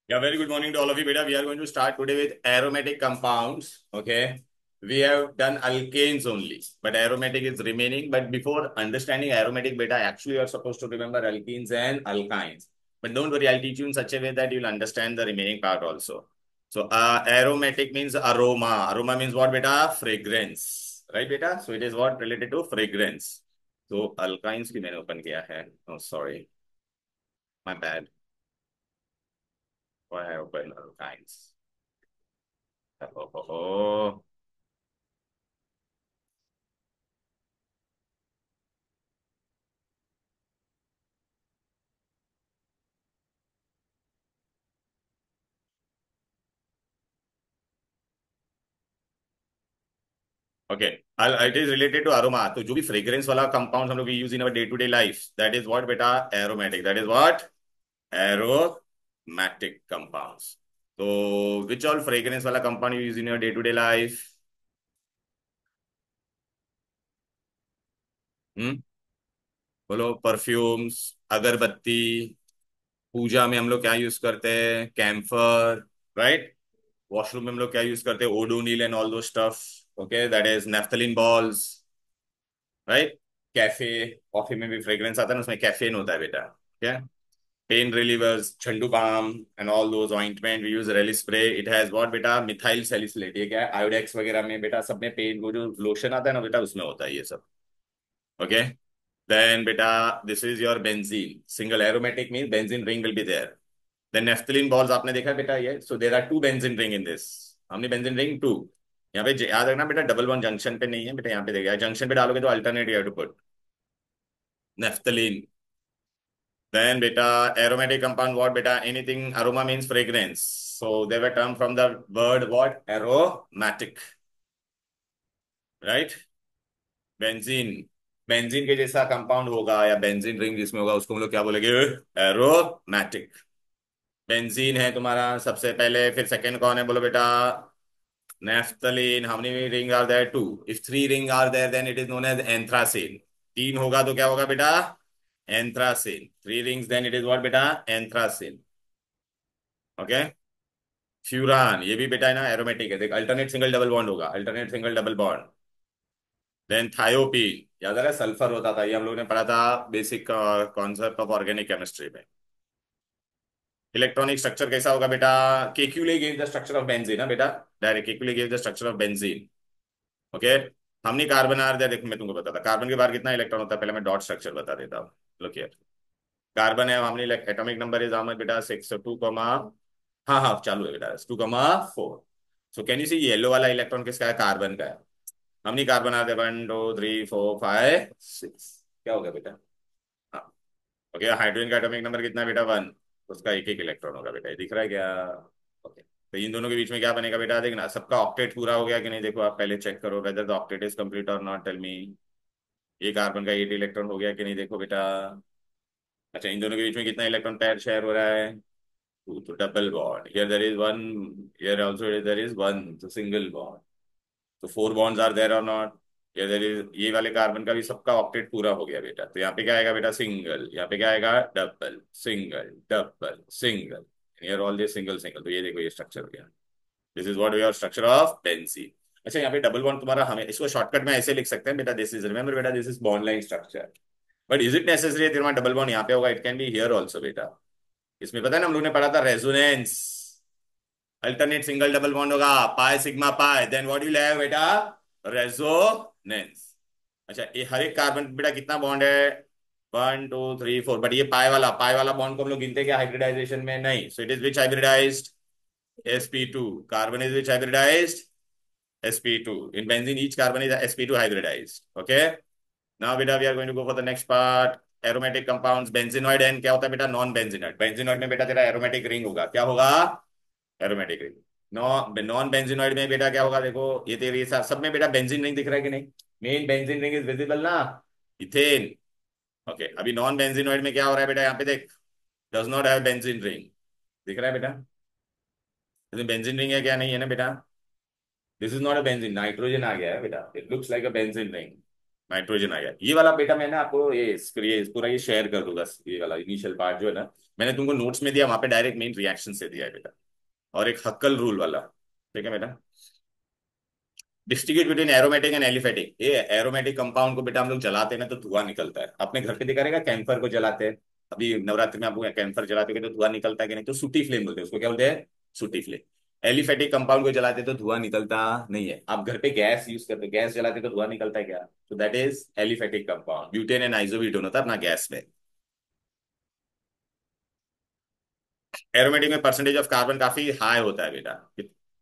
Yeah, very good morning to all of you, beta. We are going to start today with aromatic compounds. Okay. We have done alkanes only, but aromatic is remaining. But before understanding aromatic, beta, actually you are supposed to remember alkenes and alkynes. But don't worry, I'll teach you in such a way that you'll understand the remaining part also. So, aromatic means aroma. Aroma means what, beta? Fragrance. Right, beta? So, it is what related to fragrance. So, alkynes की मैंने open किया है. Oh, sorry. My bad. Why I open alkynes? Oh, oh, oh. Okay it is related to aroma तो जो भी fragrance वाला compound हम लोग use in our day to day life that is what बेटा aromatic that is what aromatic compounds तो which all fragrance वाला compound use in your day to day life hmm बोलो परफ्यूम्स अगरबत्ती पूजा में हम लोग क्या यूज करते हैं कैम्फर राइट वॉशरूम में हम लोग क्या यूज करते हैं ओडोनिल एंड ऑल दो stuff okay that is naphthalene balls right cafe coffee में भी फ्रेग्रेंस आता है ना उसमें कैफीन होता है बेटा क्या pain relievers Zandu balm and all those ointment we use really spray it has what बेटा मिथाइल सैलिसिलेट ये क्या है आयोडेक्स वगैरह में बेटा सब में पेन वो जो लोशन आता है ना बेटा उसमें होता है ये सब ओके देन बेटा this is your benzene single aromatic mean benzene ring will be there then naphthalene balls आपने देखा बेटा ये so there are two benzene ring in this हमने बेंजीन रिंग टू यहाँ पे याद रखना बेटा डबल वन जंक्शन पे नहीं है बेटा यहाँ पे देखिए जंक्शन पे डालोगे तो alternate you have to put naphthalene. Then beta aromatic compound what beta anything aroma means fragrance. So they were termed from the word what aromatic, right? Benzene benzene के जैसा कंपाउंड होगा या बेंजीन रिंग जिसमें होगा उसको हम लोग क्या बोलेंगे एरोमेटिक बेंजीन है तुम्हारा सबसे पहले फिर सेकंड कौन है बोलो बेटा naphthalene how many ring are there two if three ring are there then it is known as anthracene तीन होगा तो क्या होगा बेटा anthracene three rings then it is what बेटा एंथ्रासीन ओके फ्यूरान ये भी बेटा है ना एरोमेटिक है देख अल्टरनेट सिंगल डबल बॉन्ड होगा alternate single double bond then thiophene याद आ रहा है सल्फर होता था ये हम लोग ने पढ़ा था basic concept of organic chemistry में इलेक्ट्रॉनिक स्ट्रक्चर कैसा होगा बेटा Kekule give the structure of benzene ना बेटा direct Kekule give the structure of benzene okay हमने कार्बन आर दिया देखो मैं तुमको बताता कार्बन के बाहर कितना इलेक्ट्रॉन होता है पहले मैं डॉट स्ट्रक्चर बता देता हूँ लुक हियर कार्बन है हमने atomic number is how much बेटा 6 2 हाँ हाँ चालू है बेटा 2 4 so can you see yellow वाला इलेक्ट्रॉन किसका है कार्बन का है हमने कार्बन आते 1 2 3 4 5 6 क्या हो गया बेटा हाँ ओके हाइड्रोजन का एटॉमिक नंबर कितना है बेटा 1 उसका एक एक इलेक्ट्रॉन होगा बेटा ये दिख रहा है क्या ओके तो इन दोनों के बीच में क्या बनेगा बेटा देखना सबका ऑक्टेट पूरा हो गया कि नहीं देखो आप पहले चेक करो whether the octet is complete और नॉट टेल मी ये कार्बन का 8 इलेक्ट्रॉन हो गया कि नहीं देखो बेटा अच्छा इन दोनों के बीच में कितना इलेक्ट्रॉन पेयर शेयर हो रहा है तो double bond here there is one here also there is one तो सिंगल बॉन्ड तो फोर बॉन्ड्स आर देयर और नॉट हियर देयर इज ये वाले कार्बन का भी सबका ऑक्टेट पूरा हो गया बेटा तो यहाँ पे क्या आएगा बेटा सिंगल यहाँ पे क्या आएगा double single here all this single single तो ये देखो ये स्ट्रक्चर हो गया this is what your structure of benzene अच्छा यहाँ पे डबल बॉन्ड तुम्हारा हमें इसको शॉर्टकट में ऐसे लिख सकते हैं बेटा दिस इज रिमेंबर बेटा this is bond line structure but is it necessary तुम्हारा डबल बॉन्ड यहाँ पे होगा it can be here also बेटा इसमें पता है ना हम लोग ने पढ़ा था resonance alternate single double bond होगा pi sigma pi then what will have बेटा रेजोनेंस अच्छा ये हर एक कार्बन बेटा कितना बॉन्ड है 1 2 3 4 बट ये पाई वाला बॉन्ड को हम लोग गिनते क्या हाइब्रिडाइजेशन में नहीं so it is which hybridized sp2 carbon is which hybridized sp2 in benzene each carbon is sp2 hybridized okay now beta we are going to go for the next part aromatic compounds benzenoid and क्या होता है बेटा non benzenoid benzenoid में बेटा तेरा aromatic ring होगा क्या होगा एरोमेटिक रिंग नॉन बेंजीनॉइड में बेटा क्या होगा देखो ये तेरी सब में बेटा बेंजीन रिंग दिख रहा है कि नहीं main benzene ring is visible ना इथेन ओके अभी नॉन बेंजीनॉइड में क्या हो रहा है बेटा यहाँ पे देख does not have benzene ring दिख रहा है बेटा इसमें बेंजीन रिंग है क्या नहीं है ना बेटा this is not a benzene nitrogen आ गया है बेटा it looks like a benzene ring nitrogen आ गया ये वाला बेटा मैं ना आपको ये पूरा ये शेयर कर दूंगा ये वाला इनिशियल पार्ट जो है ना मैंने तुमको नोट्स में दिया, वहां पे डायरेक्ट मेन रिएक्शन से दिया है बेटा। और एक हक्कल रूल वाला, ठीक है बेटा। Distinguish between aromatic and aliphatic. ये एरोमेटिक कंपाउंड को बेटा हम लोग जलाते हैं ना तो धुआं निकलता है। अपने घर पे देखा रहेगा कैंफर को जलाते हैं, अभी नवरात्रि में आपको कैंफर जलाते हैं तो धुआं निकलता है कि नहीं, तो सूटी फ्लेम बोलते हैं उसको, क्या बोलते हैं, सूटी फ्लेम। एलिफेटिक कंपाउंड को जलाते हैं तो धुआं निकलता नहीं है। आप घर पे गैस यूज करते हो, गैस जलाते हैं तो धुआं निकलता है क्या, तो that is aliphatic compound. Butane and isobutane होता है अपना गैस में। एरोमेटिक में परसेंटेज ऑफ कार्बन काफी हाई होता है बेटा।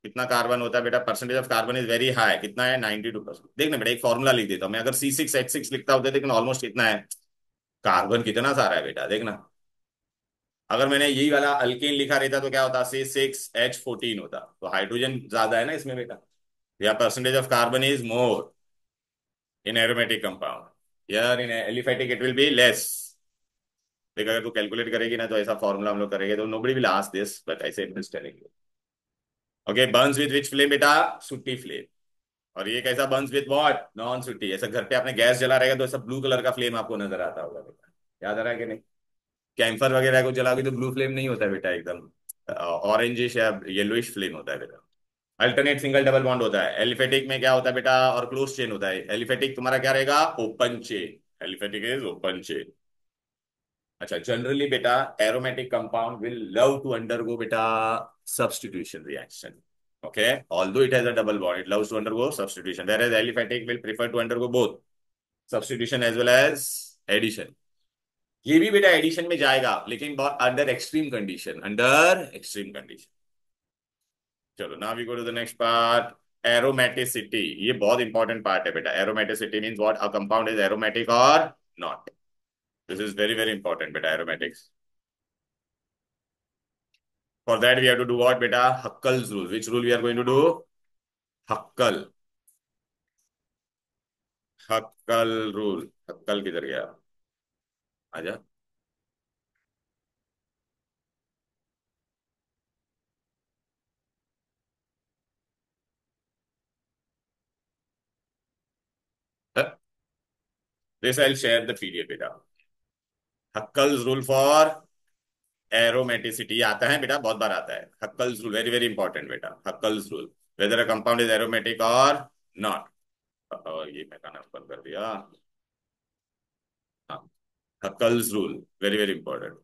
कितना कार्बन होता है बेटा, percentage of carbon is very high, कितना है, 92%। देखना बेटा एक फॉर्मूला लिख देता हूँ मैं, अगर C6H6 लिखता होता है, लेकिन ऑलमोस्ट कितना है, कार्बन कितना सारा है बेटा, देखना। अगर मैंने यही वाला अल्केन लिखा रहता तो क्या होता, C6H14 होता, तो हाइड्रोजन ज्यादा है ना इसमें बेटा। या percentage of carbon is more in aromatic compound, यार in aliphatic it will be less. देख अगर तू कैलकुलेट करेगी ना तो ऐसा फॉर्मूला हम लोग करेंगे तो nobody will ask this, but ऐसे it telling. Okay, burns with which flame बेटा, सुट्टी फ्लेम। और ये कैसा बर्न्स विद व्हाट, नॉन सुट्टी। ऐसा घर पे आपने गैस जला रहेगा तो ऐसा ब्लू कलर का फ्लेम आपको नजर आता होगा बेटा, याद आ रहा है कि नहीं। कैंफर वगैरह को जलाओगे तो ब्लू फ्लेम नहीं होता है बेटा, एकदम ऑरेंजिश या येलोइश फ्लेम होता है बेटा। अल्टरनेट सिंगल डबल बॉन्ड होता है। एलिफेटिक में क्या होता है बेटा, और क्लोज चेन होता है। एलिफेटिक तुम्हारा क्या रहेगा, open chain. Aliphatic is open chain. अच्छा, जनरली बेटा aromatic compound will love to undergo बेटा substitution reaction. Okay, although it has a double bond, it loves to undergo substitution, whereas aliphatic will prefer to undergo both substitution as well as addition. ये भी बेटा addition में जाएगा लेकिन बहुत under extreme condition, under extreme condition. चलो now we go to the next part, aromaticity. ये बहुत इंपॉर्टेंट पार्ट है बेटा। Aromaticity means what, a compound is aromatic और नॉट। This is very very important बेटा, aromatics. For that we have to do what beta? Huckel's rule. Which rule we are going to do? Huckel. Huckel rule. Huckel किधर गया, आजा। This I'll share the PDF beta. Huckel's rule for aromaticity आता है बेटा, बहुत बार आता है। Huckel's rule very very important बेटा। Huckel's rule whether a compound is aromatic or not। ये मैं कहना बंद कर दिया। हाँ, Huckel's rule very very important।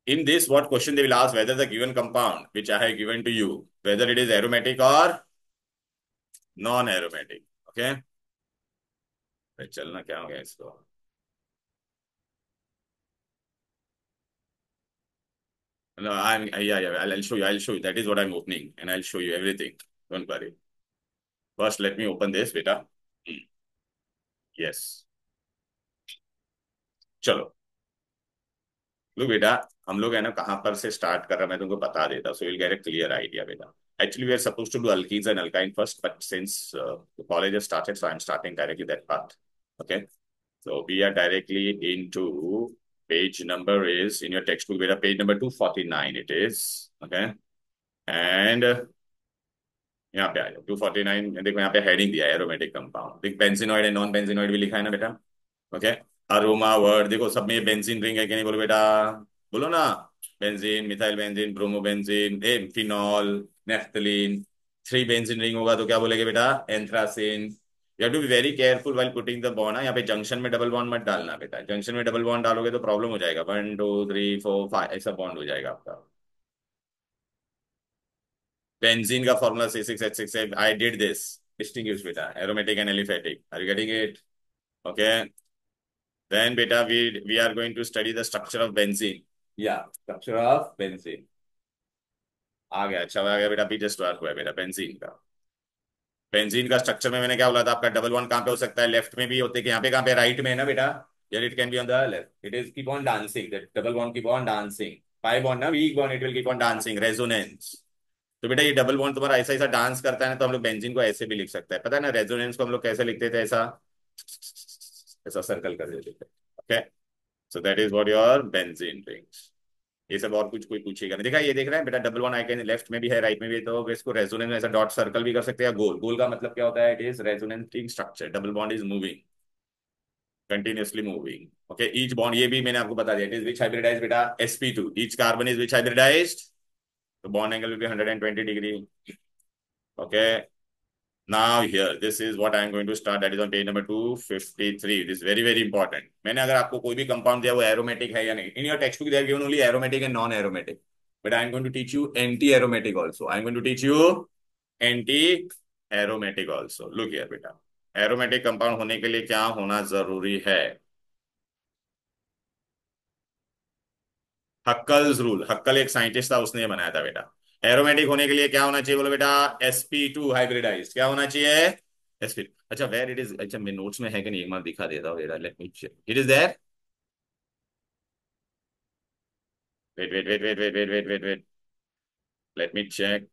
In this, what question they will ask, whether the given compound which I have given to you, whether it is aromatic or non aromatic. Okay, चलना क्या हो गया इसको। No, yeah, I'll show you. I'll show you. That is what I'm opening, and I'll show you everything. Don't worry. First, let me open this, beta. Yes. चलो, लो बेटा, हम लोग है ना कहाँ पर से स्टार्ट कर रहे हैं मैं तुमको बता देता, so will get a clear idea बेटा। Actually, we are supposed to do alkenes and alkyne first, but since the college has started, so I'm starting directly that part. Okay, so we are directly into page number is in your textbook, beta, page number 249 it is. Okay, and यहाँ पे आ जाओ 249 में, देखो यहाँ पे heading दिया है aromatic compound. देख बेंजीनॉइड एंड नॉन बेंजीनॉइड भी लिखा है ना बेटा। ओके, अरोमा वर्ड देखो सब में, ये बेंजीन रिंग है कि नहीं, बोलो बेटा, बोलो ना। Benzene, methyl benzene, bromo benzene, a phenol, naphthalene. Three benzene ring होगा तो क्या बोलेगे बेटा, anthracene. You have to be very careful while putting the bond. यहाँ पे जंक्शन में डबल बॉन्ड मत डालना बेटा, जंक्शन में डबल बॉन्ड डालोगे तो प्रॉब्लम हो जाएगा, 1 2 3 4 5 ऐसा बॉन्ड हो जाएगा आपका। बेंजीन का फॉर्मूला C6H6 है। I did this, distinguish beta aromatic and aliphatic, are you getting it? Okay, then beta we are going to study the structure of benzene। yeah, structure of benzene आ गया, अच्छा आ गया बेटा, अभी just हुआ है मेरा benzene का। बेंजीन का स्ट्रक्चर में मैंने क्या बोला था, आपका डबल बॉन्ड कहाँ पे हो सकता है, लेफ्ट में भी होते हैं, यहाँ पे कहाँ पे, राइट में है ना बेटा। यार it can be on the left, it is keep on dancing, that double bond keep on dancing. Pi bond ना, weak bond, it will keep on dancing, resonance. तो बेटा ये डबल बॉन्ड तुम्हारा ऐसा ऐसा डांस करता है ना, तो हम लोग बेंजीन को ऐसे भी लिख सकते हैं, पता है ना। रेजोनेंस को हम लोग कैसे लिखते थे, ऐसा ऐसा सर्कल कर देते थे। Okay, so that is what your benzene rings. ये सब और कुछ कोई पूछेगा नहीं। देखा, ये देख रहा है बेटा, डबल वन आइकन लेफ्ट में भी है राइट में भी है, तो इसको रेजोनेंस में ऐसा डॉट सर्कल भी कर सकते हैं, गोल। गोल का मतलब क्या होता है, it is resonating structure, double bond is moving. Continuously moving. Okay, each bond, ये भी मैंने आपको बता दिया. इट इज विच हाइब्रिडाइज बेटा, sp2. Each carbon is which hybridized. तो bond angle will be 120 degree. Okay. Now here, this is what I am going to start. That is on page number 253. This is very very important. मैंने अगर आपको कोई भी compound दिया वो aromatic है या नहीं. In your textbook they are given only aromatic and non-aromatic. But I am going to teach you anti-aromatic also. I am going to teach you anti-aromatic also. Look here बेटा. Aromatic compound होने के लिए क्या होना जरूरी है? Huckel's rule. हक्कल एक scientist था, उसने ये बनाया था बेटा. एरोमेटिक होने के लिए क्या होना चाहिए बोलो बेटा? sp2 hybridised. क्या होना चाहिए? sp. अच्छा, वेयर इट इज. अच्छा, मेरे नोट्स में है कि नहीं, एक बार दिखा देता हूँ बेटा. Let me check. It is there. Wait wait wait wait wait wait wait wait wait. Let me check.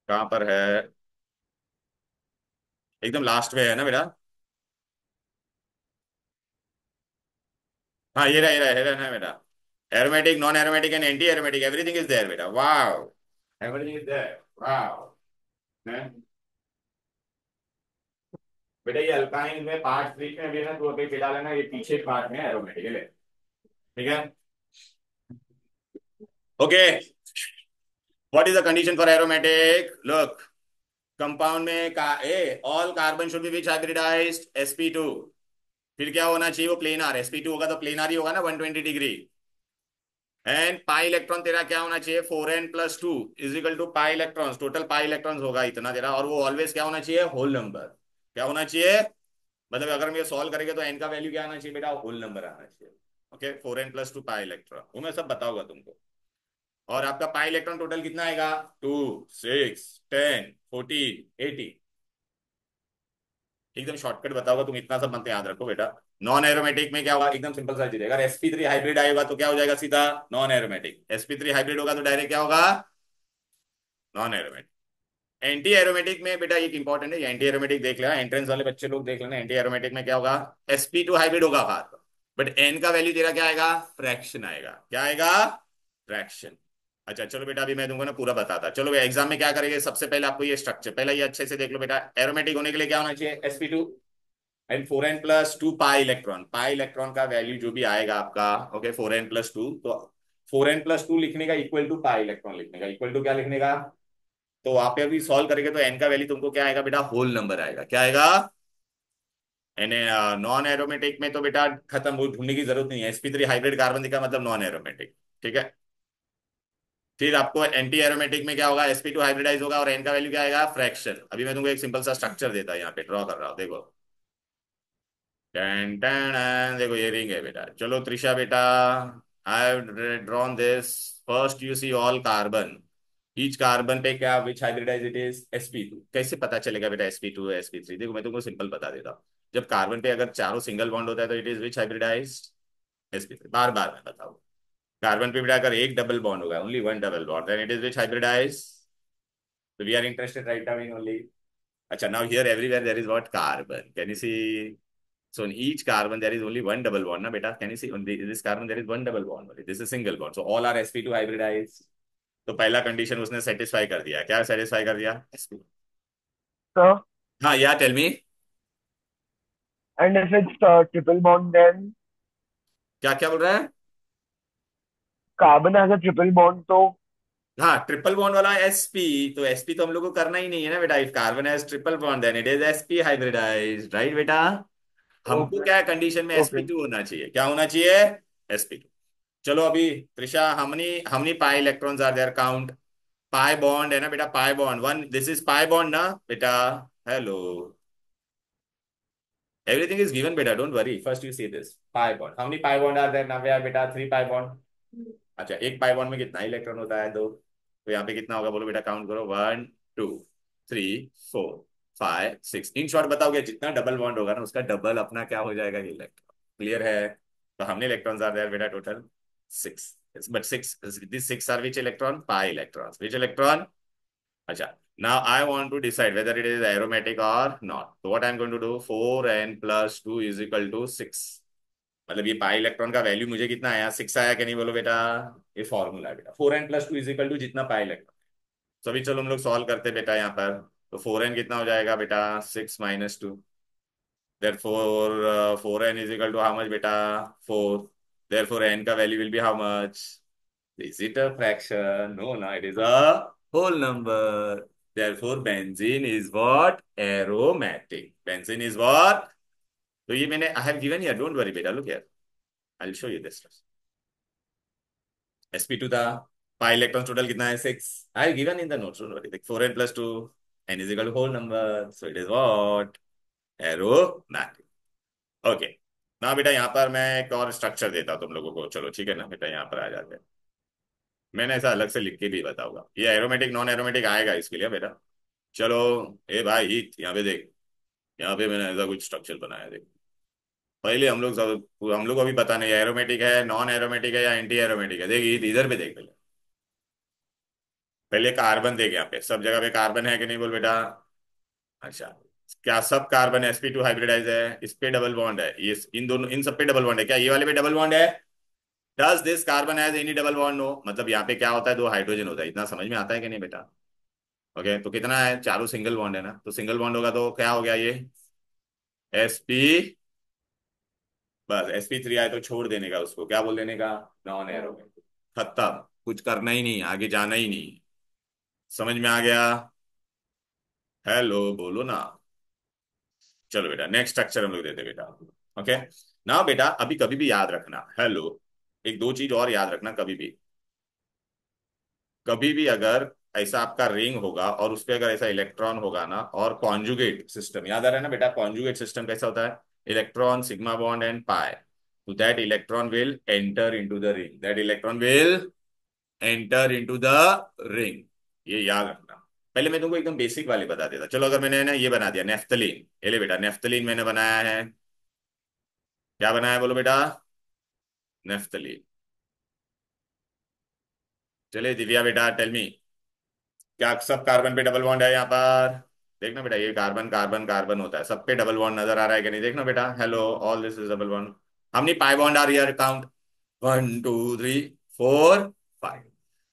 कहाँ पर है? एकदम लास्ट में है ना बेटा? हाँ, ये रहा ये रहा ये रहा है बेटा. Aromatic, non aromatic and anti aromatic, everything is there बेटा. Wow. Everything is there. Wow. बेटा ये अल्काइन में पार्ट थ्री में भी है ना, तो अभी फिलहाल है ना, ये पीछे पार्ट में एरोमेटिक है. ठीक है. Okay. What is the condition for aromatic? Look. Compound में का a all carbon should be which hybridized sp2. फिर क्या होना चाहिए? वो प्लेनार. sp2 होगा तो प्लेनार ही होगा ना, 120 डिग्री. एंड पाई इलेक्ट्रॉन तेरा क्या होना चाहिए? 4n+2 is equal to pi electrons. Total pi electrons होगा इतना तेरा. और वो ऑलवेज क्या होना चाहिए? Whole number. क्या होना चाहिए? मतलब अगर हम ये सॉल्व करेंगे तो एन का वैल्यू क्या आना चाहिए बेटा? होल नंबर आना चाहिए. ओके, 4n+2 पाई इलेक्ट्रॉन, वो मैं सब बताऊंगा तुमको. और आपका पाई इलेक्ट्रॉन टोटल कितना आएगा? 2, 6, 10, 14, 80. एकदम शॉर्टकट बताओगा तुम, इतना सब बनते याद रखो बेटा. नॉन एरोमेटिक में क्या होगा? एकदम सिंपल सा चीज है. अगर sp3 हाइब्रिड आएगा तो क्या हो जाएगा सीधा? Non aromatic. sp3 हाइब्रिड होगा तो डायरेक्ट क्या होगा? Non aromatic. एंटी एरोमेटिक में बेटा एक इंपॉर्टेंट है, एंटी एरोमेटिक देख लेना, एंट्रेंस वाले बच्चे लोग देख लेना. एंटी एरोमेटिक में क्या होगा? sp2 हाइब्रिड होगा बाहर. बट एन का वैल्यू तेरा क्या आएगा? फ्रैक्शन आएगा. क्या आएगा? फ्रैक्शन. अच्छा चलो बेटा, अभी मैं दूंगा ना पूरा बताता. चलो एग्जाम में क्या करेंगे, सबसे पहले आपको ये स्ट्रक्चर पहले ये अच्छे से देख लो बेटा. एरोमेटिक होने के लिए क्या होना चाहिए? sp2 and 4n+2 pi electron. Pi electron का वैल्यू जो भी आएगा आपका, ओके, 4n+2. तो 4n+2 लिखने का इक्वल टू पाई इलेक्ट्रॉन लिखने का इक्वल टू क्या लिखने का? तो वहां पे अभी सॉल्व करेंगे तो एन का वैल्यू तुमको क्या आएगा बेटा? होल नंबर आएगा. क्या आएगा? एन. नॉन एरोमेटिक में तो बेटा खत्म, वो ढूंढने की जरूरत नहीं है. sp3 हाइब्रिड कार्बन दिखा मतलब नॉन एरोमेटिक. ठीक है. फिर आपको एंटी एरोमेटिक में क्या होगा? sp2 हाइब्रिडाइज होगा और एन का वैल्यू क्या आएगा? फ्रैक्शन. अभी मैं तुमको एक सिंपल सा स्ट्रक्चर देता है, यहाँ पे ड्रॉ कर रहा हूँ, देखो. Ten ten. देखो ये रिंग है बेटा. चलो त्रिशा बेटा, I have drawn this. First you see all carbon. Each carbon पे क्या विच हाइब्रिडाइज इट इज? sp2. कैसे पता चलेगा बेटा sp2 है sp3? देखो मैं तुमको सिंपल बता देता हूँ. जब कार्बन पे अगर चारों सिंगल बॉन्ड होता है तो it is which hybridize? sp3. बार बार मैं बताऊँ. कार्बन पे बेटा अगर एक डबल बॉन्ड होगा, only one double bond, then it is which hybridize? So we are interested right now in only. Acha, now here everywhere there is what? Carbon. Can you see? So in each carbon there is only one double bond, na beta? Can you see? On this carbon there is one double bond only. This is single bond. So all are sp2 hybridized. तो पहला condition उसने satisfy कर दिया. क्या satisfy कर दिया? sp. Sir, हाँ, या tell me. and if it's triple bond, then क्या क्या बोल रहा है? carbon has a triple bond, so हाँ, ट्रिपल बॉन्ड वाला sp. तो sp तो हम लोग को करना ही नहीं है ना बेटा. If carbon has triple bond then it is sp hybridized, right बेटा? हमको okay, क्या कंडीशन में okay. sp2 होना चाहिए? क्या होना चाहिए? sp2. चलो अभी त्रिशा, हमनी हमनी pi electrons are there, count. Pi bond है ना बेटा, pi bond one, this is pi bond ना बेटा? हेलो. एवरीथिंग इज गिवन बेटा, don't worry. First you see this pi bond. How many pi bond are there now बेटा? 3 pi bond. अच्छा, एक pi bond में कितना इलेक्ट्रॉन होता है? 2. तो यहाँ पे कितना होगा बोलो बेटा? काउंट करो. 1, 2, 3, 4, 5, 6. इन शॉर्ट बताओगे, जितना डबल बॉन्ड होगा ना उसका डबल अपना क्या हो जाएगा? ये इलेक्ट्रॉन. क्लियर है? तो हमने इलेक्ट्रॉन्स आर देयर बेटा total 6. But 6, this 6 are which electron? Pi electrons. Which electron? अच्छा. Now I want to decide whether it is aromatic or not. So what I'm going to do, 4n+2 is equal to 6. मतलब ये pi electron का value मुझे कितना आया? 6 आया कि नहीं बोलो बेटा? ये फॉर्मूला है बेटा. 4n+2 इज इक्वल टू जितना पाई इलेक्ट्रॉन. तो अभी चलो हम लोग सॉल्व करते बेटा यहाँ पर. तो 4n कितना हो जाएगा बेटा? 6 - 2. therefore 4n is equal to how much beta 4, therefore n का value will be how much? Is it a fraction? No, no, it is a whole number. Therefore benzene is what? Aromatic. Benzene is what? तो ये मैंने I have given here, don't worry beta, look here, I'll show you this. sp2 था, pi electron total कितना है 6, I given in the notes, don't worry, 4n+2, n is equal to whole number, so it is what? Aromatic. Okay, ना बेटा यहाँ पर मैं एक और स्ट्रक्चर देता हूँ तुम लोगों को, चलो ठीक है ना बेटा, यहाँ पर आ जाते हैं। मैंने ऐसा अलग से लिख के भी बताऊंगा, ये एरोमेटिक नॉन एरोमेटिक आएगा इसके लिए बेटा। चलो, ए भाई यहाँ पे देख, यहाँ पे मैंने ऐसा कुछ स्ट्रक्चर बनाया देख। पहले हम लोग सब, हम लोग को अभी पता नहीं एरोमेटिक है, नॉन एरोमेटिक है या एंटी एरोमेटिक है, देख इधर पे देख पहले। पहले कार्बन देख, यहाँ पे सब जगह पे कार्बन है कि नहीं बोल बेटा। अच्छा, क्या सब कार्बन sp2 हाइब्रिडाइज है? इस पे डबल बॉन्ड है, ये इन दोनों, इन सब पे डबल बॉन्ड है क्या? ये वाले पे डबल बॉन्ड है? Does this carbon has any double bond? No, मतलब यहाँ पे क्या होता है, दो हाइड्रोजन होता है, इतना समझ में आता है कि नहीं बेटा? ओके, तो कितना है? चारों सिंगल बॉन्ड है ना, तो सिंगल बॉन्ड होगा तो क्या हो गया ये? sp, बस sp3 आए तो छोड़ देने का, उसको क्या बोल देने का? Non aromatic. खत्म, कुछ करना ही नहीं, आगे जाना ही नहीं। समझ में आ गया? हेलो बोलो ना। चलो बेटा, नेक्स्ट स्ट्रक्चर हम लोग देते हैं बेटा। ओके, ना बेटा अभी कभी भी याद रखना, हेलो, एक दो चीज और याद रखना, कभी भी अगर ऐसा आपका रिंग होगा और उस पे अगर ऐसा इलेक्ट्रॉन होगा ना, और कॉन्जुगेट सिस्टम याद आ रहा है ना बेटा, कॉन्जुगेट सिस्टम कैसा होता है? Electron sigma bond and pi, तो that electron will enter into the ring, that electron will enter into the ring, ये याद रखना। पहले मैं तुमको एकदम बेसिक वाले बता देता, चलो अगर मैंने ना ये बना दिया नेफ्थलीन, ये ले बेटा नेफ्थलीन मैंने बनाया है, क्या बनाया है बोलो बेटा? नेफ्थलीन। चलिए दिव्या बेटा टेल मी, क्या सब कार्बन पे डबल बॉन्ड है यहाँ पर? देखना बेटा, ये कार्बन कार्बन कार्बन होता है, सब पे डबल बॉन्ड नजर आ रहा है कि नहीं? देखना बेटा, hello, all this is double bond. How many pi bond are here? Count, 1 2 3 4 5।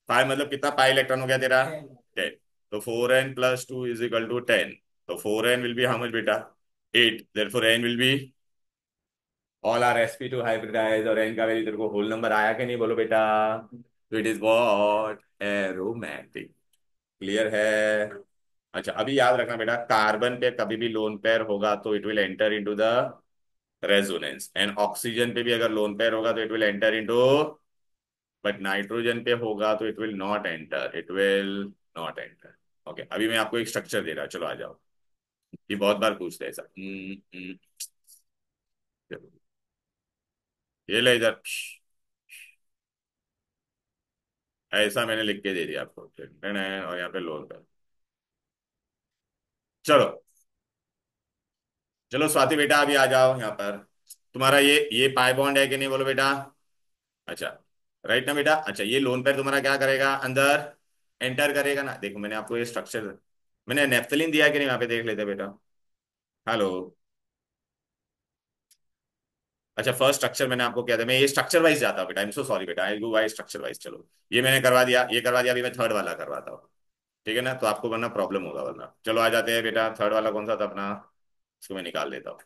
5 मतलब कितना पाई इलेक्ट्रॉन हो गया तेरा? 10। तो 4n+2 = 10, तो 4n will be how much बेटा? 8, therefore n will be, all are sp2 hybridize, और n का वैल्यू तेरे को होल नंबर आया कि नहीं बोलो बेटा? तो it is what? Aromatic. Clear है? अच्छा, अभी याद रखना बेटा, कार्बन पे कभी भी लोन पेयर होगा तो it will enter into the resonance, and oxygen पे भी अगर लोन पेयर होगा तो it will enter into, but nitrogen पे होगा तो it will not enter, it will not enter. Okay, अभी मैं आपको एक स्ट्रक्चर दे रहा, चलो आ जाओ, ये बहुत बार पूछते हैं ऐसा। ये ले इधर, ऐसा मैंने लिख के दे दिया आपको, और यहाँ पे लोन पेयर। चलो, चलो स्वाति बेटा अभी आ जाओ यहाँ पर। तुम्हारा ये पाई बॉन्ड है कि नहीं बोलो बेटा? अच्छा, राइट ना बेटा? अच्छा, ये लोन पेयर तुम्हारा क्या करेगा, अंदर एंटर करेगा ना। देखो मैंने आपको ये स्ट्रक्चर, मैंने नेफ्थलीन दिया कि नहीं वहां पे, देख लेते बेटा। हेलो, अच्छा फर्स्ट स्ट्रक्चर मैंने आपको क्या था, मैं ये स्ट्रक्चर वाइज जाता हूँ बेटा, आई एम सो सॉरी बेटा, आई गो वाइज स्ट्रक्चर वाइज। चलो, ये मैंने करवा दिया, ये करवा दिया, अभी मैं थर्ड वाला करवाता हूँ, ठीक है ना? तो आपको वरना प्रॉब्लम होगा वरना। चलो आ जाते हैं बेटा, थर्ड वाला कौन सा था अपना, इसको मैं निकाल देता हूँ।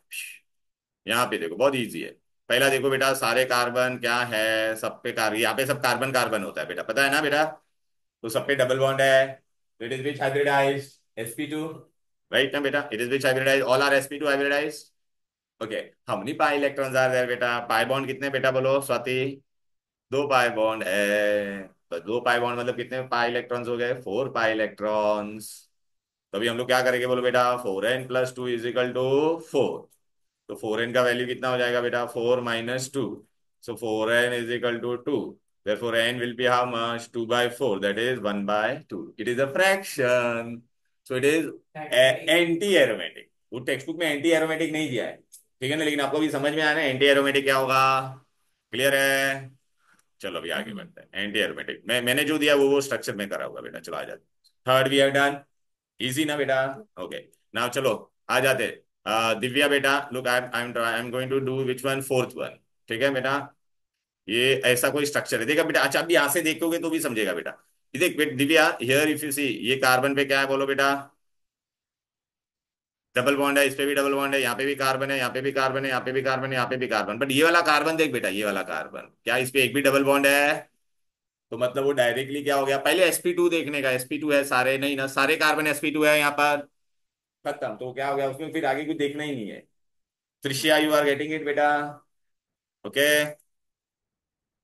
यहाँ पे देखो बहुत इजी है। पहला देखो बेटा, सारे कार्बन क्या है, सब पे कार्बन, यहाँ पे सब कार्बन कार्बन होता है बेटा, पता है ना बेटा? तो सब पे डबल बॉन्ड है, it is which hybridize? sp2, right ना बेटा? It is which hybridize? All are sp2 hybridize. Okay, how many pi electrons are there बेटा? पाई बॉन्ड कितने बेटा बोलो स्वाति? दो पाई बॉन्ड है, तो दो पाई बॉन्ड मतलब कितने पाई इलेक्ट्रॉन्स हो गए? 4 पाई इलेक्ट्रॉन्स। तो अभी हम लोग क्या करेंगे बोलो बेटा? 4n+2 = 4, तो 4n का वैल्यू कितना हो जाएगा बेटा? 4 - 2, so 4n = 2, therefore n will be how much? 2/4, that is 1/2, it is a fraction, so it is anti aromatic. वो टेक्स्ट बुक में एंटी एरोमेटिक नहीं दिया है, ठीक है ना, लेकिन आपको भी समझ में आना है एंटी एरोमेटिक क्या होगा। क्लियर है? चलो अभी आगे बढ़ते हैं। एंटी एरोमेटिक मैंने जो दिया वो स्ट्रक्चर में करा होगा बेटा। चलो आ जाते, third we have done, easy ना बेटा? ओके, नाउ चलो आ जाते। दिव्या बेटा look, I am going to do which one, fourth one, ठीक है बेटा? ये ऐसा कोई स्ट्रक्चर है, देखा बेटा? अच्छा, अभी यहां से देखोगे तो भी समझेगा बेटा। ये देख Divya, here if you see, ये कार्बन पे क्या है बोलो बेटा? डबल बॉन्ड है, इस पे भी डबल बॉन्ड है, यहाँ पे भी कार्बन है, यहाँ पे भी कार्बन है, यहाँ पे भी कार्बन है, यहाँ पे भी कार्बन। बट ये वाला कार्बन देख बेटा, ये वाला कार्बन, क्या इस पे एक भी डबल बॉन्ड है? तो मतलब वो डायरेक्टली क्या हो गया, पहले sp2 देखने का, sp2 है सारे, नहीं ना, सारे कार्बन sp2 है यहाँ पर, खत्म। तो क्या हो गया उसमें, फिर आगे कुछ देखना ही नहीं है। Trishia, you are getting it बेटा? ओके।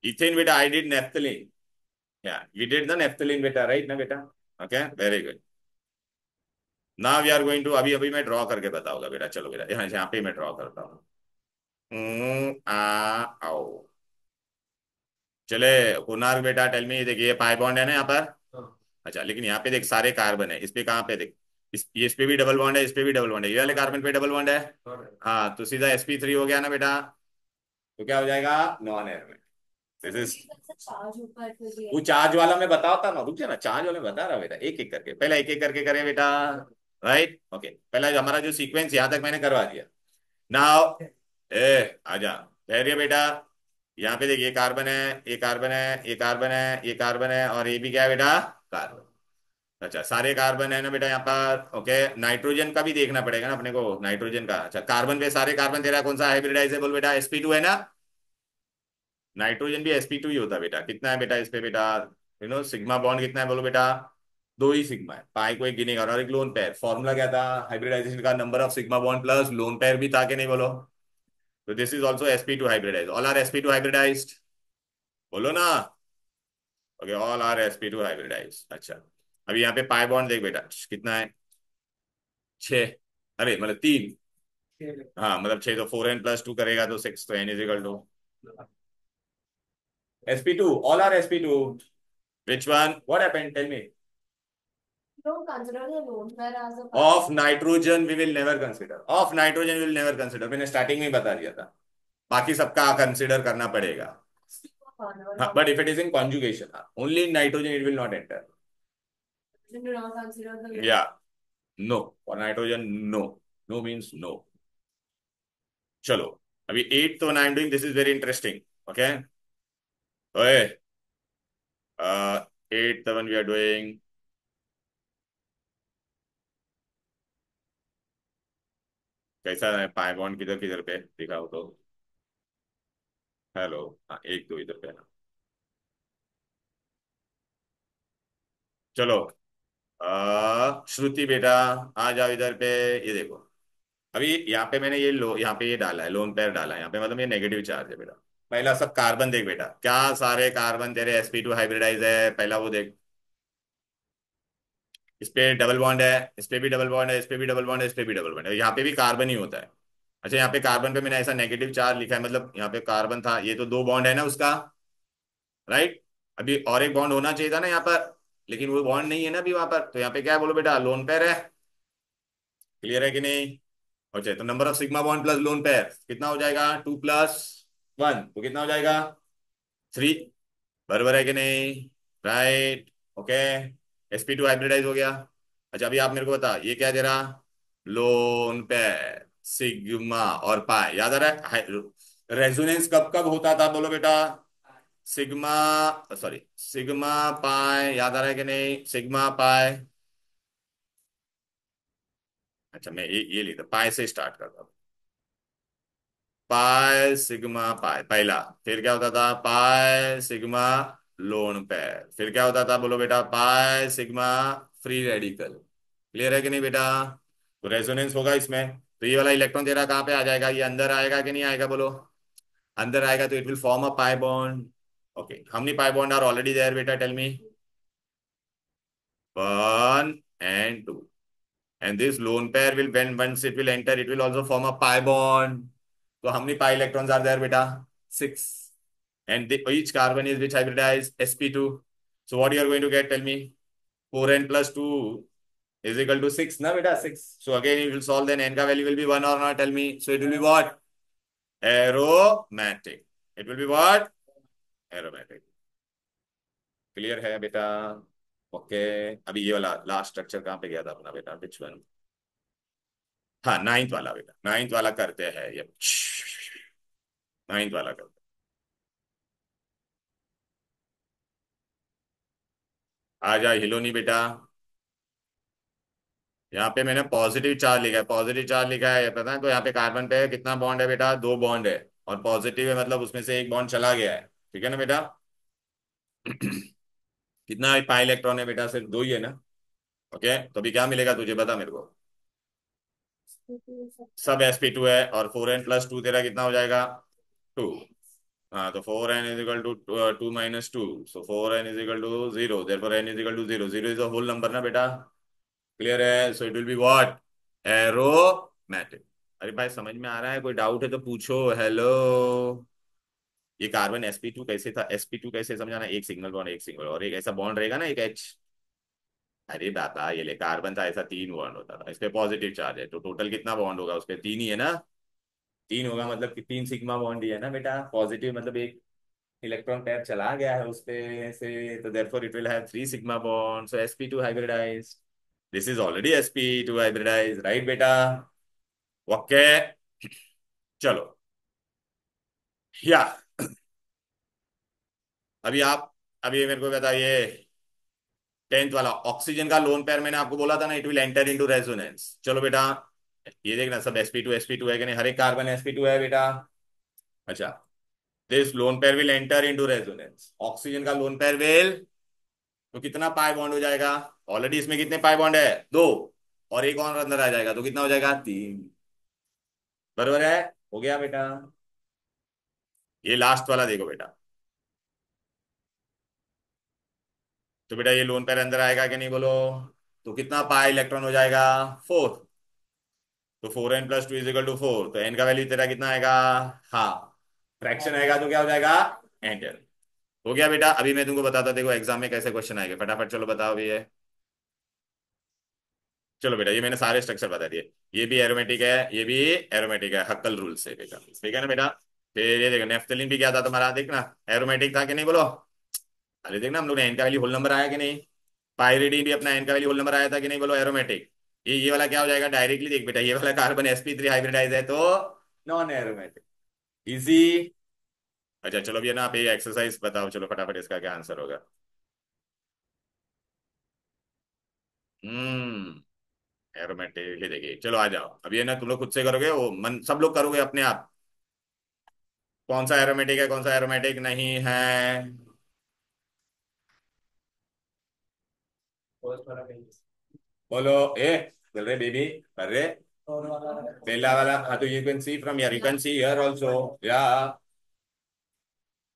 इथेन बेटा, आई डिड नेफ्थलीन, या वी डिड द नेफ्थलीन बेटा, राइट ना बेटा? Okay, very good. Now we are going to, अभी अभी मैं ड्रॉ करके बताऊंगा बेटा, चलो बेटा, यहाँ यहाँ पे मैं ड्रॉ करता हूँ। आ आओ, चले। कुनार बेटा टेल मी, देखिए पाई बॉन्ड है ना यहाँ पर। अच्छा, लेकिन यहाँ पे देख सारे कार्बन है, इस पे कहाँ पे देख, इस पे भी डबल बॉन्ड है, इस पे भी डबल बॉन्ड है, ये वाले कार्बन पे डबल बॉन्ड है। हाँ, तो सीधा sp3 हो गया ना बेटा, तो क्या हो जाएगा, नॉन एरोमेटिक। दिस इज, वो चार्ज वाला मैं बताता ना, रुक जा ना, चार्ज वाला मैं बता रहा बेटा, एक एक करके, पहले एक एक करके करें बेटा। राइट, ओके, पहला हमारा जो सीक्वेंस यहाँ तक मैंने करवा दिया। नाउ, ए आजा, धैर्य बेटा। यहाँ पे देखिए, ये कार्बन है, ये कार्बन है, ये कार्बन है, ये कार्बन है, और ये भी क्या है बेटा, कार्बन। अच्छा, सारे कार्बन है ना बेटा यहाँ पर, ओके। नाइट्रोजन का भी देखना पड़ेगा ना अपने को, नाइट्रोजन का। अच्छा, कार्बन पे सारे कार्बन, तेरा कौन सा हाइब्रिडाइजेबल बेटा, sp2 है ना? नाइट्रोजन भी sp2 ही होता है बेटा। कितना है बेटा इस पे बेटा, सिग्मा बॉन्ड कितना है बोलो बेटा? दो ही सिग्मा है, पाई को एक गिनेगा, और एक लोन पेयर। फॉर्मूला क्या था हाइब्रिडाइजेशन का, number of sigma bond plus lone pair भी था कि नहीं बोलो? तो this is also sp2 hybridize, all are sp2 hybridized, बोलो ना। Okay, all are sp2 hybridize. अच्छा, अभी यहाँ पे पाई बॉन्ड देख बेटा, कितना है, छः, अरे मतलब तीन। हाँ मतलब छः, तो 4n+2 करेगा तो 6, तो n=2 sp2, all are sp2। Which one? What happened? Tell me. Don't consider the lone pair as a Of parallel. nitrogen we will never consider. Of nitrogen we will never consider. मैंने starting में ही बता दिया था, बाकी सबका consider करना पड़ेगा। हाँ, but if it is in conjugation, only in nitrogen it will not enter. Do not consider the lone. Yeah, no. For nitrogen, no. No means no. चलो, अभी 8th one I am doing. This is very interesting. Okay. ओए, 8th one we are doing. कैसा है pi bond, किधर किधर पे दिखाओ तो। हेलो, हाँ एक दो इधर पे है ना। चलो, श्रुति बेटा, आ जाओ इधर पे। ये देखो, अभी यहाँ पे मैंने ये यहाँ पे ये डाला है, लोन पेयर डाला है यहाँ पे, मतलब ये नेगेटिव चार्ज है बेटा। पहला सब कार्बन देख बेटा, क्या सारे कार्बन तेरे sp2 हाइब्रिडाइज है, पहला वो देख। इस पे डबल बॉन्ड है, इस पे भी डबल बॉन्ड है, इस पे भी डबल बॉन्ड है, इस पे भी डबल बॉन्ड है, यहाँ पे भी कार्बन ही होता है। अच्छा, यहाँ पे कार्बन पे मैंने ऐसा नेगेटिव चार्ज लिखा है, मतलब यहाँ पे कार्बन था, ये तो दो बॉन्ड है ना उसका, राइट। अभी और एक बॉन्ड होना चाहिए था ना यहाँ पर, लेकिन वो बॉन्ड नहीं है ना अभी वहां पर, तो यहाँ पे क्या है बोलो बेटा, लोन पेयर है। क्लियर है कि नहीं? अच्छा, तो number of sigma bond plus lone pair कितना हो जाएगा, 2+1, तो कितना हो जाएगा, 3। बराबर है कि नहीं? Right, okay. sp2 हाइब्रिडाइज हो गया। अच्छा, अभी आप मेरे को बता, ये क्या दे रहा, लोन पेयर सिग्मा और पाई, याद आ रहा है? रेजोनेंस कब कब होता था बोलो बेटा, सिग्मा, सॉरी सिग्मा पाई, याद आ रहा है कि नहीं, सिग्मा पाई। अच्छा, मैं ये लिखता, पाई से स्टार्ट करता हूँ। पाई सिग्मा पाई पहला, फिर क्या होता था, पाई सिग्मा लोन पेयर, फिर क्या होता था बोलो बेटा, pi sigma free radical. Clear है कि नहीं बेटा? तो रेजोनेंस होगा इसमें, तो ये वाला इलेक्ट्रॉन तेरा कहाँ पे आ जाएगा, ये अंदर आएगा कि नहीं आएगा बोलो? अंदर आएगा, तो it will form a pi bond. Okay, how many pi bond are already there बेटा, tell me. 1 and 2, and this lone pair will, when once it will enter, it will also form a pi bond. So how many pi electrons are there beta, 6, and each carbon is which hybridized, sp2. So what you are going to get, tell me, 4n+2 is equal to 6 na beta, 6. So again you will solve, then n ka value will be 1 or not, tell me. So it will be what, aromatic. It will be what, aromatic. Clear है बेटा? Okay. अभी ये वाला last structure कहाँ पे गया था अपना बेटा, विच वन? हाँ, नाइन्थ वाला बेटा, नाइन्थ वाला करते हैं ये, नाइन्थ वाला करते हैं। आ जा हिलोनी बेटा। यहाँ पे मैंने पॉजिटिव चार्ज लिखा है, पॉजिटिव चार्ज लिखा है, पता है? तो यहाँ पे कार्बन पे कितना बॉन्ड है बेटा? दो बॉन्ड है, और पॉजिटिव है मतलब उसमें से एक बॉन्ड चला गया है। ठीक है ना बेटा? कितना पाई इलेक्ट्रॉन है बेटा? सिर्फ दो ही है ना? ओके, तो अभी क्या मिलेगा तुझे, बता मेरे को। सब sp2 है, और 4n+2 तेरा कितना हो जाएगा? 2। हाँ, तो 4n is equal to 2 - 2, so 4n is equal to 0, therefore n is equal to 0, 0 is a whole number ना बेटा? क्लियर है? So it will be what? Aromatic. अरे भाई समझ में आ रहा है? कोई डाउट है तो पूछो। हेलो, ये कार्बन sp2 कैसे था? sp2 कैसे समझाना? एक सिंगल बॉन्ड, एक सिंगल, और एक ऐसा बॉन्ड रहेगा ना, एक H। अरे बाबा ये ले, कार्बन था ऐसा, तीन बॉन्ड होता था, इस पे पॉजिटिव चार्ज है, तो टोटल कितना बॉन्ड होगा? उस पे तीन ही है ना? तीन होगा मतलब कि तीन सिग्मा बॉन्ड ही है ना बेटा? पॉजिटिव मतलब एक इलेक्ट्रॉन पेयर चला गया है उस पे से, तो therefore it will have three sigma bond, so sp2 hybridized. This is already sp2 hybridized, right बेटा? ओके, चलो। या अभी आप, अभी मेरे को बताइए, 10th वाला ऑक्सीजन का लोन पेयर, मैंने आपको बोला था ना, it will enter into resonance. चलो बेटा, ये देखना सब sp2 है कि नहीं? हर एक कार्बन sp2 है बेटा। अच्छा, this lone pair will enter into resonance, oxygen का लोन पेयर विल, तो कितना पाई बॉन्ड हो जाएगा? ऑलरेडी इसमें कितने पाई बॉन्ड है? दो, और एक और अंदर आ जाएगा, तो कितना हो जाएगा? तीन। बरोबर है? हो गया बेटा। ये लास्ट वाला देखो बेटा, तो बेटा ये लोन पेयर अंदर आएगा कि नहीं बोलो? तो कितना पाई इलेक्ट्रॉन हो जाएगा? 4। तो 4n+2 इज इक्वल टू 4, तो n का वैल्यू तेरा कितना आएगा? हाँ, फ्रैक्शन आएगा तो क्या हो जाएगा? एंटर। हो गया बेटा। अभी मैं तुमको बताता, देखो एग्जाम में कैसे क्वेश्चन आएंगे, फटाफट चलो बताओ अभी ये। चलो बेटा, ये मैंने सारे स्ट्रक्चर बता दिए। ये भी एरोमेटिक है, ये भी एरोमेटिक है, हक्कल रूल से बेटा, ठीक है ना बेटा? फिर ये देखो, नेफ्थलीन भी क्या था तुम्हारा, देखना एरोमेटिक था कि नहीं बोलो? अरे देखना, हम लोग ने एन का वैल्यू होल नंबर आया कि नहीं? पायरिडीन भी अपना एन का वैल्यू होल नंबर आया था कि नहीं बोलो? एरोमेटिक। ये वाला क्या हो जाएगा? डायरेक्टली देख बेटा, ये वाला कार्बन sp3 हाइब्रिडाइज है, तो नॉन एरोमेटिक। इजी। अच्छा चलो, अभी है ना, आप ये एक्सरसाइज बताओ, चलो फटाफट, इसका क्या आंसर होगा? हम्म एरोमेटिक, ये देखिए, चलो आ जाओ, अभी है ना, तुम लोग खुद से करोगे, वो मन सब लोग करोगे अपने आप। कौन सा एरोमेटिक है, कौन सा एरोमेटिक नहीं है? बोलो। ए चल रहे बेबी, कर रहे पहला वाला, हाँ, तो you can see from here, you can see here also. या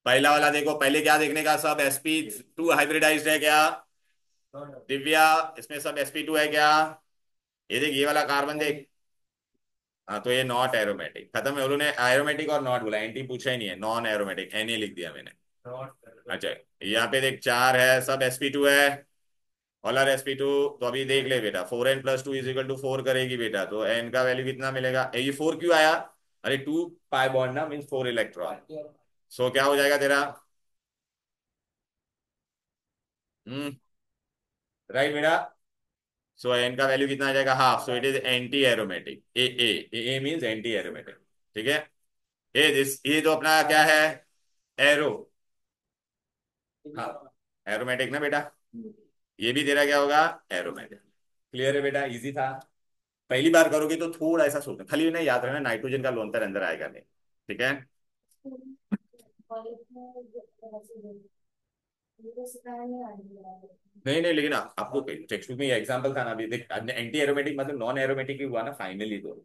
पहला वाला देखो, पहले क्या देखने का? सब sp2 हाइब्रिडाइज्ड है क्या? दिव्या, इसमें सब sp2 है क्या? ये देख, ये वाला कार्बन देख। हाँ, तो ये नॉट एरोमेटिक, खत्म है। उन्होंने एरोमेटिक और नॉट बोला, एंटी पूछा ही नहीं है, नॉन एरोमेटिक एन लिख दिया मैंने। अच्छा, यहाँ पे देख चार है, सब sp2 है, ऑल आर sp2। तो अभी देख ले बेटा, 4n+2 इज इक्वल टू 4 करेगी बेटा, तो n का वैल्यू कितना मिलेगा? ये 4 क्यों आया? अरे 2 पाई बॉन्ड ना, मीन्स 4 इलेक्ट्रॉन। सो क्या हो जाएगा तेरा? हम्म राइट बेटा? सो n का वैल्यू कितना आ जाएगा? Half, so it is anti aromatic. A means anti aromatic. ठीक है? ये तो अपना क्या है? एरो। हाँ, एरोमेटिक ना बेटा? ये भी तेरा क्या होगा? एरोमेटिक। क्लियर है बेटा? इजी था। पहली बार करोगे तो थोड़ा ऐसा सोचना, खाली ना याद रखना, नाइट्रोजन का लोन पेयर अंदर आएगा नहीं। ठीक है? नहीं नहीं, लेकिन आपको टेक्स्ट बुक में ये एग्जांपल था ना, अभी देख, एंटी एरोमेटिक मतलब नॉन एरोमेटिक ही हुआ ना फाइनली, तो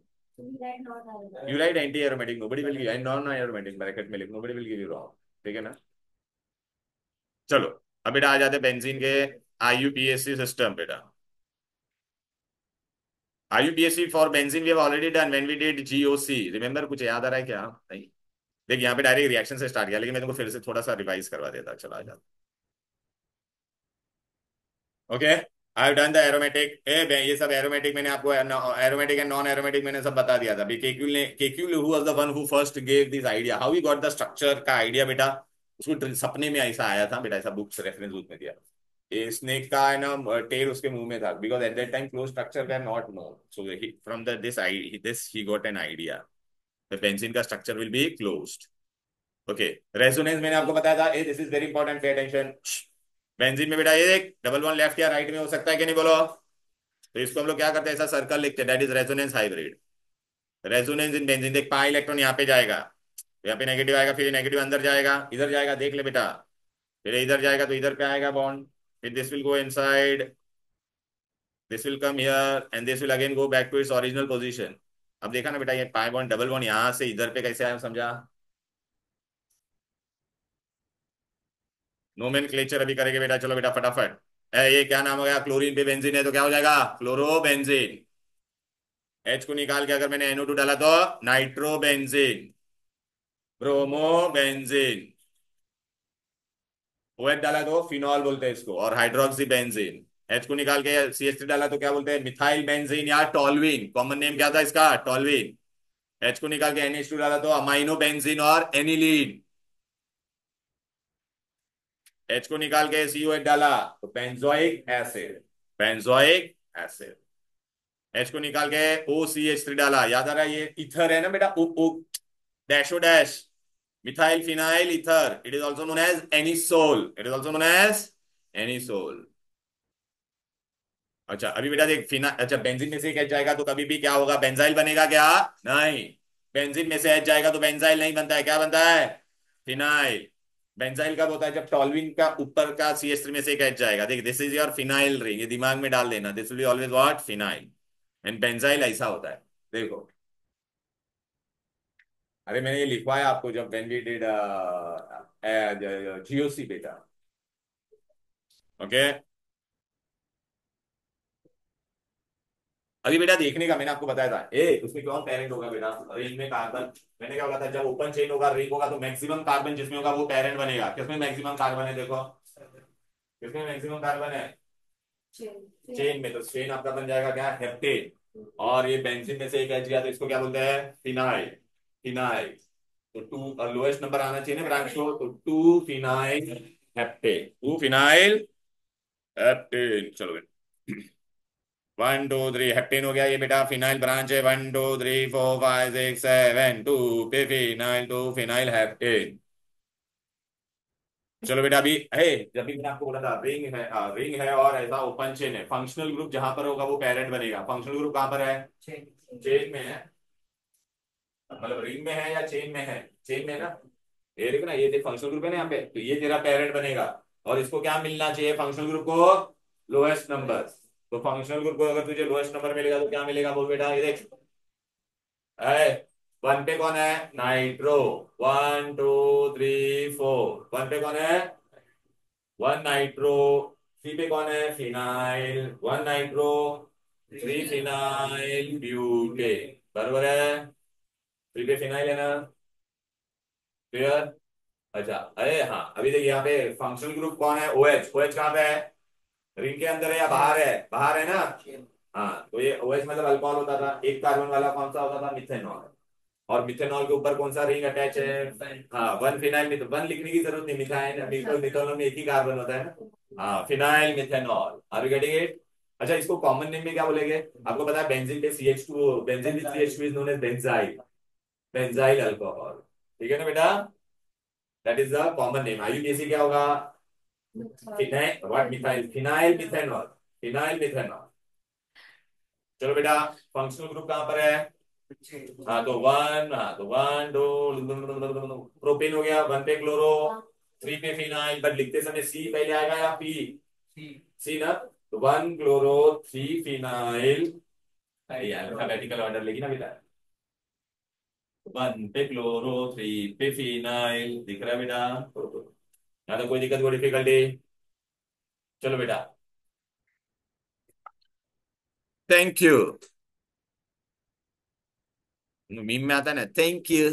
you right anti aromatic, nobody will give, and non aromatic bracket में लिख, nobody will give you wrong. ठीक है ना? चलो, अब बेटा आ जाते बेंजीन के आईयूपीएसी सिस्टम बेटा। IUPAC for benzene we have already done when we did GOC, remember? कुछ याद आ रहा है क्या? नहीं? देख, यहाँ पे डायरेक्ट रिएक्शन से स्टार्ट किया, लेकिन मैं तुमको फिर से थोड़ा सा रिवाइज करवा देता, चला जा। Okay, I have done the aromatic. ये सब एरोमेटिक मैंने आपको, एरोमेटिक एंड नॉन एरोमेटिक मैंने सब बता दिया था। Kekule who was the one who first gave this idea, how he got the structure का आइडिया बेटा? उसको सपने में ऐसा आया था बेटा, ऐसा बुक्स रेफरेंस बुक में दिया। ये स्नेक का है ना, टेल उसके मुंह में था, because at that time close structure can not know, so from the this he got an idea, the benzene का structure will be closed. Okay, resonance मैंने आपको बताया था, this is very important, pay attention. Benzene में बेटा ये देख, double bond left या राइट में हो सकता है कि नहीं बोलो? तो इसको हम लोग क्या करते हैं, ऐसा सर्कल लिखते हैं, that is resonance hybrid. Resonance in benzene, देख पाई इलेक्ट्रॉन यहाँ पे जाएगा, यहाँ पे नेगेटिव आएगा, फिर नेगेटिव अंदर जाएगा, इधर जाएगा, देख ले बेटा, फिर इधर जाएगा तो इधर पे आएगा बॉन्ड, फिर this will go inside, this will come here and this will again go back to its original position. अब देखा ना बेटा, ये पाई बॉन्ड डबल बॉन्ड यहाँ से इधर पे कैसे आया, समझा? नोमेनक्लेचर अभी करेंगे बेटा, चलो बेटा फटाफट। ये क्या नाम हो गया, क्लोरीन पे बेंजीन है तो क्या हो जाएगा, क्लोरोबेंजीन। एच को निकाल के अगर मैंने NO2 डाला तो नाइट्रोबेंजीन, ब्रोमोबेंजीन। OH डाला तो फिनॉल बोलते हैं इसको, और हाइड्रोक्सी बेंजीन। एच को निकाल के CH3 डाला तो क्या बोलते हैं, मिथाइल बेंजीन या टॉलविन, कॉमन नेम क्या था इसका, टॉलविन। एच को निकाल के NH2 डाला तो अमाइनो बेंजीन और एनिलीन। एच को निकाल के COH डाला तो benzoic acid, benzoic acid. H को निकाल के OCH3 डाला, याद आ रहा है, ये इथर है ना बेटा, उ उ डैशो dash, methyl phenyl ether, it is also known as anisole, it is also known as anisole. अच्छा अभी बेटा देख, फिना अच्छा बेंजीन में से एक H जाएगा तो कभी भी क्या होगा, बेंजाइल बनेगा क्या, नहीं। बेंजीन में से H जाएगा तो बेंजाइल नहीं बनता है, क्या बनता है, फिनाइल। बेंजाइल कब होता है, जब टॉलविन का ऊपर का CH3 में से एक H जाएगा, देख this is your phenyl ring, ये दिमाग में डाल देना, this will be always what, phenyl. And benzyl ऐसा होता है, देखो। अरे मैंने ये लिखवाया आपको जब व्हेन वी डिड GOC बेटा, ओके। अभी बेटा देखने का, मैंने आपको बताया था, उसमें कौन पेरेंट होगा बेटा, रिंग में कार्बन। मैंने क्या बोला था, जब ओपन चेन होगा, रिंग होगा, तो मैक्सिमम कार्बन जिसमें होगा वो पेरेंट बनेगा। किसमें मैक्सिमम कार्बन है, देखो किसमें मैक्सिमम कार्बन है, चेन में। तो चेन आपका बन जाएगा क्या, हेप्टेन। और ये बेंजीन में से एक एच गया तो इसको क्या बोलते हैं, फिनाइल, फिनाइल। तो टू, और लोएस्ट नंबर आना चाहिए ना ब्रांच को, तो to phenyl heptane, to phenyl heptane. चलो बेटा 1 2 3 हेप्टेन हो गया ये बेटा, फिनाइल ब्रांच है, 1 2 3 4 5 6 7 टू पे फिनाइल, टू फिनाइल हेप्टेन। चलो बेटा अभी है, जब भी मैंने आपको बोला था रिंग है, रिंग है और ऐसा ओपन चेन है, फंक्शनल ग्रुप जहां पर होगा वो पेरेंट बनेगा। फंक्शनल ग्रुप कहां पर है, चेन में है, मतलब रिंग में है या चेन में है, चेन में है ना। ये देखो ना, ये देख फंक्शनल ग्रुप है ना यहाँ पे, तो ये तेरा पेरेंट बनेगा। और इसको क्या मिलना चाहिए, फंक्शनल ग्रुप को लोएस्ट नंबर। तो फंक्शनल ग्रुप को अगर तुझे लोएस्ट नंबर मिलेगा तो क्या मिलेगा, बोल बेटा, ये देख। है, 1 पे कौन है, नाइट्रो, 1 2 3 4, 1 पे कौन है, 1 नाइट्रो। 3 पे कौन है, फिनाइल, 1 नाइट्रो, 3 फिनाइल ब्यूटेन, बरोबर है। 3 पे फिनाइल है ना, क्लियर। अच्छा अरे हाँ, अभी देखिए यहाँ पे फंक्शनल ग्रुप कौन है, OH। OH कहाँ पे है, रिंग के अंदर है या बाहर है, बाहर है ना। हाँ, तो ये OH मतलब अल्कोहल होता था, एक कार्बन वाला कौन सा होता था, मिथेनॉल। और मिथेनॉल के ऊपर कौन सा रिंग अटैच है, हाँ 1 फिनाइल मिथ, 1 लिखने की जरूरत नहीं, मिथाइल बिल्कुल, मिथेनॉल में एक ही कार्बन होता है ना। हाँ phenyl methanol, are you getting it. अच्छा इसको कॉमन नेम में क्या बोलेंगे, आपको पता है बेंजीन पे CH2, benzene with CH2 is known as benzyl, benzyl alcohol. ठीक है ना बेटा, that is the common name. IUPAC क्या होगा, phenyl what, methyl, phenyl methanol, phenyl methanol. चलो बेटा फंक्शनल ग्रुप कहां पर है, हाँ तो 1, हाँ तो 1 2 प्रोपेन हो गया, 1 पे क्लोरो, 3 पे फिनाइल, बट लिखते समय C पहले आएगा या P, सी ना। तो 1 क्लोरो 3 फिनाइल, अल्फाबेटिकल ऑर्डर लेगी ना बेटा, 1 पे क्लोरो 3 पे फिनाइल, दिख रहा है बेटा, ना तो कोई दिक्कत, कोई डिफिकल्टी। चलो बेटा, थैंक यू, मीम में आता है ना, थैंक यू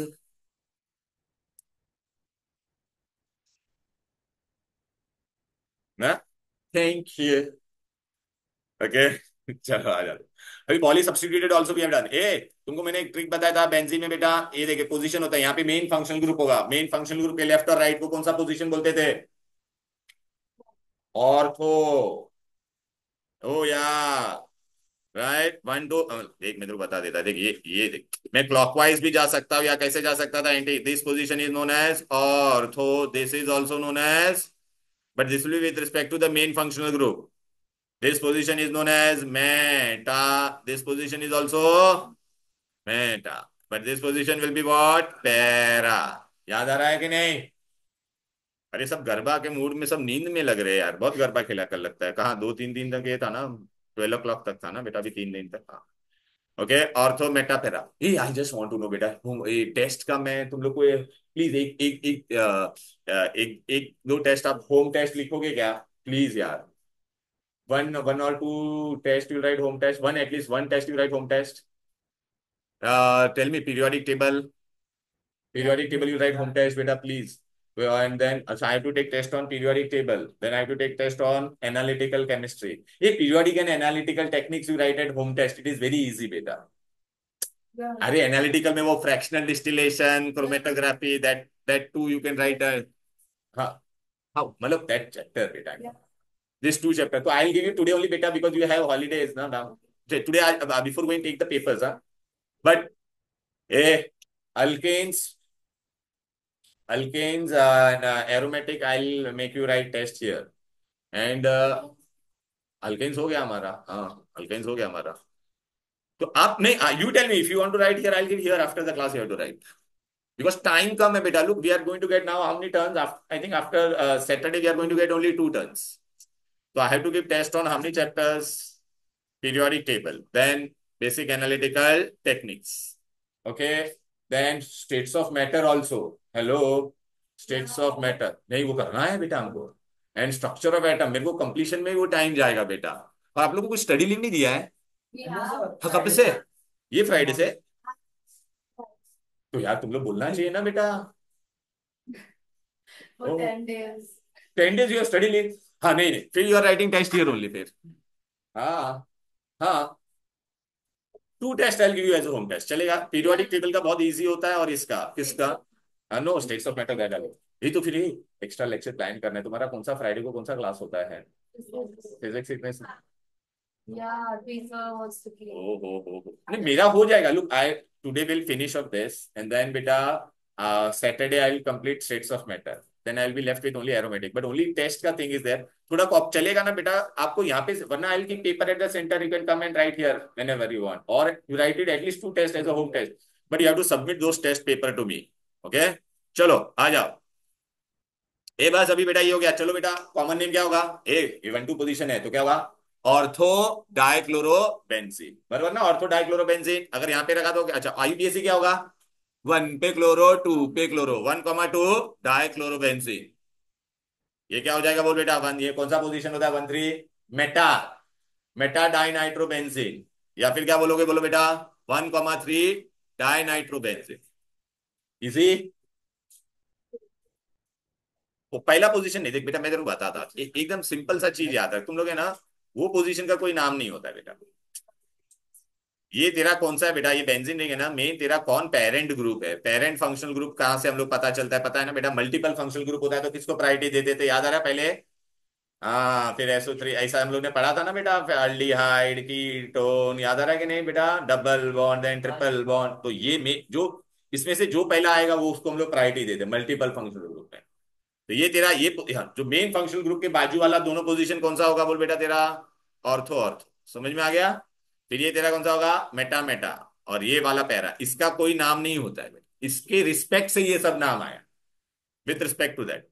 ना, थैंक यू, ओके। चलो आ जाओ। अभी poly substituted also we have done. तुमको मैंने एक ट्रिक बताया था बेंजीन में बेटा, ये देखिए पोजीशन होता है, यहाँ पे मेन फंक्शनल ग्रुप होगा, मेन फंक्शनल ग्रुप के लेफ्ट और राइट को कौन सा पोजीशन बोलते थे, ऑर्थो। ओ या राइट, 1 2, देख मैं तो बता देता, देख ये देख, मैं क्लॉकवाइज भी जा सकता हूँ या कैसे जा सकता था, anti this position is known as ortho, this is also known as, but this will be with respect to the main functional group. This position is known as meta. This position is also meta. But this position will be what? Para. याद आ रहा है कि नहीं? अरे सब गरबा के mood में, सब नींद में लग रहे हैं यार, बहुत गरबा खेला कर लगता है। कहाँ 2-3 दिन तक ये था ना, 12 o'clock तक था ना बेटा, अभी 3 दिन तक। हाँ। Okay, ortho meta para. ये I just want to know बेटा, ये टेस्ट का मैं तुम लोग को प्लीज एक एक एक एक एक दो टेस्ट आप होम टेस्ट लिखोगे क्या? प्लीज यार, वन और two test you write home test, one at least one test you write home test. Tell me periodic table, periodic table you write home test beta please. And then so I have to take test on periodic table, then I have to take test on analytical chemistry. ये periodic and analytical techniques you write at home test, it is very easy beta. Yeah. अरे analytical में वो fractional distillation, chromatography, that too you can write. हाँ, हाँ मतलब that chapter बेटा, Yeah. This two chapter तो I will give you today only बेटा because you have holidays ना now, today before going take the papers. But a alkanes, and aromatic I'll make you write test here. And alkanes हो गया हमारा, हाँ alkanes हो गया हमारा। तो आप नहीं, you tell me if you want to write here, I will give here after the class you have to write, because time कम है बेटा। look we are going to get now how many turns I think after Saturday we are going to get only 2 turns, so I have to give test on how many chapters? Periodic table, then basic analytical techniques, okay, then states of matter also, hello, states of matter नहीं वो करना है बेटा हमको, and structure of atom मेरे को completion में वो टाइम जाएगा बेटा। और आप लोगों को स्टडी लीव नहीं दिया है? Yeah. हाँ, कब से? ये फ्राइडे से? तो यार तुम लोग बोलना चाहिए ना बेटा। For 10 days. 10 days you study leave? हाँ नहीं नहीं, फिर you are writing test here only फिर। हाँ, हाँ, 2 test I give you as home test चलेगा। पीरियोडिक टेबल का बहुत इजी होता है, और इसका किसका? No states of matter that. ये तो फिर एक्स्ट्रा लेक्चर प्लान करना है तुम्हारा। कौन सा फ्राइडे को कौन सा क्लास होता है? फिजिक्स इतने से? Yeah, teacher wants to keep. हो नहीं, मेरा हो जाएगा। Look I today will finish off this, and then बेटा Saturday I will complete states of matter, then I will be left with only aromatic, but only test का thing is there. थोड़ा कॉप चलेगा ना बेटा आपको यहाँ पे, वरना I will keep paper at the centre, you can come and write here whenever you want, और you write it at least 2 test as a home test, but you have to submit those test paper to me. Okay, चलो आ जाओ। ए बस अभी बेटा ये हो गया। चलो बेटा कॉमन नेम क्या होगा? ए 1 2 पोजीशन है तो क्या होगा? ऑर्थो डाइक्लोरोबेंजीन, बराबर ना? ऑर्थो डाइक्लोरोबेंजीन अगर यहाँ पे रखा तो अच्छा आईयूपीएसी क्या होगा? 1 पे क्लोरो 2 पे क्लोरो, 1,2 डाइक्लोरोबेंजीन। ये क्या हो जाएगा बोल बेटा? 1, ये कौन सा पोजीशन होता है? 1 3 मेटा, मेटा डाइनाइट्रोबेंजीन। या फिर क्या बोलोगे? बोलो बेटा 1,3 डाइनाइट्रोबेंजीन। इजी। वो पहला पोजीशन नहीं, देख बेटा मैं तेरे को बताता, एकदम सिंपल सा चीज याद है तुम लोग है ना, वो पोजीशन का कोई नाम नहीं होता है बेटा। ये तेरा कौन सा है बेटा? ये बेंजीन रिंग है ना, मेन तेरा कौन पेरेंट ग्रुप है? पेरेंट फंक्शनल ग्रुप कहाँ से हम लोग पता चलता है? पता है ना बेटा, मल्टीपल फंक्शनल ग्रुप होता है तो किसको प्रायोरिटी देते थे? याद आ रहा है पहले? हाँ, फिर SO3 ऐसा हम लोग ने पढ़ा था ना बेटा, फिर अल्डिहाइड, कीटोन, याद आ रहा है कि नहीं बेटा? Double bond then triple bond, तो ये जो इसमें से जो पहला आएगा वो उसको हम लोग प्रायोरिटी देते मल्टीपल फंक्शनल ग्रुप में। तो ये तेरा हाँ, जो मेन फंक्शनल ग्रुप के बाजू वाला दोनों पोजीशन कौन सा होगा बोल बेटा? तेरा ऑर्थो ऑर्थो, समझ में आ गया? फिर ये तेरा कौन सा होगा? Meta Meta. और ये वाला पैरा, इसका कोई नाम नहीं होता है बेटा, इसके रिस्पेक्ट से ये सब नाम आया, विथ रिस्पेक्ट टू दैट।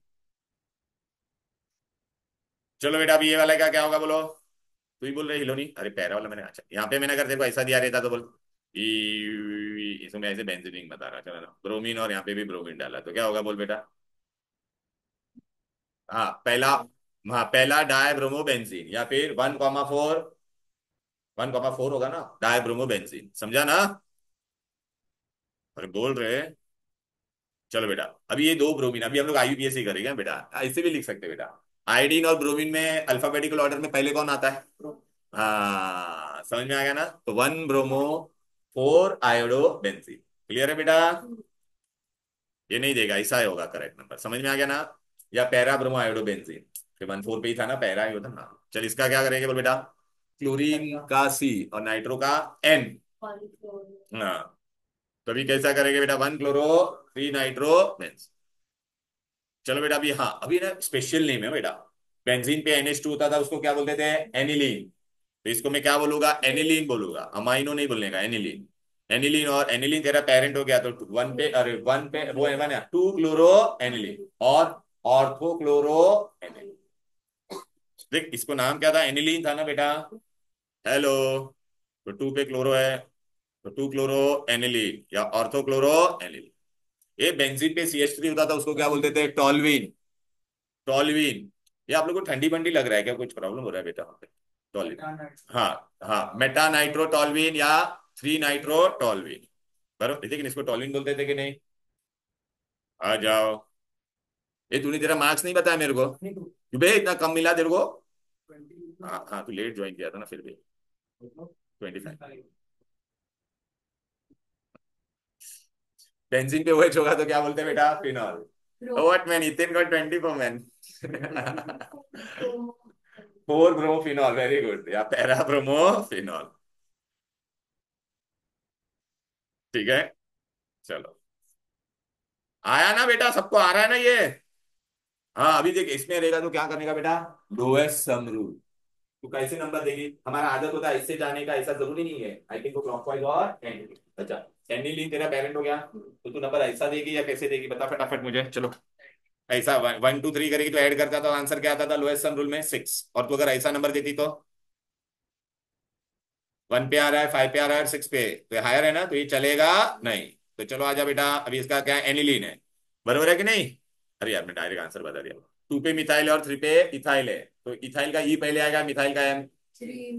चलो बेटा अभी ये वाला का क्या होगा बोलो? तू ही बोल रहे हिलोनी, अरे पैरा वाला मैंने, अच्छा यहाँ पे मैंने अगर तेरे को ऐसा दिया रहता तो बोल, इसमें ऐसे बेंजीन बता रहा, चलो ना ब्रोमीन, और यहाँ पे भी ब्रोमीन डाला तो क्या होगा बोल बेटा? हाँ पहला, हाँ पहला डायब्रोमोबेंजीन, या फिर 1,4, 1,4 होगा ना डायब्रोमोबेंजीन, समझा ना? अरे बोल रहे। चलो बेटा अभी ये दो ब्रोमीन, अभी हम लोग आईयूपीएसी करेंगे बेटा, ऐसे भी लिख सकते हैं बेटा। आयोडीन और ब्रोमीन में अल्फाबेटिकल ऑर्डर में पहले कौन आता है? हाँ समझ में आ गया ना? तो 1 ब्रोमो 4 आयोडो बेंजीन। क्लियर है बेटा? ये नहीं देगा, ऐसा ही होगा करेक्ट नंबर, समझ में आ गया ना? या पैरा ब्रोमो आयोडो बेंजीन, फिर 1 4 पे ही था ना, पैरा ही होता ना। चल इसका क्या करेंगे बोल बेटा? क्लोरीन का C और नाइट्रो का N। हाँ, तो अभी कैसा करेंगे बेटा? 1 क्लोरो 3 नाइट्रो बेंजीन। चलो बेटा अभी, हाँ अभी ना स्पेशल नेम है बेटा, बेंजीन पे NH2 होता था, उसको क्या बोलते थे? एनिलीन। तो इसको मैं क्या बोलूंगा? एनिलीन बोलूंगा, अमाइनो नहीं बोलने का, एनिलीन। एनिलीन, और एनिलीन तेरा पेरेंट हो गया, तो वन पे, अरे वन पे वो है, वन है, टू क्लोरो एनिलीन और ऑर्थो क्लोरो एनिलीन। देख इसको नाम क्या था? एनिलीन था ना बेटा। हेलो। तो टू पे क्लोरो है, तो टू क्लोरो एनिलीन या ऑर्थो क्लोरो एनिलीन। ये बेंजीन पे CH3 होता था, उसको क्या बोलते थे? टॉल्वीन। टॉल्वीन। ये आप लोग को ठंडी बंडी लग रहा है क्या? कुछ प्रॉब्लम हो रहा है बेटा वहाँ पे? टॉल्वीन। हाँ। हाँ, मेटा नाइट्रो टॉल्वीन या थ्री नाइट्रो टॉल्वीन। बराबर, लेकिन इसको टॉल्वीन बोलते थे कि नहीं? आ जाओ। ये तूने तेरा मार्क्स नहीं बताया मेरे को क्यों बे? इतना कम मिला तेरे को? हाँ हाँ, तू लेट ज्वाइन किया था ना, फिर भी 25। बेंजीन पे OH होगा तो क्या बोलते हैं बेटा? Phenol. What man, ethane got 24 man. Four bromophenol, very good, या पैरा ब्रोमोफिनॉल। ठीक है, चलो। आया ना बेटा? सबको आ रहा है ना ये? हाँ, अभी देख इसमें रहेगा तो क्या करने का बेटा? Lowest sum rule. तू कैसे नंबर देगी? हमारा आदत होता है इससे जाने का, ऐसा जरूरी नहीं है। आई थिंक क्लॉकवाइज और एंटी। अच्छा, एनिलीन तेरा पेरेंट हो गया, तो तू नंबर ऐसा देगी या कैसे देगी? बता फटाफट मुझे, चलो। ऐसा 1 2 3 करेगी तो ऐड करता, तो आंसर क्या आता था लोएस्ट सम रूल में? 6। और तू अगर ऐसा नंबर देती तो 1 पे आ रहा है, 5 पे आ रहा है, 6 पे, तो हायर है ना, तो ये चलेगा नहीं। तो चलो आजा बेटा, अभी इसका क्या है? एनिलीन है। बरोबर है कि नहीं? अरे यार, मैं डायरेक्ट आंसर बता दिया। 2 पे मिथाइल और 3 पे इथाइल है, तो इथाइल का ई पहले आएगा, मिथाइल का एम।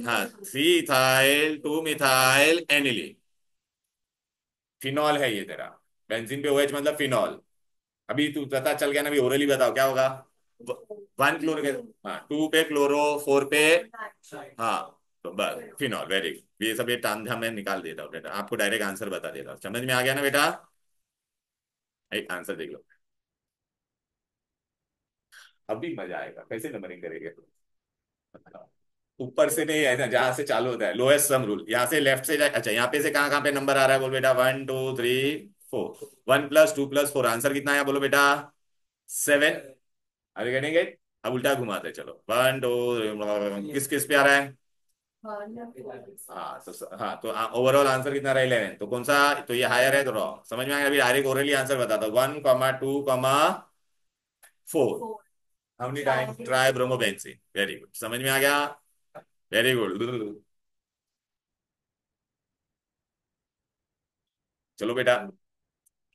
हाँ, 3 इथाइल 2 मिथाइल एनिलीन। फिनॉल है ये तेरा। बेंजीन पे OH मतलब फिनॉल। अभी तू पता चल गया ना? अभी ओरली बताओ क्या होगा? 1 क्लोरो। हाँ, 2 पे क्लोरो, 4 पे। हाँ, तो बस फिनॉल, वेरी गुड। ये सब ये तामझाम मैं निकाल देता हूँ बेटा, आपको डायरेक्ट आंसर बता देता हूँ। समझ में आ गया ना बेटा? एक आंसर देख लो। अभी मजा आएगा, कैसे नंबरिंग करेंगे? ऊपर से नहीं है ना, जहां से चालू होता है लोएस्ट सम रूल, यहाँ से लेफ्ट से जाए। अच्छा, यहाँ पे से कहाँ कहाँ पे नंबर आ रहा है? बोल बेटा 1 2 3 4। 1 + 2 + 4, आंसर कितना आया बोलो बेटा? 7। अरे कहेंगे, अब उल्टा घुमाते चलो। 1 2, किस किस पे आ रहा है? हाँ तो ओवरऑल आंसर कितना रहा? 11। तो कौन सा? तो ये हायर है, तो रॉन्ग। समझ में आ गया? अभी डायरेक्ट ओरली आंसर बताता हूँ। 1 2 4। How many time? Try bromobenzene, very good, समझ में आ गया? Very good. चलो बेटा,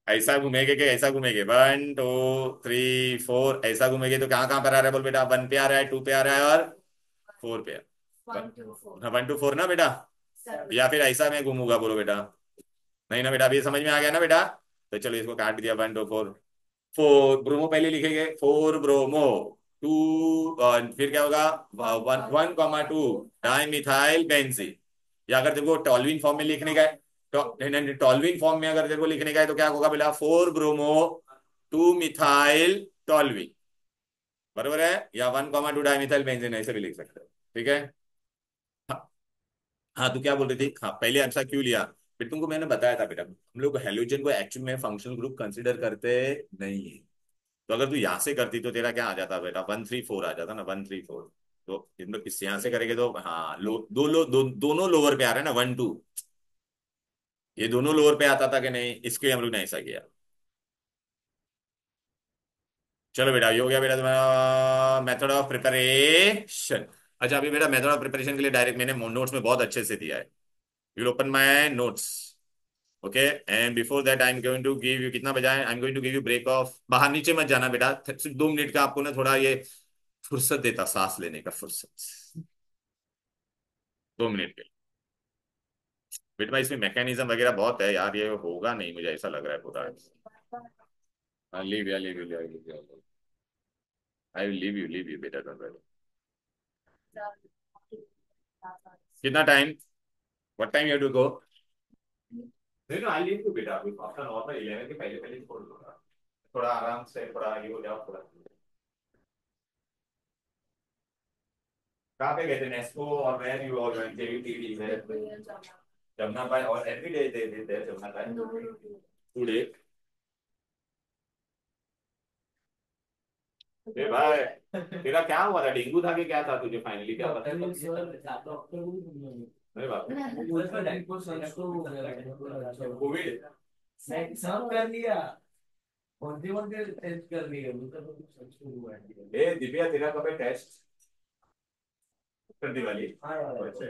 ऐसा घूमेगे कि ऐसा घूमेगे? 1 2 3 4, ऐसा घूमेगे तो कहाँ कहाँ पर आ रहा है बोल बेटा? 1 पे आ रहा है, 2 पे आ रहा है और 4 पे। 1 2 4 ना बेटा? या फिर ऐसा मैं घूमूंगा बोलो बेटा? नहीं ना बेटा, अभी समझ में आ गया ना बेटा? तो चलो इसको काट दिया। 1 2 4। 4 ब्रोमो पहले लिखेंगे, 4 ब्रोमो। 2, फिर क्या होगा? 1 1 2 डाई मिथाइल बेंजीन। या अगर तेरे को टॉल्विन फॉर्म में लिखने का है, टॉल्विन फॉर्म में अगर तेरे को लिखने का है तो क्या होगा बेटा? 4 ब्रोमो 2 मिथाइल टॉल्विन। बरोबर है? या 1 2 डाई मिथाइल बेंजीन, ऐसे भी लिख सकते हो। ठीक है। हाँ। हाँ, तू क्या बोल रही थी? हाँ, पहले ऐसा क्यों लिया? फिर तुमको मैंने बताया था बेटा, हम लोग हेलोजन को एक्चुअल में फंक्शनल ग्रुप कंसीडर करते नहीं है। तो अगर तू यहाँ से करती तो तेरा क्या आ जाता बेटा? 1 3 4 आ जाता ना, 1 3 4। तो इस यहाँ से करेंगे तो हाँ, दोनों लोअर पे आ रहे हैं ना, 1 2। ये दोनों लोअर पे आता था कि नहीं? इसके हम लोग ने ऐसा किया। चलो बेटा, ये हो गया बेटा तुम्हारा मेथड ऑफ प्रिपरेशन। अच्छा, अभी बेटा मेथड ऑफ प्रिपरेशन के लिए डायरेक्ट मैंने नोट्स में बहुत अच्छे से दिया है। You will open my notes. Okay. And before that I am going to give you, कितना बजा है? I am going to give you break of, बाहर नीचे मत जाना बेटा, सिर्फ 2 मिनट का आपको ना थोड़ा ये फुर्सत देता, सांस लेने का फुर्सत। 2 मिनट के लिए बेटा। इसमें मैकेनिज्म वगैरह बहुत है यार, ये होगा नहीं, मुझे ऐसा लग रहा है पूरा। हाँ, लीव या leave leave. I will leave you बेटा, डोंट वरी। कितना time? What time you have to go? नहीं ना, आई लीव यू बेटा, अभी आफ्टर नॉर्मल 11 के पहले पहले छोड़ दूंगा। थोड़ा आराम से, थोड़ा आगे हो जाओ थोड़ा। कहाँ पे गए थे? नेस्को और वेयर यू ऑल वेंट? जेवीटीडी में, जमुना पाए, और एवरी डे दे देते हैं जमुना पाए। टुडे। ए भाई, तेरा क्या हुआ था? डेंगू था कि क्या था तुझे? फाइनली क्या पता? अरे बाप रे, कोविड। सब कर लिया। कौन सी टेस्ट कर ली है शुरू हुआ है। ए दिव्या, तेरा कब है टेस्ट? कर दिवाली। हाँ यार, अच्छा।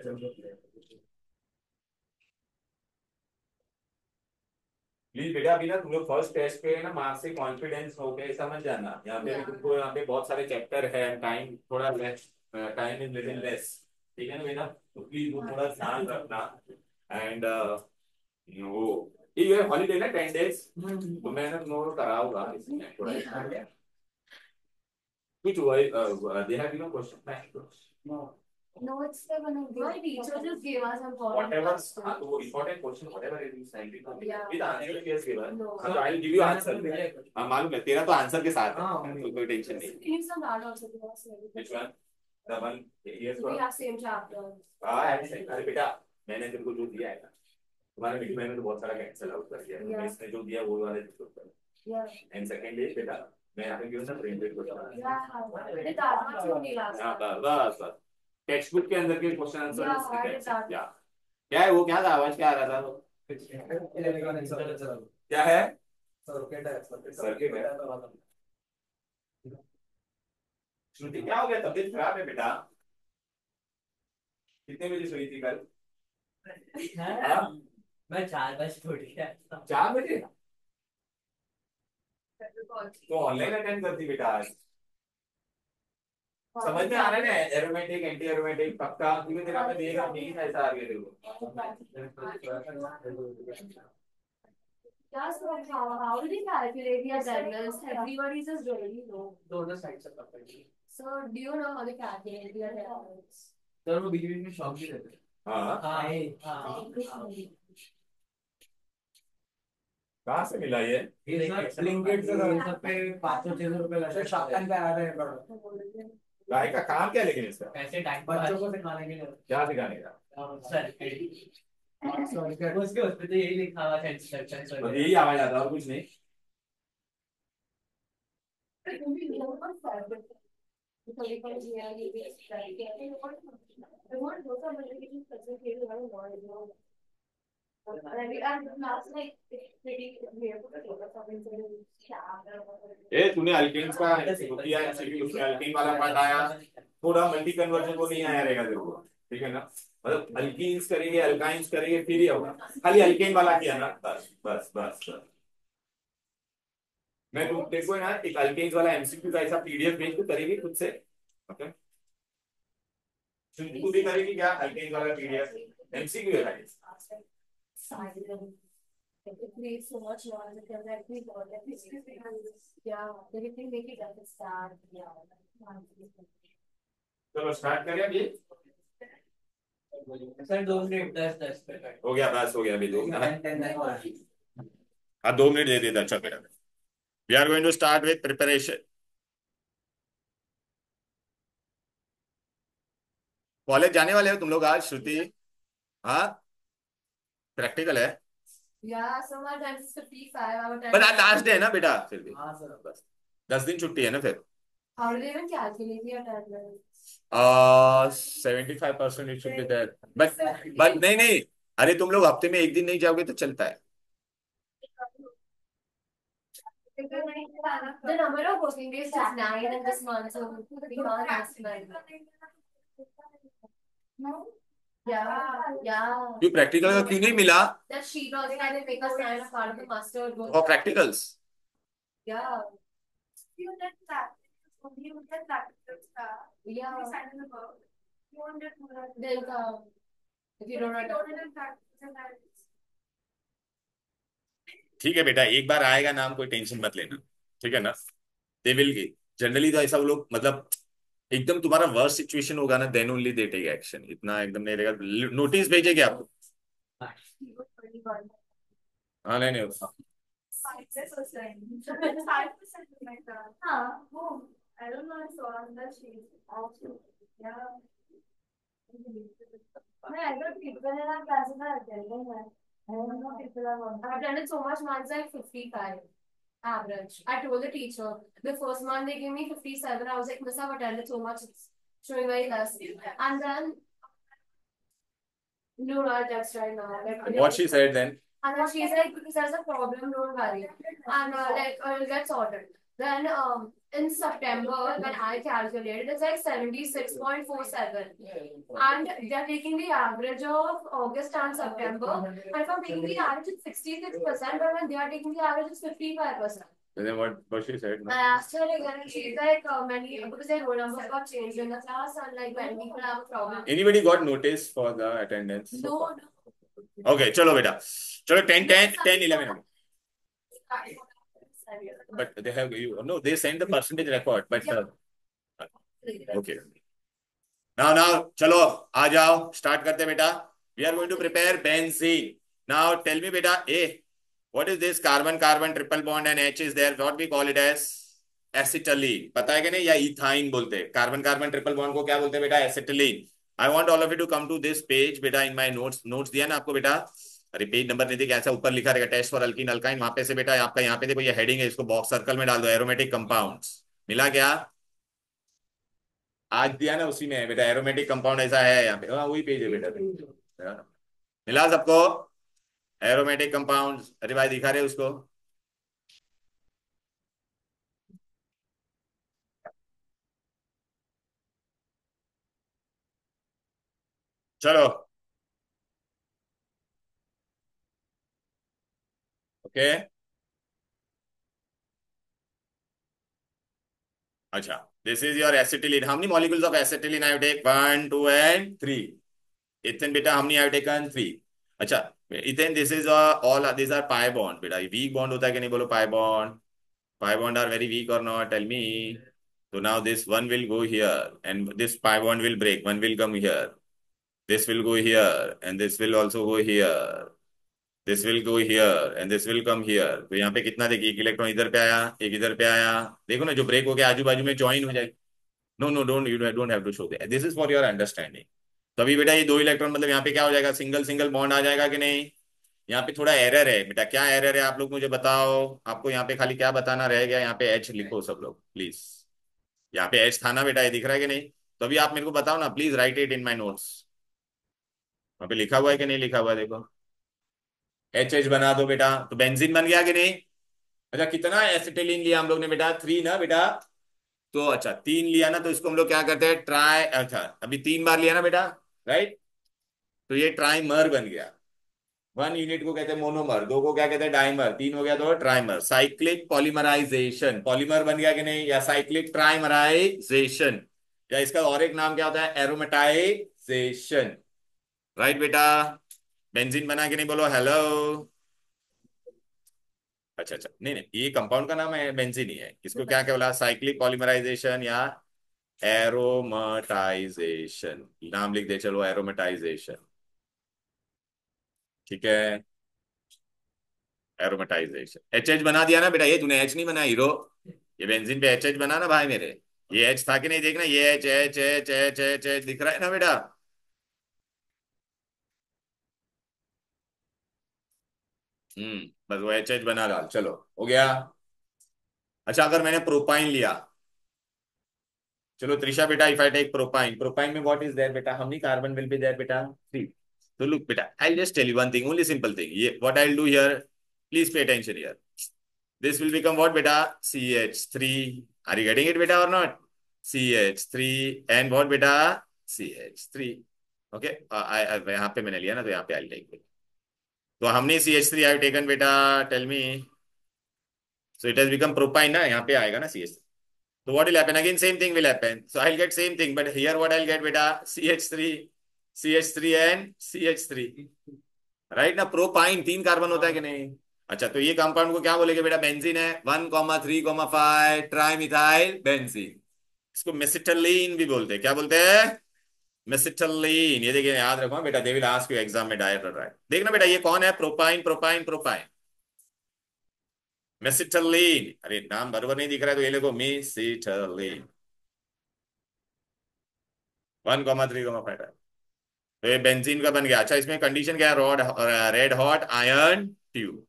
प्लीज बेटा, अभी ना तुम लोग फर्स्ट टेस्ट पे है ना, मार्क्स से कॉन्फिडेंस हो गए, समझ जाना। यहाँ पे भी तुमको, यहाँ पे बहुत सारे चैप्टर है, टाइम थोड़ा less, time is little less. ठीक है ना बेटा? तो प्लीज वो थोड़ा ध्यान रखना। एंड वो ये हॉलीडे ना 10 days, तो मैं ना तुम लोगों को कराऊंगा इसमें थोड़ा कुछ हुआ। They have given question bank. No, it's the one of my teacher just gave us a important Whatever, question. हाँ, तो वो important question, whatever it is, 90 Yeah. with answer yes given. No. हाँ, तो I'll give you answer. हाँ, मालूम है, तेरा तो आंसर के साथ है, हाँ, तो कोई टेंशन नहीं। Can you some that also because Which one? The one yes we one. have same chapter. हाँ, ऐसे। अरे बेटा, मैंने तेरे को जो दिया है ना, तुम्हारे मीटिंग में तो बहुत सारा कैंसिल आउट कर दिया। Yeah. इसने जो दिया वो वाले डिस्कस कर। Yeah. एंड सेकंड डे बेटा, मैं यहाँ पे क्यों ना printed question. Yeah. The that much only last. हाँ, बस बस। टेक्स्ट बुक के अंदर के question answer. Yeah, I did that. क्या है वो? क्या था? आवाज क्या आ रहा था वो? क्या है? सर्किट है। श्रुति, क्या हो गया? तबीयत खराब है बेटा? कितने बजे सोई थी कल? हाँ? मैं 4 बजे उठ गया। 4 बजे? तो ऑनलाइन अटेंड करती बेटा आज। समझ में आ रहा है ना? एरोमेटिक, एंटी एरोमेटिक पक्का, क्योंकि तेरा पे देगा नहीं ऐसा आ गया तेरे को। Yeah, so how do they calculate the attendance? Everybody just really low. दोनों साइड से पकड़ ली। So do you know how they calculate the attendance? तो वो बीच में शॉक भी देते हैं। हाँ, हाँ। कहाँ से मिला ये? ये सब ब्लिंकिट से ये सब पे 500-600 रुपए लगते हैं। शॉपिंग पे आ रहे हैं बड़ा। गाय का काम क्या है लेकिन इसका? ऐसे टाइम बच्चों को सिखाने के लिए। क्या सिखाने का? सर उसके उस पे तो यही लिखा हुआ है इंस्ट्रक्शन। बस यही आवाज आता है और कुछ नहीं। ए, तूने अल्केन्स का किया एमसीक्यू, उसमें अल्कीन वाला पार्ट आया, थोड़ा मल्टी कन्वर्जन वो नहीं आया रहेगा तेरे को। ठीक है ना? मतलब अल्कीन्स करेंगे, अल्काइंस करेंगे, फिर ही होगा। खाली अल्केन वाला किया ना, बस बस बस बस। मैं तुम देखो ना, एक अल्केन्स वाला एमसीक्यू का ऐसा पीडीएफ भेज, तू करेगी खुद से? ओके, तू भी करेगी क्या अल्केन्स वाला पीडीएफ? एमसीक्यू है भाई। It creates so much noise because yeah, they can make it like a sad, yeah. चलो स्टार्ट करें अभी। सर 2 मिनट 10-10 पे हो गया, बस हो गया अभी 2 मिनट। 10 हाँ, 2 मिनट दे देता। अच्छा बेटा, we are going to start with preparation. College जाने वाले हो तुम लोग आज, श्रुति? हाँ, प्रैक्टिकल है। Yeah, so my time is 55. I would पर आज लास्ट डे है ना बेटा, फिर भी हाँ सर। बस 10 दिन छुट्टी है ना फिर। How do they even calculate the attendance? 75% it should be there, but नहीं नहीं, अरे तुम लोग हफ्ते में एक दिन नहीं जाओगे तो चलता है। The number of working days is 9 in this month, so we can't ask 9. No? Yeah. क्यों प्रैक्टिकल का क्यों नहीं मिला? That sheet also had to make us sign a part of the mustard. और practicals? Yeah. You did that. You did that. Yeah. You signed in the book. You won't get more. Then if you don't write Don't ठीक है बेटा, एक बार आएगा नाम, कोई tension मत लेना। ठीक है ना? दे विल, जनरली तो ऐसा वो लोग, मतलब एकदम तुम्हारा वर्स्ट सिचुएशन होगा ना, then only they take action. इतना एकदम नहीं रहेगा। नोटिस भेजेगी आपको? हाँ, नहीं नहीं, 5% like that. Huh? I don't know. I saw on the sheet. Yeah. I got people in our classes are attending that. I don't know people are on. I've attended so much, mine's like 55. average. I told the teacher. The first month they gave me 57. I was like, Miss, I've attended so much. It's showing very less. And then, no, I'll text right now. Like, What she said then? and then she's like, because there's a problem, don't worry. And it'll get sorted. Then in September, when I calculated, it's like 76.47. And they're taking the average of August and September. And if I'm taking the average, it's 66%, but when they are taking the average, it's 55%. And then what she said? I asked her again, and she's like, many, because their roll numbers got changed in the class, and like when people have a problem. Anybody got notice for the attendance? No, Okay, chalo beta. Chalo 10, 10, 10, 11. But they have you no, they send the percentage record, but okay. Now, chalo, आ जाओ, start करते बेटा. We are going to prepare benzene. Now tell me beta, A, what is this carbon triple bond and H is there? What we call it as acetylene. पता है कि नहीं? या ethyne बोलते हैं. कार्बन ट्रिपल बॉन्ड को क्या बोलते हैं बेटा? Acetylene. I want all of you to come to this page बेटा. In my notes दिया ना आपको बेटा. अरे पेज नंबर नहीं देखिए, ऐसा ऊपर लिखा रहेगा टेस्ट फॉर अल्कीन अल्काइन. वहां पे से बेटा आपका यहाँ पे देखो ये हेडिंग है, इसको बॉक्स सर्कल में डाल दो. एरोमेटिक कंपाउंड्स मिला क्या? आज दिया ना उसी में है बेटा. एरोमेटिक कंपाउंड ऐसा है यहाँ पे. हाँ वही पेज है बेटा. मिला सबको? Aromatic compounds. अरे भाई दिखा रहे उसको. चलो ओके. अच्छा, this is your acetylene. How many molecules of acetylene I have take? 1 2 and 3. Ethane बेटा हमने आई हैव टेकन 3. अच्छा, ethane this is all this are pi bond बेटा. वीक बॉन्ड होता है कि नहीं? बोलो pi bond. Pi bond are very weak or not? Tell me. So now this one will go here and this pi bond will break. One will come here. This will go here and this will also go here. This will go here and this will come here. तो यहाँ पे कितना देखिए, एक electron इधर पे आया, एक इधर पे आया. देखो ना, जो ब्रेक हो गया आजू बाजू में ज्वाइन हो जाए. No no don't, you don't have to show that. This is for your understanding. तो अभी बेटा ये दो इलेक्ट्रॉन मतलब यहाँ पे क्या हो जाएगा? सिंगल सिंगल बॉन्ड आ जाएगा कि नहीं? यहाँ पे थोड़ा एरर है बेटा. क्या एरर है आप लोग मुझे बताओ. आपको यहाँ पे खाली क्या बताना रह गया? यहाँ पे एच लिखो सब लोग प्लीज. यहाँ पे एच था ना बेटा, ये दिख रहा है कि नहीं? तो अभी आप मेरे को बताओ ना please. Right it in my notes. वहाँ पे लिखा हुआ है कि नहीं लिखा हुआ है? देखो एच एच बना दो बेटा. तो बेंजीन बन गया कि नहीं? अच्छा, कितना एसिटिलीन लिया हम लोग ने बेटा? 3 ना बेटा. तो अच्छा 3 लिया ना, तो इसको हम लोग क्या करते हैं? ट्राई. अच्छा अभी 3 बार लिया ना बेटा, राइट? तो ये ट्राइमर बन गया. 1 यूनिट को कहते हैं मोनोमर, 2 को क्या कहते हैं? डाइमर, 3 हो गया तो ट्राइमर. Cyclic polymerization. पॉलीमर बन गया कि नहीं? या साइक्लिक ट्राइमराइजेशन, या इसका और एक नाम क्या होता है? एरोमेटाइजेशन. राइट बेटा? बेंजीन बना कि नहीं? बोलो हेलो. अच्छा अच्छा, नहीं नहीं, ये कंपाउंड का नाम है, बेंजीन ही है. इसको क्या क्या बोला? साइक्लिक पॉलीमराइजेशन या एरोमेटाइजेशन. नाम लिख दे चलो, एरोमेटाइजेशन. ठीक है, एरोमेटाइजेशन. एच एच बना दिया ना बेटा. ये तूने एच नहीं बना हीरो. ये बेंजीन पे एच एच बना ना भाई मेरे. ये एच था कि नहीं? देखना, ये H H H H H H दिख रहा है ना बेटा? बस वो एच एच बना डाल. चलो हो गया. अच्छा, अगर मैंने प्रोपाइन लिया, चलो त्रिशा बेटा, if I take propyne, propyne में व्हाट इज देयर बेटा? How many carbon will be there बेटा? 3. तो लुक बेटा, I just tell you one thing, only simple thing. ये what I will do here, please pay attention here. This will become what beta? CH3. Are you getting it beta or not? CH3 and what beta? CH3. Okay. यहाँ पे मैंने लिया ना, तो यहाँ पे I'll take it. तो हमने CH3 have taken beta. Tell me. So it has become propine ना, यहाँ पे आएगा ना CH3. So what will happen? Again same thing will happen. So I'll get same thing, but here what I'll get beta? CH3, CH3 and CH3. Right ना? Propyne 3 carbon होता है कि नहीं? अच्छा, तो ये कंपाउंड को क्या बोलेंगे बेटा? बेंजीन है. 1,3,5 ट्राइमिथाइल बेंजीन. इसको मेसिटिलीन भी बोलते हैं. क्या बोलते हैं? मेसिटिलीन. ये देखिए, याद रखो बेटा, they will ask you exam में डायरेक्ट. राइट, देखना बेटा, ये कौन है? Propyne propyne propyne mesitylene. अरे नाम बराबर नहीं दिख रहा है तो ये देखो, मेसिटिलीन. 1,3,5. तो ये बेंजीन का बन गया. अच्छा, इसमें कंडीशन क्या है? Red hot iron tube.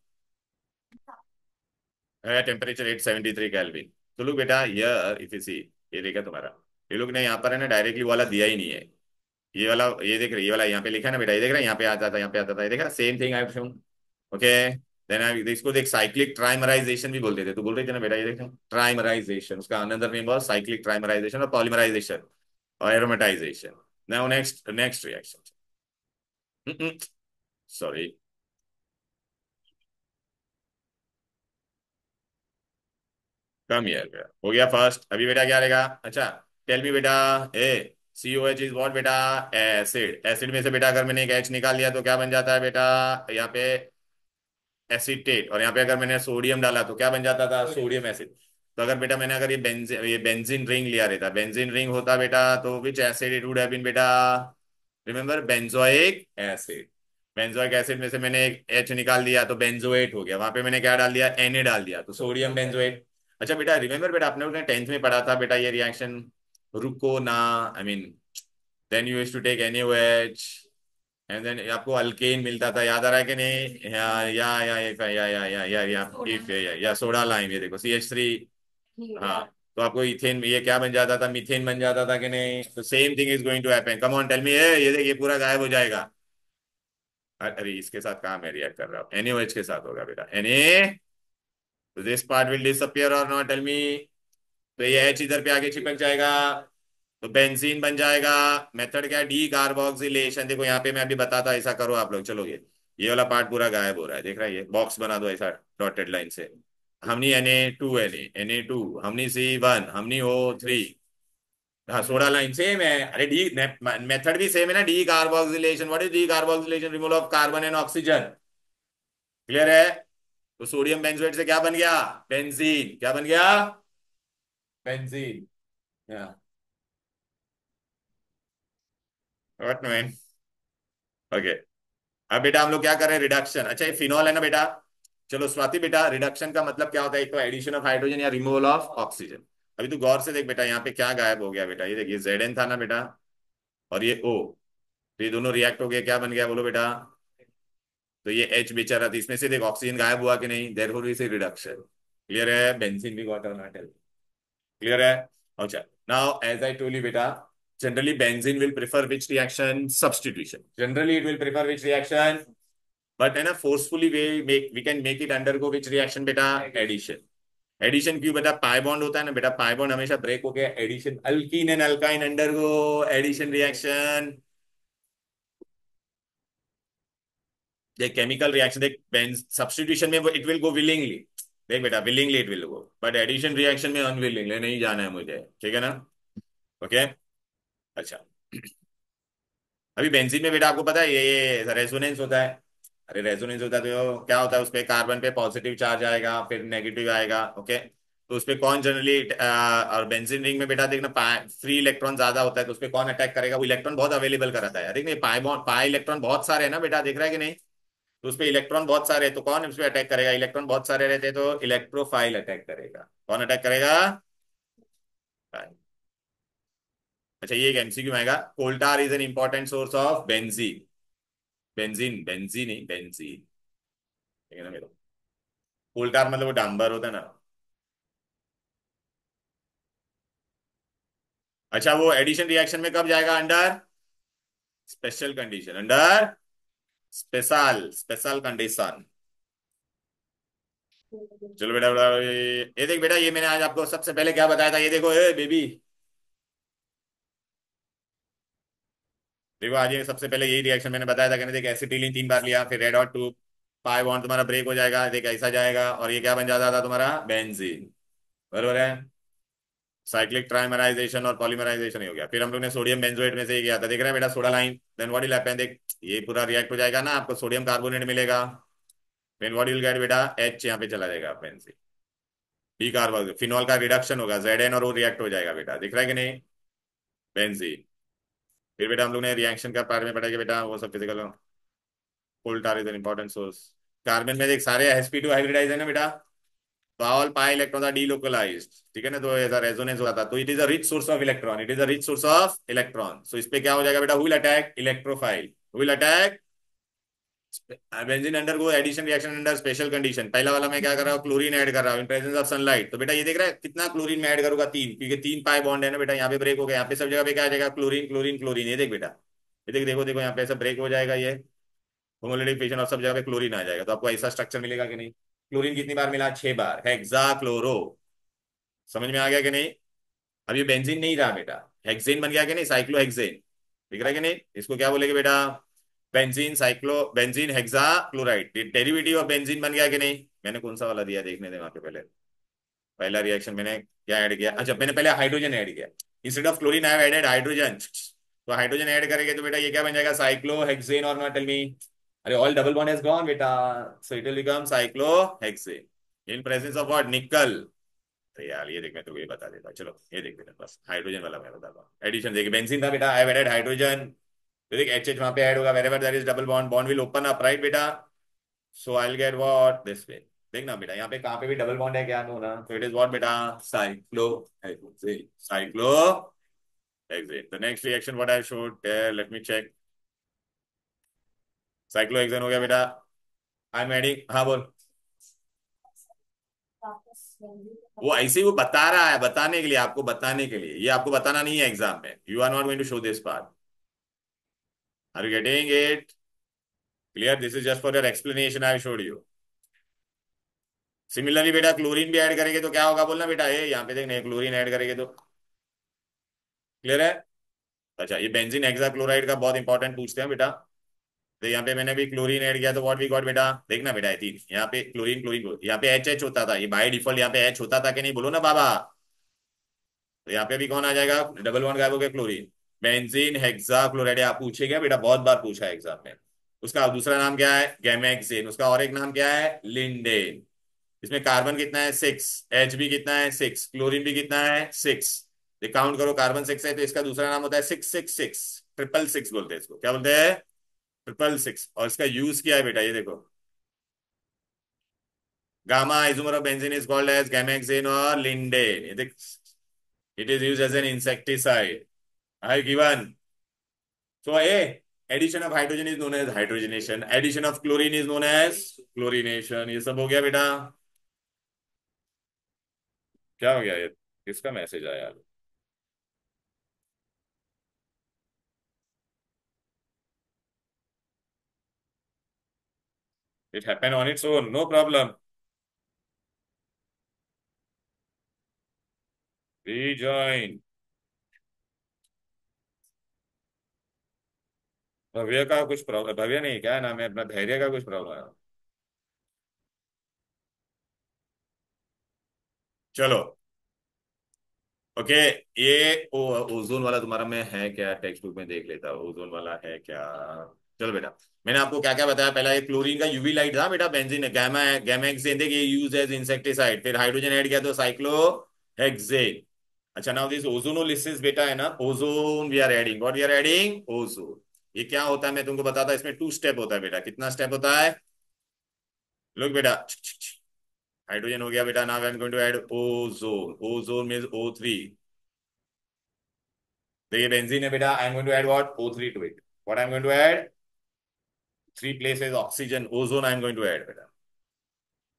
Temperature 873 kelvin. तो लोग बेटा हियर इफ यू सी, ये देखा तुम्हारा, ये लोग ने यहाँ पर है ना डायरेक्टली वाला दिया ही नहीं है। ये वाला, ये देख रहे, ये वाला यहाँ पे लिखा है ना बेटा, ये देख रहा है, यहाँ पे आता था, यहाँ पे आता था, ये देखा, same thing I have shown. Okay, then I इसको देख, साइक्लिक ट्राइमराइजेशन भी बोलते थे, तो बोल रहे थे ना बेटा, ये देखो ट्राइमराइजेशन, उसका another name was cyclic trimerization और पॉलीमराइजेशन और aromatization. Now next reaction, sorry, कम ईयर हो गया फर्स्ट। अभी बेटा क्या रहेगा, अच्छा टेल मी बेटा, ए COH इज व्हाट बेटा, एसिड। एसिड में से बेटा अगर मैंने एक H निकाल लिया तो क्या बन जाता है बेटा, यहाँ पे एसीटेट, और यहाँ पे अगर मैंने सोडियम डाला तो क्या बन जाता था, सोडियम एसिड। तो अगर बेटा मैंने अगर ये बेंजीन रिंग लिया रहता, बेंजीन रिंग होता बेटा, तो which acid it would have been बेटा, remember benzoic acid. Benzoic acid में से मैंने एक H निकाल दिया तो बेंजोएट हो गया, वहां पे मैंने क्या डाल दिया, Na डाल दिया, तो सोडियम बेंजोएट। अच्छा बेटा रिमेंबर बेटा, आपने लोगों ने 10th में पढ़ा था बेटा ये रिएक्शन, रुको ना, I mean then you used to take NaOH and then आपको अल्केन मिलता था, याद आ रहा है कि नहीं, या सोडा लाइम, ये देखो CH3। हाँ, तो आपको इथेन, ये क्या बन जाता था, मीथेन बन जाता था कि नहीं। तो same thing is going to happen, come on tell me, ये देख, ये पूरा गायब हो जाएगा। अरे इसके साथ कहाँ मैं रिएक्ट कर रहा हूँ, NaOH के साथ होगा बेटा, दिस पार्ट विल डिसअपियर और नॉट, टेल मी। तो ये H इधर पे आगे चिपक जाएगा, तो बेंजीन बन जाएगा। मेथड क्या है, डी कार्बोक्सिलेशन। देखो यहाँ पे मैं अभी बताता, ऐसा करो आप लोग, चलो ये वाला पार्ट पूरा गायब हो रहा है, देख रहा है, ये बॉक्स बना दो ऐसा डॉटेड लाइन से। हमनी Na2 हमनी C1 हमनी O3। हाँ, सोडा लाइन सेम है, अरे डी मेथड भी सेम है ना, D carboxylation. What is D carboxylation, removal of carbon and oxygen. Clear है। तो सोडियम बेंजोएट से क्या बन गया, बेंजीन। क्या बन गया, बेंजीन। What man, okay. अब बेटा हम लोग क्या कर रहे हैं, रिडक्शन। अच्छा ये फिनॉल है ना बेटा, चलो स्वाति बेटा, रिडक्शन का मतलब क्या होता है, एक तो एडिशन ऑफ हाइड्रोजन या रिमूवल ऑफ ऑक्सीजन। अभी तू गौर से देख बेटा, यहाँ पे क्या गायब हो गया बेटा, ये देखिए Zn था ना बेटा, और ये O, तो ये दोनों रिएक्ट हो गए, क्या बन गया बोलो बेटा, तो ये H बेचारा था, इसमें से देख ऑक्सीजन गायब हुआ कि नहीं, therefore we say reduction. Clear है, बेंजीन भी गॉट ऑन मेटल। क्लियर है। अच्छा, now as I told you बेटा, generally benzene will prefer which reaction, substitution, generally it will prefer which reaction, but है ना forcefully we can make it undergo which reaction बेटा, addition. Addition क्यों बेटा, pi bond होता है ना बेटा, पाई बॉन्ड हमेशा ब्रेक हो गया, addition, alkene and alkyne undergo addition reaction. देख केमिकल रिएक्शन, देख सब्स्टिट्यूशन में इट विल गो विलिंगली, देख बेटा willingly it will go, but addition reaction में अनविलिंगली नहीं जाना है मुझे, ठीक है ना। ओके, अच्छा अभी बेंजीन में बेटा आपको पता है ये रेजोनेंस होता है। अरे रेजोनेंस होता है तो क्या होता है, उस पे कार्बन पे पॉजिटिव चार्ज आएगा, फिर नेगेटिव आएगा, ओके। तो उस पे कौन जनरली, और बेंजीन रिंग में बेटा देखना फ्री इलेक्ट्रॉन ज्यादा होता है, तो उस पे कौन अटैक करेगा, वो इलेक्ट्रॉन बहुत अवेलेबल कराता है। देख नहीं, पाई इलेक्ट्रॉन बहुत सारे है ना बेटा, देख रहा है कि नहीं, तो उस पे इलेक्ट्रॉन बहुत सारे हैं, तो कौन उस पे अटैक करेगा, इलेक्ट्रॉन बहुत सारे रहते हैं तो इलेक्ट्रोफाइल अटैक करेगा। कौन अटैक करेगा, अच्छा ये एक MCQ में आएगा, coal tar is an important source of benzene. Benzene benzene नहीं, बेंजीन, ठीक है ना मेरा। कोल्टार मतलब वो डांबर होता है ना। अच्छा वो एडिशन रिएक्शन में कब जाएगा, under special condition, under special special condition. चलो बेटा बेटा, ये देख बेटा, ये मैंने आज आपको सबसे पहले क्या बताया था, ये देखो ए बेबी, देखो आज ये सबसे पहले यही रिएक्शन मैंने बताया था कि देख एसिटिलीन 3 बार लिया, फिर रेड हॉट 2, पाई बॉन्ड तुम्हारा ब्रेक हो जाएगा, देख ऐसा जाएगा, और ये क्या बन जाता था तुम्हारा, बेंजीन। बरोबर है, साइक्लिक ट्राइमराइजेशन और पॉलीमराइजेशन ही हो गया। फिर हम लोग ने सोडियम बेंजोएट में से ही किया था, देख रहे हैं बेटा, soda lime, then what will happen, देख ये पूरा रिएक्ट हो जाएगा ना, आपको सोडियम कार्बोनेट मिलेगा, देन व्हाट विल गेट बेटा, H यहाँ पे चला जाएगा, बेंजीन। डी कार्बोक्सिल, फिनॉल का रिडक्शन होगा, Zn और वो रिएक्ट हो जाएगा बेटा, दिख रहा है कि नहीं, बेंजीन। फिर बेटा हम लोग ने रिएक्शन का पार्ट में पढ़ा कि बेटा वो सब physical, coal tar is an important source. Carbon में देख सारे sp2 हाइब्रिडाइज है ना बेटा, तो all pi electron are delocalized, ठीक है ना, तो ऐसा रेजोनेंस होता था, तो it is a rich source of electron, it is a rich source of electron. So इस पे क्या हो जाएगा बेटा, who will attack, electrophile, who will attack, benzene under को addition reaction under special condition. पहला वाला मैं क्या कर रहा हूँ, क्लोरीन ऐड कर रहा हूँ इन प्रेजेंस ऑफ सनलाइट। तो बेटा ये देख रहा है कितना क्लोरीन में ऐड करूंगा, 3, क्योंकि 3 पाई बॉन्ड है ना बेटा, यहाँ पे ब्रेक हो गया, यहाँ पे सब जगह पे क्या आ जाएगा, क्लोरीन क्लोरीन क्लोरीन। ये देख बेटा, ये देख, देखो देखो यहाँ पे ऐसा ब्रेक हो जाएगा, ये होमोलिटिक फिशन और सब जगह पे क्लोरीन आ जाएगा। तो आपको ऐसा स्ट्रक्चर मिलेगा कि नहीं। क्लोरीन कितनी बार मिला, 6 बार, हेक्सा क्लोरो। समझ में आ गया कि नहीं। अब ये बेंजीन नहीं रहा बेटा, हेक्सेन बन गया कि नहीं, साइक्लोहेक्सेन। दिख रहा है कि नहीं, इसको क्या बोलेंगे बेटा, benzene cyclo, benzene hexa chloride, derivative of benzene बन गया कि नहीं। मैंने कौन सा वाला दिया देखने दे वहां पे पहले। पहला रिएक्शन मैंने क्या ऐड किया, अच्छा मैंने पहले हाइड्रोजन ऐड किया, instead of chlorine I have added hydrogen. तो हाइड्रोजन ऐड करेंगे तो बेटा ये क्या बन जाएगा, साइक्लोहेक्सेन। और नॉट टेल मी, अरे all double bond has gone बेटा, so it will become cyclohexane in presence of what, nickel. तो यार ये देख, मैं तो ये बता देता, चलो ये देख बेटा, बस हाइड्रोजन वाला मैं बताता हूँ। एडिशन देखिए, बेंजीन था बेटा, आई हैव एडेड हाइड्रोजन। तो देख एच एच वहां पे ऐड होगा, wherever there is double bond, bond will open up, right बेटा। So I will get what, this way. देखना बेटा यहाँ पे कहाँ पे भी डबल बॉन्ड है क्या, नो ना, तो इट इज व्हाट बेटा, cyclohexane, cyclohexane. The next reaction what I showed, let me check. Cyclohexane हो गया बेटा, आई एम एडिंग, हाँ बोल। वो ऐसे ही वो बता रहा है, बताने के लिए, आपको बताने के लिए, ये आपको बताना नहीं है एग्जाम में, you are not going to show this part. Are you getting it clear, this is just for your explanation, I showed you. Similarly बेटा क्लोरीन भी ऐड करेंगे तो क्या होगा बोलना बेटा, ये यहाँ पे देखने, क्लोरीन ऐड करेंगे तो क्लियर है। अच्छा ये बेंजीन हेक्साक्लोराइड का बहुत इंपॉर्टेंट पूछते हैं बेटा। तो यहाँ पे मैंने भी क्लोरीन ऐड किया तो व्हाट वी गॉट बेटा, देखना बेटा, ये 3 यहाँ पे क्लोरीन क्लोरीन, यहाँ पे एच एच होता था, ये बाय डिफॉल्ट यहाँ पे एच होता था कि नहीं, बोलो ना बाबा। तो यहाँ पे भी कौन आ जाएगा, डबल बॉन्ड गायब हो गया, क्लोरीन। बेंजीन हेक्साक्लोराइड आप पूछेगा बेटा, बहुत बार पूछा है एग्जाम में। उसका दूसरा नाम क्या है, गैमेक्सेन, उसका और एक नाम क्या है, लिंडेन। इसमें कार्बन कितना है, 6, एच भी कितना है, 6, क्लोरीन भी कितना है, 6। ये काउंट करो, कार्बन 6 है तो इसका दूसरा नाम होता है 666, 666 बोलते हैं इसको, क्या बोलते हैं, 666। और इसका यूज किया है बेटा, ये देखो, gamma isomer of benzene is called as gammexane और लिंडेन। ये देख, it is used as an insecticide, I given. So A, addition of hydrogen is known as hydrogenation. Addition of chlorine is known as chlorination. ये सब हो गया बेटा। क्या हो गया ये, किसका मैसेज आया यार। It happened on its own, no problem. Rejoin. भव्य का कुछ प्रॉब्लम, भव्य नहीं, क्या नाम है अपना, धैर्य का कुछ प्रॉब्लम है। चलो ओके। ये ओजोन वाला तुम्हारा में है क्या, टेक्स्ट बुक में देख लेता हूँ, ओजोन वाला है क्या। चलो बेटा, मैंने आपको क्या क्या बताया, पहला ये क्लोरीन का यूवी लाइट था बेटा, बेंजीन है, गामा है, गामा हेक्सेन, देखिए ये यूज एज इंसेक्टिसाइड, फिर हाइड्रोजन ऐड किया तो साइक्लो हेक्सेन। अच्छा नाउ दिस ओजोनोलिसिस बेटा है ना, ozone we are adding, what we are adding, ozone. ये क्या होता है मैं तुमको बताता, इसमें 2 स्टेप होता है बेटा, कितना स्टेप होता है, लोग बेटा, हाइड्रोजन हो गया बेटा, now I am going to add ozone, ozone means O3। देखिए बेंजीन है बेटा, I am going to add what, O3 to it, what I am going to add, 3 places oxygen, ozone I am going to add बेटा।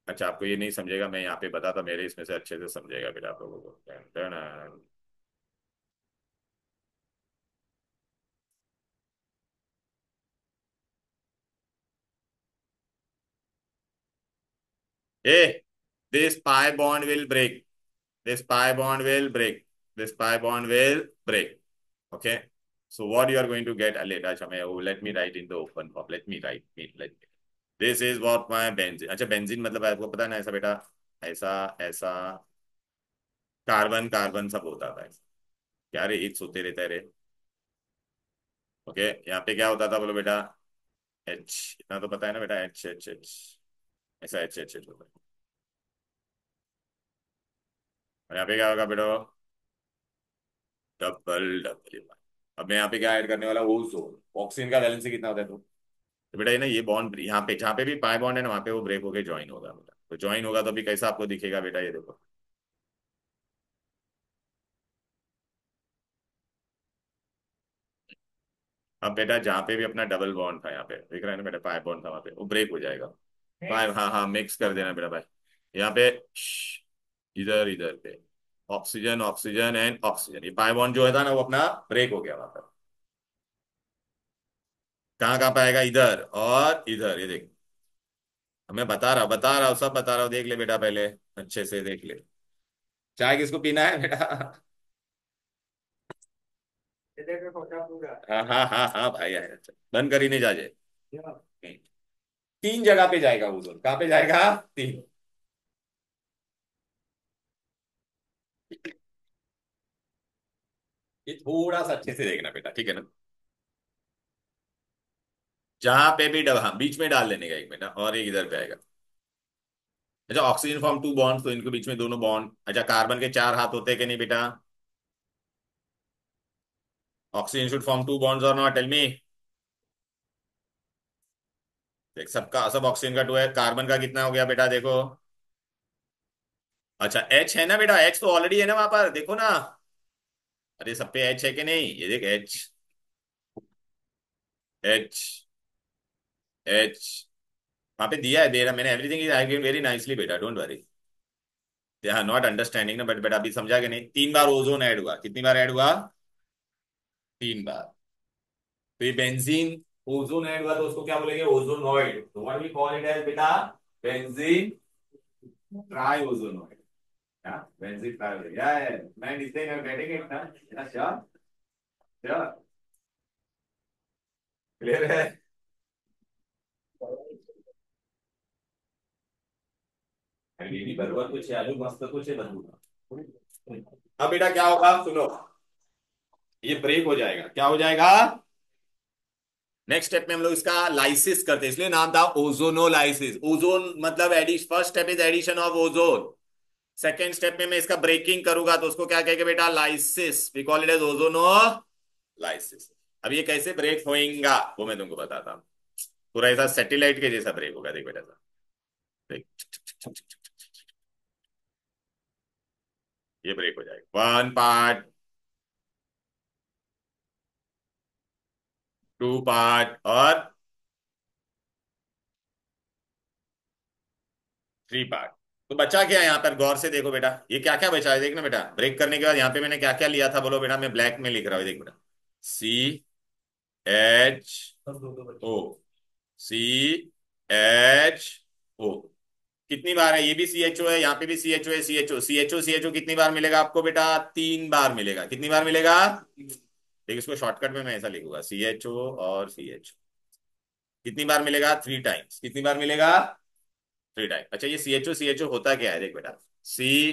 अच्छा आपको ये नहीं समझेगा, मैं यहाँ पे बताता, मेरे इसमें से अच्छे से समझेगा बेटा आप लोगों को। ए, this pi bond will break, this pi bond will break, this pi bond will break, okay. So what you are going to get, let me write in the open form, let me this is what my benzene, अच्छा benzene मतलब आपको पता है ना, ऐसा बेटा, ऐसा ऐसा, कार्बन कार्बन सब होता था ऐसा, क्या रे एक होते रहता है रे, ओके। यहाँ पे क्या होता था बोलो बेटा, एच, इतना तो पता है ना बेटा, एच एच एच, ऐसा एच एच एच होता है। और यहाँ पे क्या होगा बेटा, डबल डबल। अब मैं यहाँ पे क्या ऐड करने वाला, ओजोन। ऑक्सीजन का वैलेंसी कितना होता है तो बेटा ये ना, ये बॉन्ड यहाँ पे जहाँ पे भी पाई बॉन्ड है ना, वहाँ पे वो ब्रेक होके ज्वाइन होगा बेटा। तो ज्वाइन होगा तो भी कैसा आपको दिखेगा बेटा, ये देखो, अब बेटा जहां पे भी अपना डबल बॉन्ड था, यहाँ पे दिख रहा है ना बेटा, पाई बॉन्ड था वहां पे, वो ब्रेक हो जाएगा। पाई, हाँ हाँ, मिक्स कर देना बेटा भाई। यहाँ पे इधर इधर पे ऑक्सीजन ऑक्सीजन एंड ऑक्सीजन, ये पाई बॉन्ड जो है था ना वो अपना ब्रेक हो गया वहां पर। कहाँ कहाँ पाएगा, इधर और इधर, ये देख। मैं बता रहा हूँ, सब बता रहा हूँ, देख ले बेटा पहले, अच्छे से देख ले। चाय किसको पीना है बेटा? हाँ हाँ हाँ हाँ भाई, है अच्छा, बंद कर ही नहीं जाजे। तीन जगह पे जाएगा ओजोन, कहाँ पे जाएगा? तीन। ये थोड़ा सा अच्छे से देखना बेटा, ठीक है ना? जहां पे भी हाँ, बीच में डाल लेने का एक बेटा, और एक इधर पे आएगा। अच्छा, ऑक्सीजन फॉर्म टू बॉन्ड, तो इनके बीच में दोनों बॉन्ड। अच्छा, कार्बन के चार हाथ होते हैं कि नहीं बेटा? Oxygen should form two bonds और नॉट, टेल मी। देख, सबका सब ऑक्सीजन का टू है, कार्बन का कितना हो गया बेटा देखो। अच्छा, एच है ना बेटा, एच तो ऑलरेडी है ना वहां पर, देखो ना। अरे सब पे एच है कि नहीं, ये देख, एच एच एच वहां पे दिया है, दे रहा मैंने, everything is I given very nicely बेटा, don't worry. They are not understanding ना, बट बेटा अभी समझा कि नहीं? तीन बार ओजोन ऐड हुआ, कितनी बार ऐड हुआ? तीन बार। तो ये बेंजीन, ओजोन ऐड हुआ तो उसको क्या बोलेंगे? ओजोनॉइड। तो what we call it as बेटा? Benzene triozonoid. हाँ, बेंजीन ट्राइओजोनॉइड, या मैं this thing I am getting it ना, श्योर श्योर, क्लियर है? अरे बराबर कुछ है, आलू मस्त कुछ है बनूंगा। अब बेटा क्या होगा, सुनो, ये ब्रेक हो जाएगा, क्या हो जाएगा? नेक्स्ट स्टेप में हम लोग इसका लाइसिस करते हैं, इसलिए नाम था ओजोनोलाइसिस। ओजोन मतलब addition, first step is addition of ozone. Second step में मैं इसका ब्रेकिंग करूंगा तो उसको क्या कहेंगे बेटा? Lysis. We call it as ozonolysis. अब ये कैसे ब्रेक होएगा वो मैं तुमको बताता हूँ। पूरा ऐसा सैटेलाइट के जैसा ब्रेक होगा, देख बेटा सा, देख, ये ब्रेक हो जाएगा। वन पार्ट, टू पार्ट और थ्री पार्ट। तो बचा क्या यहाँ पर, गौर से देखो बेटा, ये क्या क्या बचा है देखना बेटा। ब्रेक करने के बाद यहाँ पे मैंने क्या क्या लिया था, बोलो बेटा, मैं ब्लैक में लिख रहा हूँ, देख बेटा। C H O, C H O. कितनी बार है, ये भी सी एच ओ है, यहाँ पे भी सी एच ओ है, C H O C H O C H O, कितनी बार मिलेगा आपको बेटा? तीन बार मिलेगा। कितनी बार मिलेगा? देखिए, इसको शॉर्टकट में मैं ऐसा लिखूंगा, सी एच ओ और सी एच। कितनी बार मिलेगा? Three times. कितनी बार मिलेगा? Three time. अच्छा, ये सी एच ओ होता क्या है, देख बेटा। C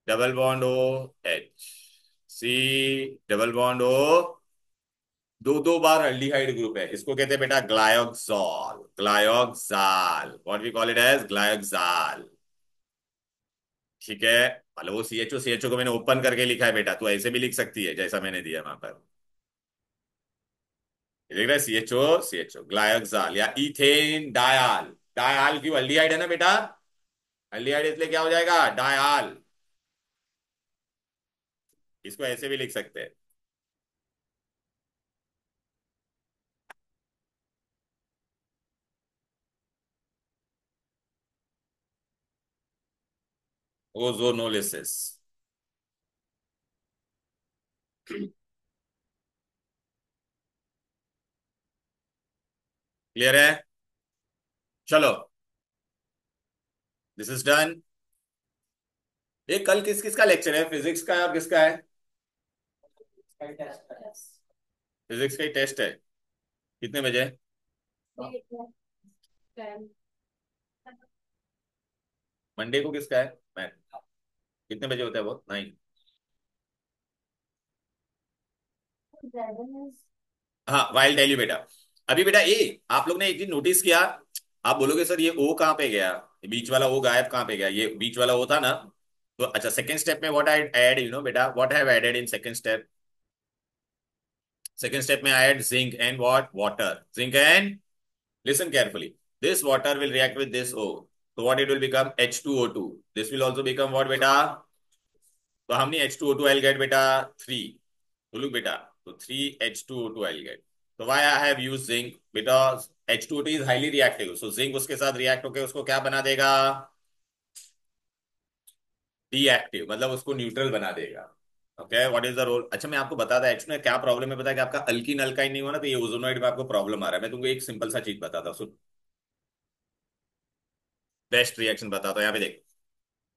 double bond O H, C double bond O, दो दो बार अल्डिहाइड ग्रुप है, इसको कहते हैं बेटा glyoxal, glyoxal, what we call it as glyoxal. ठीक है, मतलब वो सी एच ओ को मैंने ओपन करके लिखा है बेटा, तो ऐसे भी लिख सकती है जैसा मैंने दिया वहां पर। ये देख रहा है, सी एच ओ ग्लायोक्साल या इथेन डायाल। डायाल क्यों, अल्डिहाइड है ना बेटा, अल्डिहाइड, इसलिए क्या हो जाएगा? डायाल। इसको ऐसे भी लिख सकते हैं, ओजोनोलिसिस। क्लियर है? चलो, दिस इज डन। ये कल किस किस का लेक्चर है, फिजिक्स का है और किसका है? फिजिक्स का ही टेस्ट है, कितने बजे? मंडे को किसका है? मैं, कितने बजे होता है वो? नाइन। हाँ, वाइल टेल यू बेटा। अभी बेटा ये आप लोग ने एक चीज नोटिस किया, आप बोलोगे सर ये ओ कहाँ पे गया, ये बीच वाला ओ गायब कहाँ पे गया, ये बीच वाला ओ था ना। तो अच्छा, सेकंड स्टेप में what I add, you know बेटा, what I have added in second step? Second step में I add zinc and what, water, zinc and, listen carefully, this water will react with this O, so what it will become? H2O2. This will also become what beta? तो हमने H2O2 I'll get बेटा three, तो look बेटा, तो three H2O2 I'll get, तो why I have use zinc, because H2O is highly reactive, so zinc उसके साथ react होकर उसको क्या बना देगा, डीएक्टिव, मतलब उसको न्यूट्रल बना देगा। Okay, what is the role. अच्छा मैं आपको बताता H2 में क्या प्रॉब्लम है, पता है कि आपका अल्कीन अल्काइन नहीं हुआ ना, तो ये ओजोनोइड में आपको प्रॉब्लम आ रहा है। मैं तुमको एक सिंपल सा चीज बताता हूँ, सुन, बेस्ट रिएक्शन बताता हूँ। यहाँ पे देख,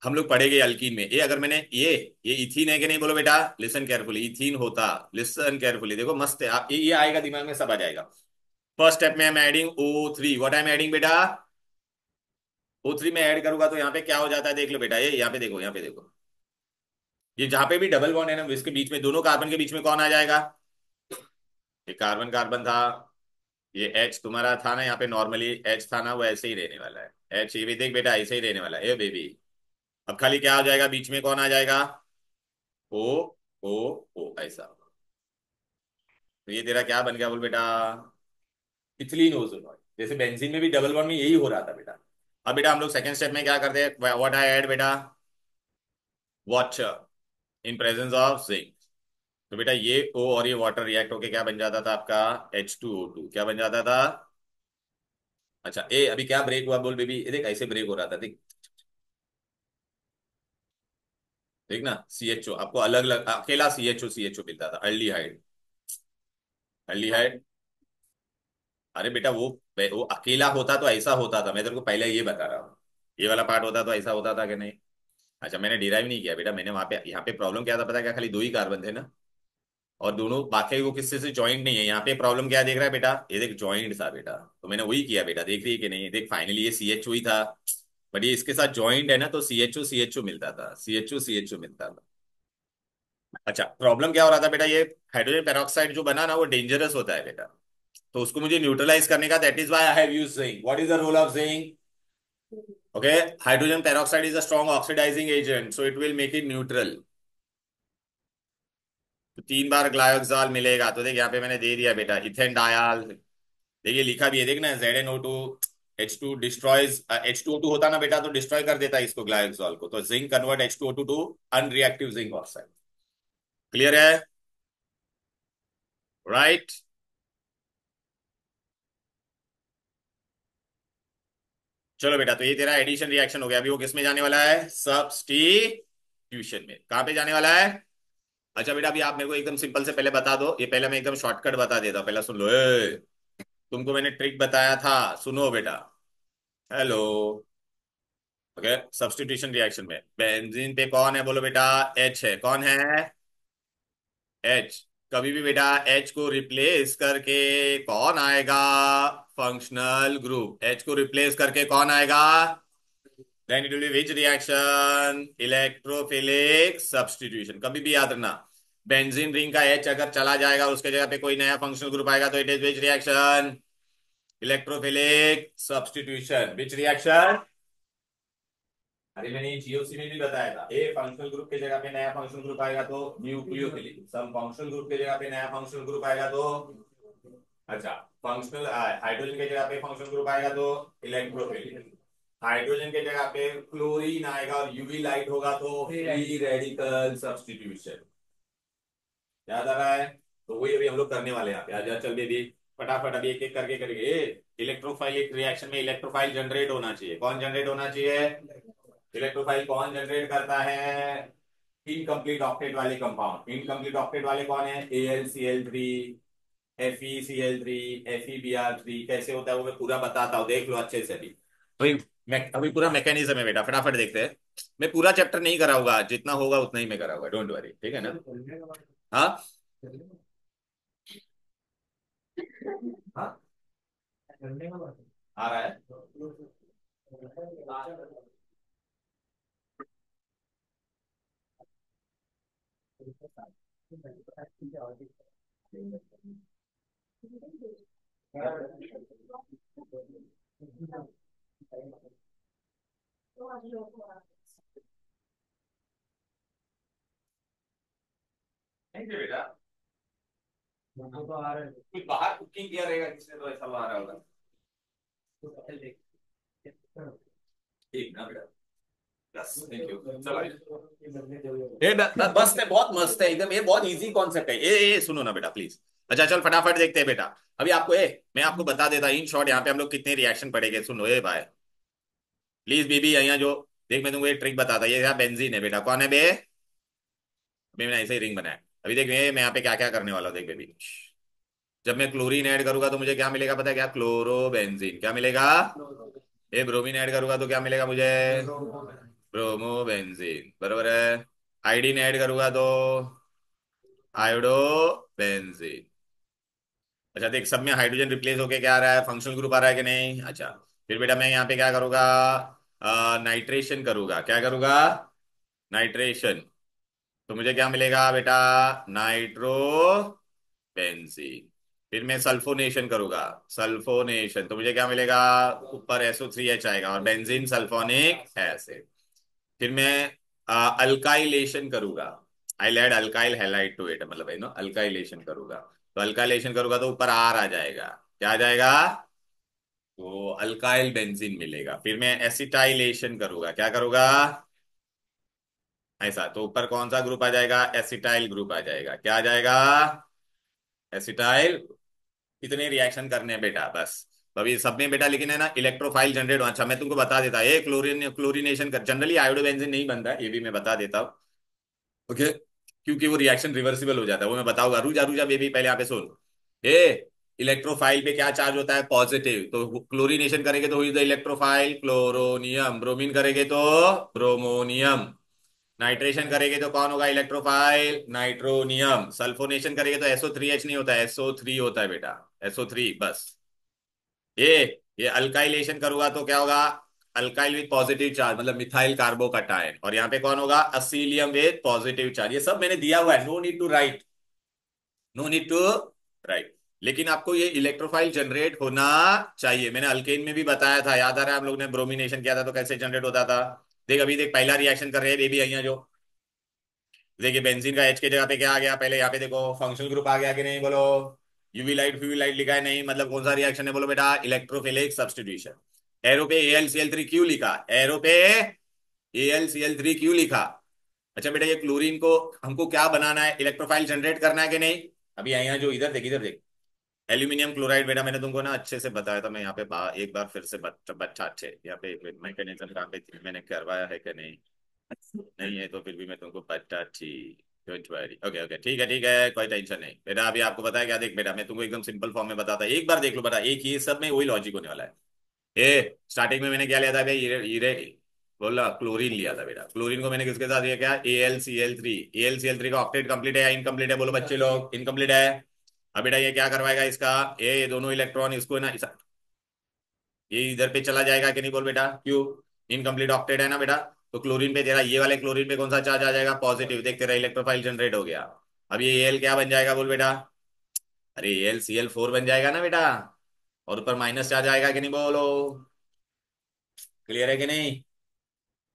हम लोग पढ़ेंगे अल्कीन में, ये अगर मैंने ये इथीन है कि नहीं, बोलो बेटा, लिसन केयरफुली, इथीन होता, लिसन केयरफुली, देखो मस्त है, ये आएगा दिमाग में, सब आ जाएगा। फर्स्ट स्टेप में I am adding O3, what I am adding बेटा, O3 में ऐड करूंगा तो यहाँ पे क्या हो जाता है, देख लो बेटा, ये यहाँ पे देखो, यहाँ पे देखो, ये जहां पे भी डबल बॉन्ड है ना, इसके बीच में, दोनों कार्बन के बीच में कौन आ जाएगा, ये कार्बन कार्बन था, ये H तुम्हारा था ना, यहाँ पे नॉर्मली H था ना, वो ऐसे ही रहने वाला है, H ये भी देख बेटा ऐसे ही रहने वाला है, ये बेबी। अब खाली क्या हो जाएगा, बीच में कौन आ जाएगा, O, O, O ऐसा। तो ये तेरा क्या बन गया, बोल बेटा, इथिलीन ओजोनॉइड। जैसे बेंजीन में भी डबल बॉन्ड में यही हो रहा था बेटा। अब बेटा हम लोग सेकंड स्टेप में क्या करते हैं, व्हाट आई ऐड बेटा, water in presence of zinc. तो बेटा ये O और ये वाटर रिएक्ट होके क्या बन जाता था आपका, H2O2 क्या बन जाता था। अच्छा ए अभी क्या ब्रेक हुआ, बोल बेबी, ये देख ऐसे ब्रेक हो रहा था, देख, देख ना, CHO आपको अलग अलग, अकेला CHO मिलता था, अल्डिहाइड, अल्डिहाइड। अरे बेटा वो अकेला होता तो ऐसा होता था, मैं तेरे को पहले ये बता रहा हूँ, ये वाला पार्ट होता तो ऐसा होता था कि नहीं। अच्छा मैंने डिराइव नहीं किया बेटा, मैंने वहां पे, यहाँ पे प्रॉब्लम क्या था पता है क्या, खाली दो ही कार्बन थे ना, और दोनों बाकी वो किससे से ज्वाइंट नहीं है। यहाँ पे प्रॉब्लम क्या देख रहा है बेटा, ये देख ज्वाइंट था बेटा, तो मैंने वही किया बेटा, देख रही है कि नहीं, देख फाइनली ये CHO ही था, बट ये इसके साथ ज्वाइंट है ना, तो CHO मिलता था, CHO मिलता था। अच्छा प्रॉब्लम क्या हो रहा था बेटा, ये हाइड्रोजन पेरोक्साइड जो बना ना, वो डेंजरस होता है बेटा, तो उसको मुझे न्यूट्रलाइज करने का, that is why I have used zinc. What is the role of zinc, okay, hydrogen peroxide is a strong oxidizing agent, so it will make it neutral. तो 3 बार ग्लायोक्साल मिलेगा, तो देख यहाँ पे मैंने दे दिया बेटा, इथेन डायाल, देखिए लिखा भी है, देख ना, ZnO2 H2 डिस्ट्रॉयज, H2O2 होता ना बेटा तो डिस्ट्रॉय कर देता है इसको, ग्लायोक्साल को, तो zinc convert H2O2 to unreactive zinc oxide. Clear है, राइट। चलो बेटा, तो ये तेरा एडिशन रिएक्शन हो गया, अभी वो किस में जाने वाला है, सब्स्टिट्यूशन में, कहां पे जाने वाला है। अच्छा बेटा अभी आप मेरे को एकदम सिंपल से पहले बता दो, ये पहले मैं एकदम शॉर्टकट बता देता हूं, पहले सुन लो, तुमको मैंने ट्रिक बताया था, सुनो बेटा, हेलो, ओके, सब्स्टिट्यूशन रिएक्शन में बेंजीन पे कौन है, बोलो बेटा, H है, कौन है, H। कभी भी बेटा H को रिप्लेस करके कौन आएगा, फंक्शनल ग्रुप, H को रिप्लेस करके कौन आएगा, then it will be which reaction, electrophilic substitution. कभी भी याद रखना, बेंजीन रिंग का H अगर चला जाएगा, उसके जगह पे कोई नया फंक्शनल ग्रुप आएगा, तो it is which reaction, electrophilic substitution. Which reaction, अरे मैंने ये GOC में भी बताया था, ए फंक्शनल ग्रुप के जगह पे नया फंक्शनल ग्रुप आएगा तो न्यूक्लियोफिलिक, सब फंक्शनल ग्रुप के जगह पे नया फंक्शनल ग्रुप आएगा तो, अच्छा, फंक्शनल हाइड्रोजन के जगह पे फंक्शनल ग्रुप आएगा तो इलेक्ट्रोफिलिक, हाइड्रोजन के जगह पे क्लोरीन आएगा और यूवी लाइट होगा तो फ्री रेडिकल सब्स्टिट्यूशन। याद आ रहा है, तो वही अभी हम लोग करने वाले हैं यहाँ पे, आजा चल बेबी, फटाफट अभी एक एक करके करेंगे। इलेक्ट्रोफाइलिक रिएक्शन में इलेक्ट्रोफाइल जनरेट होना चाहिए, कौन जनरेट होना चाहिए, इलेक्ट्रोफाइल कौन जनरेट करता है, इनकम्प्लीट ऑक्टेट वाले कंपाउंड, इनकम्प्लीट ऑक्टेट वाले कौन है, AlCl3, FeCl3, FeBr3, कैसे होता है वो मैं पूरा बताता हूँ, देख लो अच्छे से अभी। अभी अभी पूरा मैकेनिज्म है बेटा, फटाफट देखते हैं। मैं पूरा चैप्टर नहीं कराऊंगा, जितना होगा उतना ही मैं कराऊंगा, डोंट वरी, ठीक है ना। हाँ हाँ आ रहा है, नहीं थे बेटा, कुछ बाहर कुकिंग किया रहेगा किसने, तो ऐसा आ रहा होगा, ठीक ना बेटा, बस थैंक यू, चलो ये मस्त है, बहुत मस्त है एकदम, ये बहुत इजी कॉन्सेप्ट है, ये सुनो ना बेटा प्लीज, अच्छा चल फटाफट देखते हैं बेटा। अभी आपको मैं आपको बता देता इन शॉर्ट यहाँ पे हम लोग कितने रिएक्शन पढ़ेंगे, सुनो ए भाई प्लीज बेबी, यहाँ जो देख मैं तुमको एक ट्रिक बताता, ये यहाँ बेंजीन है बेटा, कौन है बे? अभी मैंने ऐसे ही रिंग बनाया। अभी देख मैं यहाँ पे क्या क्या करने वाला हूँ, देख बेबी। जब मैं क्लोरीन ऐड करूंगा तो मुझे क्या मिलेगा पता है क्या? क्लोरोबेंजीन। क्या मिलेगा? ये ब्रोमीन ऐड करूंगा तो क्या मिलेगा मुझे? ब्रोमोबेंजीन, बरोबर है। आयोडीन ऐड करूंगा तो आयोडोबेंजीन। अच्छा देख सब में हाइड्रोजन रिप्लेस होके क्या आ रहा है? फंक्शनल ग्रुप आ रहा है कि नहीं? अच्छा फिर बेटा मैं यहाँ पे क्या करूंगा? नाइट्रेशन करूंगा। क्या करूंगा? नाइट्रेशन। तो मुझे क्या मिलेगा बेटा? Nitro benzene. फिर मैं सल्फोनेशन करूंगा। सल्फोनेशन तो मुझे क्या मिलेगा? ऊपर SO3H आएगा और बेंजीन सल्फोनिक एसिड। फिर मैं अल्काइलेशन करूंगा। I add alkyl halide to it, मतलब है ना, अल्काइलेशन करूंगा। तो अल्काइलेशन करूंगा तो ऊपर आर आ जाएगा। क्या आ जाएगा? तो अल्काइल बेंजीन मिलेगा। फिर मैं एसिटाइलेशन करूंगा। क्या करूंगा? ऐसा, तो ऊपर कौन सा ग्रुप आ जाएगा? एसिटाइल ग्रुप आ जाएगा। क्या आ जाएगा? एसिटाइल। इतने रिएक्शन करने हैं बेटा बस। तो अभी सब में बेटा लेकिन है ना इलेक्ट्रोफाइल जनरेट हो। अच्छा मैं तुमको बता देता, ये क्लोरीनेशन कर जनरली आयोडोबेंजीन नहीं बनता है, ये भी मैं बता देता हूँ। ओके, क्योंकि वो रिएक्शन रिवर्सिबल हो जाता है, वो मैं बताऊंगा। रुजा रुजा बेबी पहले यहाँ पे सुन। ए इलेक्ट्रोफाइल पे क्या चार्ज होता है? पॉजिटिव। तो क्लोरीनेशन करेंगे तो हुई द इलेक्ट्रोफाइल क्लोरोनियम। ब्रोमीन करेंगे तो ब्रोमोनियम। नाइट्रेशन करेंगे तो कौन होगा इलेक्ट्रोफाइल? नाइट्रोनियम। सल्फोनेशन करेंगे तो SO3H नहीं होता, SO3 होता है बेटा। SO3 बस। ये अल्काइलेशन करूंगा तो क्या होगा? अल्काइल विद पॉजिटिव चार्ज, मतलब मिथाइल कार्बोकटायन। और यहाँ पे कौन होगा? Acylium with positive charge. ये सब मैंने दिया हुआ है, no need to write, no need to write. लेकिन आपको ये इलेक्ट्रोफाइल जनरेट होना चाहिए। मैंने अल्केन में भी बताया था, याद आ रहा है? हम लोग ने ब्रोमिनेशन किया था तो कैसे जनरेट होता था। देख अभी देख पहला रिएक्शन कर रहे हैं बेबी यहाँ जो। देखिए बेंजीन का H की जगह पे क्या आ गया? पहले यहाँ पे देखो फंक्शनल ग्रुप आ गया कि नहीं, बोलो। यूवी लाइट लिखा है नहीं, मतलब कौन सा रिएक्शन है बोलो बेटा? Electrophilic substitution. एरो पे AlCl3 क्यों लिखा? एरो पे AlCl3 क्यों लिखा? अच्छा बेटा ये क्लोरीन को हमको क्या बनाना है? इलेक्ट्रोफाइल जनरेट करना है कि नहीं? अभी यहाँ जो इधर देख, इधर देख। एल्यूमिनियम क्लोराइड बेटा मैंने तुमको ना अच्छे से बताया था। मैं यहाँ पे एक बार फिर से बच्चा अच्छे यहाँ पे मैकेनिज्म कहाँ पे मैंने करवाया है कि नहीं? नहीं है तो फिर भी मैं तुमको बता थी। डोंट वरी, ओके ओके ठीक है ठीक है, कोई टेंशन नहीं बेटा। अभी आपको बताया क्या? देख बेटा मैं तुमको एकदम सिंपल फॉर्म में बताता, एक बार देख लो बेटा। एक ही सब में वही लॉजिक होने वाला है। स्टार्टिंग में मैंने क्या लिया था भाई? हीरे बोला क्लोरीन लिया था बेटा। क्लोरीन को मैंने किसके साथ लिया? क्या? AlCl3 का ऑक्टेट कंप्लीट है या इनकम्प्लीट है? बोलो बच्चे लोग, इनकम्प्लीट है। अब बेटा ये क्या करवाएगा इसका? ये दोनों इलेक्ट्रॉन इसको ना ये इधर पे चला जाएगा कि नहीं? बोल बेटा क्यों? इनकम्प्लीट ऑक्टेट है ना बेटा। तो क्लोरीन पे तेरा, ये वाले क्लोरीन पे कौन सा चार्ज आ जाएगा? पॉजिटिव। देख तेरा इलेक्ट्रोफाइल जनरेट हो गया। अब ये Al क्या बन जाएगा बोल बेटा? अरे AlCl4 बन जाएगा ना बेटा। और ऊपर माइनस चार्ज आएगा कि नहीं? बोलो क्लियर है कि नहीं?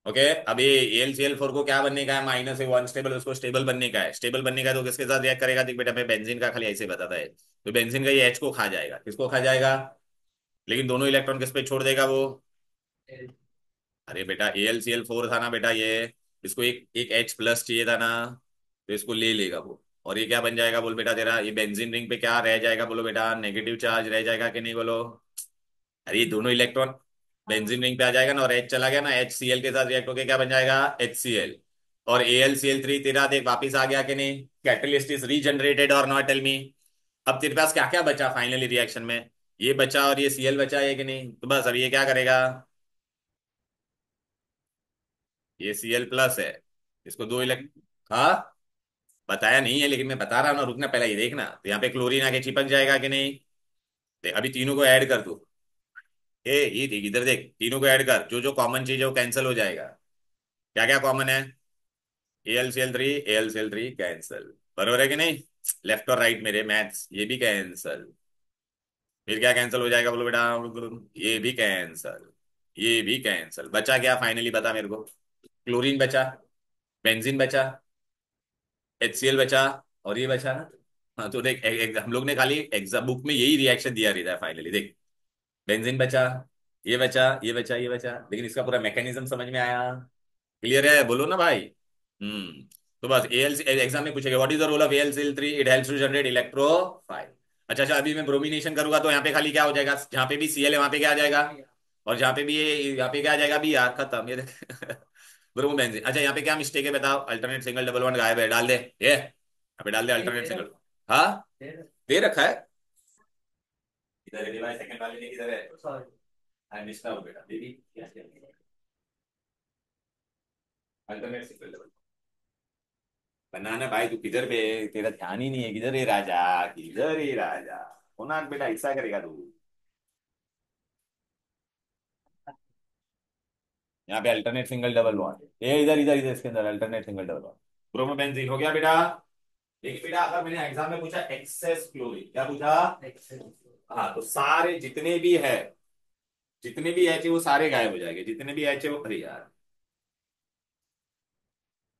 ओके अब ये AlCl4 को क्या बनने का है? -1 स्टेबल, उसको स्टेबल बनने का है। स्टेबल बनने का है तो किसके साथ रिएक्ट करेगा? देख बेटा मैं बेंजीन का खाली ऐसे ही बताता है। तो बेंजीन का ये H को खा जाएगा। किसको खा जाएगा? लेकिन दोनों इलेक्ट्रॉन किस पे छोड़ देगा वो? अरे बेटा AlCl4 था ना बेटा ये, इसको एक एक H+ चाहिए था ना, तो इसको ले लेगा वो। और ये क्या बन जाएगा बोल बेटा तेरा? ये बेंजीन रिंग पे क्या रह जाएगा बोलो बेटा? नेगेटिव चार्ज रह जाएगा कि नहीं? बोलो। अरे ये दोनों इलेक्ट्रॉन बेंजीन रिंग पे आ जाएगा ना, और H चला गया ना, HCl के साथ रिएक्ट होके क्या बन जाएगा? HCl। और AlCl3 तेरा देख वापिस आ गया कि नहीं? कैटलिस्ट इज रीजनरेटेड और नॉट? Tell me. अब तेरे पास क्या क्या बचा फाइनली रिएक्शन में? ये बचा और ये Cl बचा है कि नहीं? तो बस अब ये क्या करेगा? ये Cl+ है। इसको दो इलेक्ट हाँ बताया नहीं है लेकिन मैं बता रहा हूँ ना, रुकना पहले ये देखना। तो यहाँ पे क्लोरीन आके चिपक जाएगा कि नहीं? देख अभी तीनों को ऐड कर दो। ये देख इधर देख, तीनों को ऐड कर, जो जो कॉमन चीज है वो कैंसिल हो जाएगा। क्या क्या कॉमन है? AlCl3 कैंसिल, बरोबर है कि नहीं? लेफ्ट और राइट मेरे मैथ्स, ये भी कैंसिल। फिर क्या कैंसिल हो जाएगा बोलो बेटा? ये भी कैंसिल, ये भी कैंसिल। बचा क्या फाइनली बता मेरे को? क्लोरीन बचा, बेंजीन बचा, HCl बचा, और ये बचा ना। हाँ तो देख हम लोग ने खाली एग्जाम बुक में यही रिएक्शन दिया रहता है फाइनली। देख बेंजीन बचा, ये बचा, ये बचा, ये बचा, लेकिन इसका पूरा मैकेनिज्म समझ में आया? क्लियर है? बोलो ना भाई। हम्म। तो बस एल एग्जाम में पूछेगा what is the role of AlCl3, it helps to generate electrophile. अच्छा अच्छा, अभी मैं ब्रोमिनेशन करूंगा तो यहाँ पे खाली क्या हो जाएगा, जहाँ पे भी Cl है वहां पे क्या आ जाएगा, और जहाँ पे भी ये यहाँ पे क्या आ जाएगा भी यार, खत्म ये ब्रोमोबेंजीन। अच्छा यहाँ पे क्या मिस्टेक है बताओ, अल्टरनेट सिंगल डबल बॉन्ड गायब है, डाल दे ये यहाँ पे, डाल दे अल्टरनेट सिंगल। हाँ दे रखा है, इधर है भाई, सेकंड वाले ने किधर है, आई मिस्ड आउट बेटा बेबी, अल्टरनेट सिंगल डबल बनाना भाई, तू किधर पे, तेरा ध्यान ही नहीं है, किधर है राजा, किधर है राजा, होना बेटा ऐसा करेगा तू। यहाँ पे अल्टरनेट सिंगल डबल बॉन्ड, ये इधर इधर इधर इसके अंदर alternate single double bond, bromobenzene हो गया बेटा। देखिए बेटा, अगर मैंने एग्जाम में पूछा एक्सेस क्लोरीन, क्या पूछा, हाँ तो सारे जितने भी है, जितने भी एच है वो सारे गायब हो जाएंगे, जितने भी एच है वो, अरे यार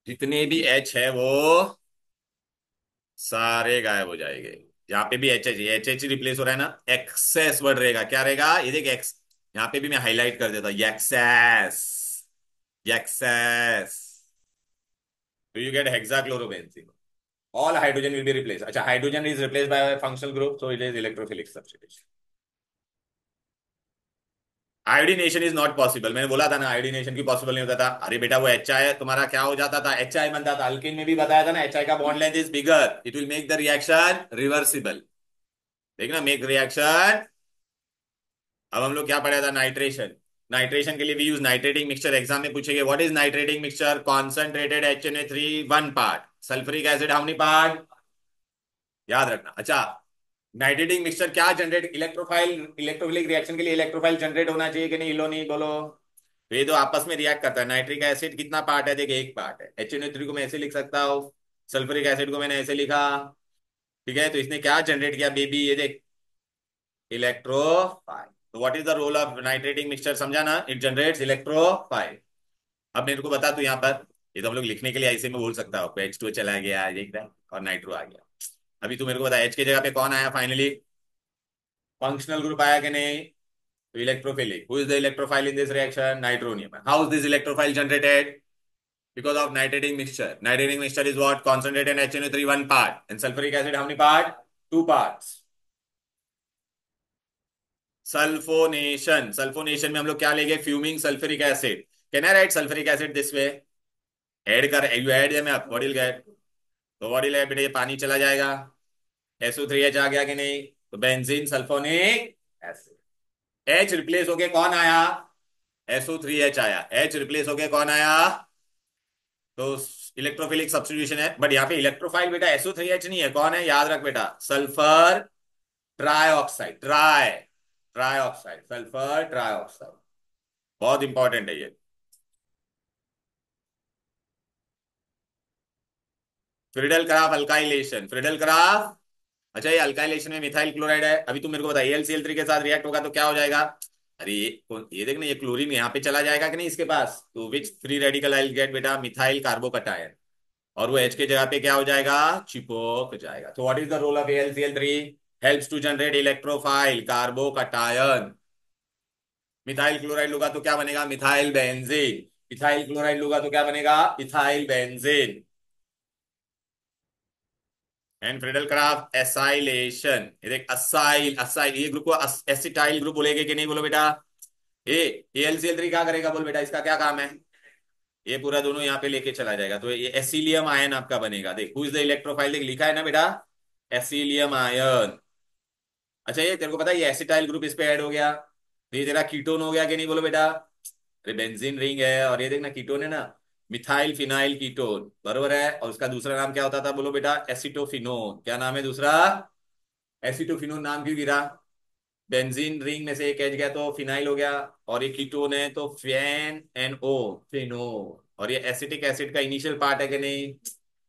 जितने भी एच है वो सारे गायब हो जाएंगे। यहाँ पे भी एच एच रिप्लेस हो रहा है ना, एक्सेस वर्ड रहेगा, क्या रहेगा ये देख एक्स, यहाँ पे भी मैं हाईलाइट कर देता हूँ, एक्सेस, एक्सेस, तो you get hexachlorobenzene, all hydrogen will be replace. अच्छा hydrogen is replace by functional group, so it is electrophilic substitution. Iodination is not possible, मैंने बोला था ना आयोडीनेशन की पॉसिबल नहीं होता था, अरे बेटा वो एच आई तुम्हारा क्या हो जाता था, एच आई बनता था, अल्किन में भी बताया था ना, एच आई का bond length is bigger, it will make the reaction reversible, देखना मेक रिएक्शन। अब हम लोग क्या पढ़ा था, नाइट्रेशन, नाइट्रेशन के लिए भी यूज नाइट्रेटिंग मिक्सचर, एग्जाम में पूछेंगे what is nitrating mixture, concentrated HNO3 1 part, sulphuric acid how many part, याद रखना। अच्छा नाइट्रेटिंग मिक्सचर क्या जनरेट, इलेक्ट्रोफाइल, इलेक्ट्रोफिलिक रिएक्शन के लिए इलेक्ट्रोफाइल जनरेट होना चाहिए कि नहीं, लो नहीं बोलो, तो ये तो आपस में रिएक्ट करता है। नाइट्रिक एसिड कितना पार्ट है, देखिए एक पार्ट है, HNO3 को मैं ऐसे लिख सकता हूँ, सल्फ्यूरिक एसिड को मैंने ऐसे लिखा, ठीक है, तो इसने क्या जनरेट किया बेबी, ये देख इलेक्ट्रोफाइल। तो what is the role of nitrating mixture, समझा ना, इट जनरेट्स इलेक्ट्रोफाइल। अब मेरे को बता तू यहाँ पर, ये तो हम लोग लिखने के लिए ऐसे में बोल सकता हूँ, H2 चला गया एक और नाइट्रो आ गया। अभी तू मेरे को बता H की जगह पे कौन आया फाइनली, फंक्शनल ग्रुप आया कि नहीं, तो electrophilic, who is the electrophile in this reaction, nitronium, how is this electrophile generated, because of nitrating mixture. Nitrating mixture is what, concentrated HNO3 one part, and sulfuric acid how many part, two parts. Sulphonation, sulphonation में हम लोग क्या लेंगे, fuming sulphuric acid, can I write sulphuric acid this way, add कर, you add them up, what will get, तो what will बेटा, ये पानी चला जाएगा, SO3H आ गया कि नहीं, तो benzene sulphonic acid, H replace होके कौन आया, SO3H आया, H रिप्लेस होके कौन आया, तो इलेक्ट्रोफिलिक सब्स्टिट्यूशन है, बट यहाँ पे इलेक्ट्रोफाइल बेटा SO3H नहीं है, कौन है, याद रख बेटा, sulphur trioxide, trioxide, sulphur trioxide, बहुत इंपॉर्टेंट है ये। Friedel crop alkylation, Friedel crop, अच्छा ये अल्काइलेशन में मिथाइल क्लोराइड है, अभी तुम मेरे को बता AlCl3 के साथ रिएक्ट होगा तो क्या हो जाएगा, अरे ये देख ना, ये क्लोरीन यहाँ पे चला जाएगा कि नहीं इसके पास, तो विच फ्री रेडिकल आई गेट बेटा, मिथाइल कार्बोकटायन, और वो H के जगह पे क्या हो जाएगा, चिपक जाएगा। तो what is the role of AlCl3, helps to generate electrophile carbocation, methyl chloride लूंगा तो क्या बनेगा, मिथाइल बेंजीन, इथाइल क्लोराइड लूंगा तो क्या बनेगा, ethyl benzene. And Friedel Crafts acylation, ये देख असाइल, असाइल ये ग्रुप को एसिटाइल ग्रुप बोलेगे कि नहीं, बोलो बेटा, ए AlCl3 क्या करेगा बोल बेटा, इसका क्या काम है, ये पूरा दोनों यहाँ पे लेके चला जाएगा, तो ये एसिलियम आयन आपका बनेगा, देख हु इज द इलेक्ट्रोफाइल, देख लिखा है ना बेटा, एसिलियम आयन। अच्छा ये तेरे को पता है ये एसिटाइल ग्रुप इस पे ऐड हो गया, तो ये तेरा कीटोन हो गया कि नहीं, बोलो बेटा, अरे बेंजीन रिंग है, और ये देखना कीटोन है ना, मिथाइल फिनाइल कीटोन, बरोबर है, और उसका दूसरा नाम क्या होता था, बोलो बेटा, एसिटोफिनोन, क्या नाम है दूसरा, एसिटोफिनोन, नाम क्यों गिरा, बेंजीन रिंग में से एक एच गया तो फिनाइल हो गया, और ये कीटोन है तो फेन एन ओ, फिनोल, और ये एसिटिक एसिड का इनिशियल पार्ट है कि नहीं,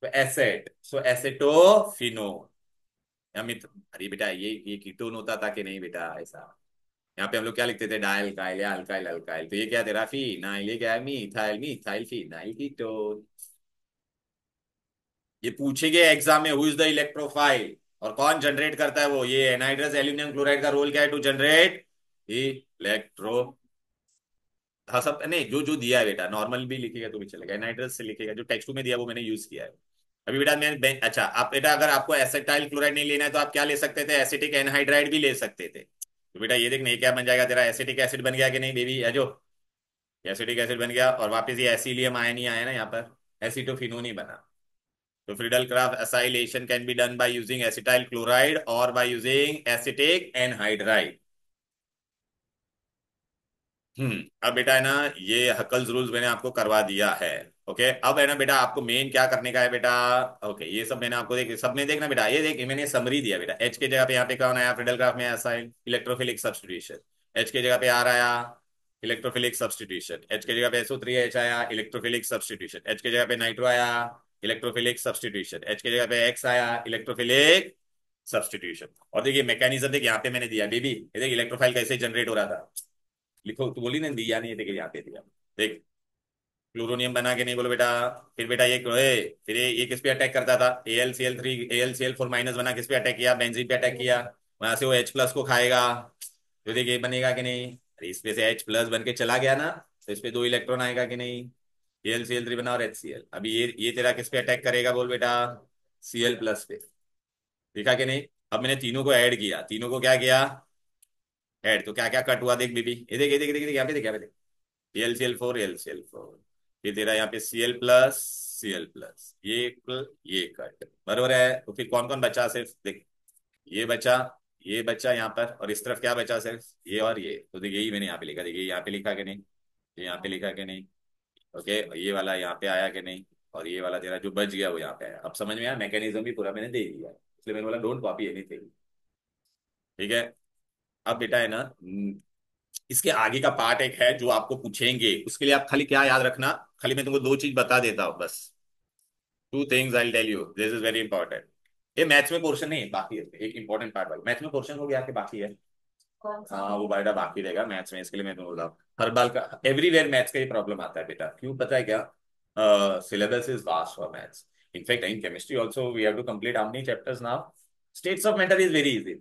तो एसेट, सो एसिटोफिनोन, या मिथ, अरे बेटा ये कीटोन होता था कि नहीं बेटा, ऐसा, यहाँ पे हम लोग क्या लिखते थे, डायल्काइल या अल्काइल अल्काइल, तो ये क्या तेरा फिनाइल, ये क्या है मीथाइल, मीथाइल फिनाइल कीटोन। ये पूछेंगे एग्जाम में, हु इज द इलेक्ट्रोफाइल, और कौन जनरेट करता है वो, ये एनहाइड्रस एल्यूमिनियम क्लोराइड का रोल क्या है, टू जनरेट इलेक्ट्रो, हाँ सब नहीं, जो जो दिया है बेटा नॉर्मल भी लिखेगा तो भी चलेगा, एनहाइड्रस से लिखेगा, जो टेक्स्ट में दिया वो मैंने यूज किया है। अभी बेटा अच्छा आप बेटा अगर आपको एसिटाइल क्लोराइड नहीं लेना है तो आप क्या ले सकते थे, एसिटिक एनहाइड्राइड भी ले सकते थे। तो बेटा ये देख नहीं क्या बन जाएगा तेरा, एसिटिक एसिड बन गया कि नहीं बेबी, है जो एसिटिक एसिड बन गया, और वापस ये एसिलियम आयन ही आया ना यहाँ पर, एसीटोफिनोन ही बना। तो Friedel Crafts acylation can be done by using acetyl chloride और बाय यूजिंग एसिटिक एनहाइड्राइड। अब बेटा है ना, ये हकल्स रूल्स मैंने आपको करवा दिया है। ओके अब है ना बेटा, आपको मेन क्या करने का है बेटा। ओके ये सब मैंने आपको देख, सब में देखना बेटा, ये देख मैंने समरी दिया बेटा, एच के जगह पे यहाँ पे कौन आया, फ्रीडल क्राफ्ट में असाइन इलेक्ट्रोफिलिक सब्स्टिट्यूशन, एच के जगह पे आर आया, इलेक्ट्रोफिलिक सब्स्टिट्यूशन, एच के जगह पे SO3H आया, इलेक्ट्रोफिलिक सब्स्टिट्यूशन, एच के जगह पे नाइट्रो आया, इलेक्ट्रोफिलिक सब्स्टिट्यूशन, एच के जगह पे एक्स आया, इलेक्ट्रोफिलिक सब्स्टिट्यूशन। और देखिए मैकेनिज्म देख यहाँ पे मैंने दिया बेबी, ये देख इलेक्ट्रोफाइल कैसे जनरेट हो रहा था, लिखो तो बोली ना दिया नहीं है, देखिए यहाँ पे दिया, देख प्लूटोनियम बना के नहीं बोलो बेटा। फिर बेटा फिर ये किस पे अटैक करता था, AlCl3 AlCl4 माइनस बना, किस पे अटैक किया, बेंजीन पे अटैक किया, वहां से वो H प्लस को खाएगा, तो देखिए बनेगा कि नहीं, अरे इस पे से H प्लस बन के चला गया ना, तो इस पे 2 इलेक्ट्रॉन आएगा कि नहीं, AlCl3 बना और HCl, अभी ये तेरा किस पे अटैक करेगा बोल बेटा, Cl प्लस पे, देखा कि नहीं। अब मैंने तीनों को ऐड किया, तीनों को क्या किया ऐड, तो क्या क्या कट हुआ देख बीबी, ये देख ये देख ये देख यहाँ पे देख यहाँ पे देख, एल सी एल फोर ये तेरा यहाँ पे Cl+Cl+, ये कट बरोबर है, तो फिर कौन कौन बचा, सिर्फ देख ये बचा, ये बचा यहाँ पर, और इस तरफ क्या बचा, सिर्फ ये और ये, तो देख यही मैंने यहाँ पे लिखा, देखिए यहाँ पे लिखा कि नहीं, ये यहाँ पे लिखा कि नहीं। ओके ये वाला यहाँ पे आया कि नहीं, और ये वाला तेरा जो बच गया वो यहाँ पे आया, अब समझ में आया, मैकेनिज्म भी पूरा मैंने दे दिया है, इसलिए मैंने बोला डोंट कॉपी एनीथिंग। ठीक है अब बेटा है ना, इसके आगे का पार्ट एक है जो आपको पूछेंगे, उसके लिए आप खाली क्या याद रखना, खाली मैं तुमको 2 चीज बता देता हूँ बस, 2 things I tell you, this is very important. ये मैथ्स में पोर्शन नहीं है, बाकी है एक इंपॉर्टेंट पार्ट वाला, मैथ्स में पोर्शन हो गया कि बाकी है, हाँ वो बायोडा बाकी रहेगा मैथ्स में, इसके लिए मैं तुमको बोला हर बार का एवरीवेयर मैथ्स का ये प्रॉब्लम आता है बेटा, क्यों पता है क्या, syllabus is vast for maths, in fact in chemistry also we have to complete how many chapters now, states of matter is very easy,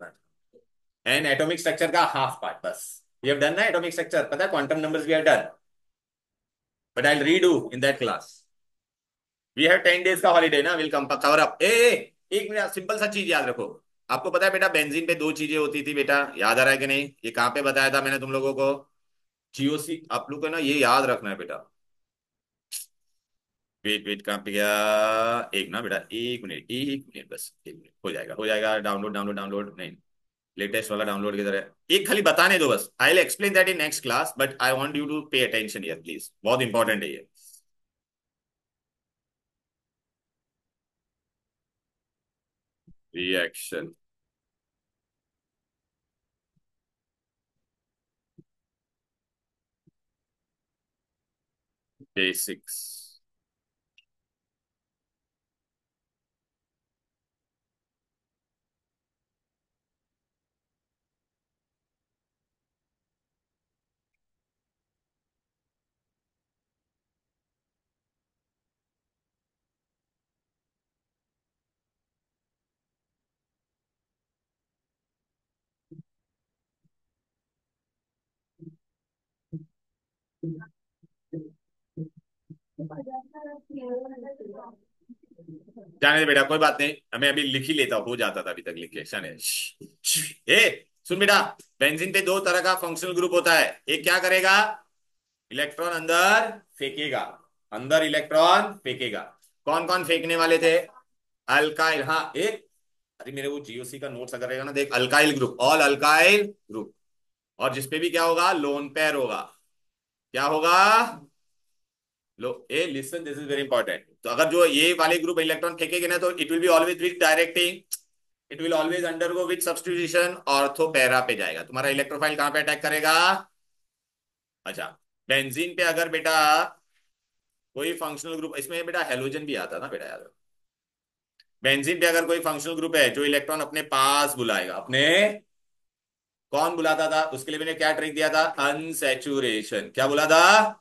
and atomic structure का हाफ पार्ट बस, वी हैव डन ना atomic structure, पता है quantum numbers we have done, but I will redo in that class, we have 10 days का holiday ना, will come cover up. एक minute simple सा चीज याद रखो, आपको पता है बेटा बेंजीन पे 2 चीजें होती थी बेटा, याद आ रहा है कि नहीं, ये कहाँ पे बताया था मैंने तुम लोगों को, GOC, आप लोग को ना ये याद रखना है बेटा, वेट वेट कहाँ पे गया, एक ना बेटा, एक मिनट बस, एक मिनट हो जाएगा, डाउनलोड डाउनलोड डाउनलोड नहीं, लेटेस्ट वाला डाउनलोड की तरह एक खाली बताने दो बस, I will explain that in next class, but I want you to pay attention here please, बहुत इंपॉर्टेंट है ये। रिएक्शन बेसिक्स, जाने दे बेटा कोई बात नहीं, हमें अभी लिख ही लेता, हो जाता था अभी तक लिख के, शाने सुन बेटा, बेंजीन पे 2 तरह का फंक्शनल ग्रुप होता है, एक क्या करेगा, इलेक्ट्रॉन अंदर फेंकेगा, अंदर इलेक्ट्रॉन फेंकेगा, कौन कौन फेंकने वाले थे, अल्काइल, हाँ एक, अरे मेरे वो GOC का नोट्स अगर रहेगा ना देख, alkyl group, all alkyl group, और जिसपे भी क्या होगा, लोन पेयर होगा, क्या होगा, लो eh listen this is very important, तो अगर जो ये वाले ग्रुप इलेक्ट्रॉन फेंकेंगे ना, तो it will be always with directing, it will always undergo with substitution ortho para पे जाएगा, तुम्हारा इलेक्ट्रोफाइल कहां पे अटैक करेगा, अच्छा बेंजीन पे अगर बेटा कोई फंक्शनल ग्रुप, इसमें बेटा हेलोजन भी आता ना बेटा यार, बेंजीन पे अगर कोई फंक्शनल ग्रुप है जो इलेक्ट्रॉन अपने पास बुलाएगा, अपने कौन बुलाता था, उसके लिए मैंने क्या ट्रिक दिया था, अनसैचुरेशन, क्या बोला था,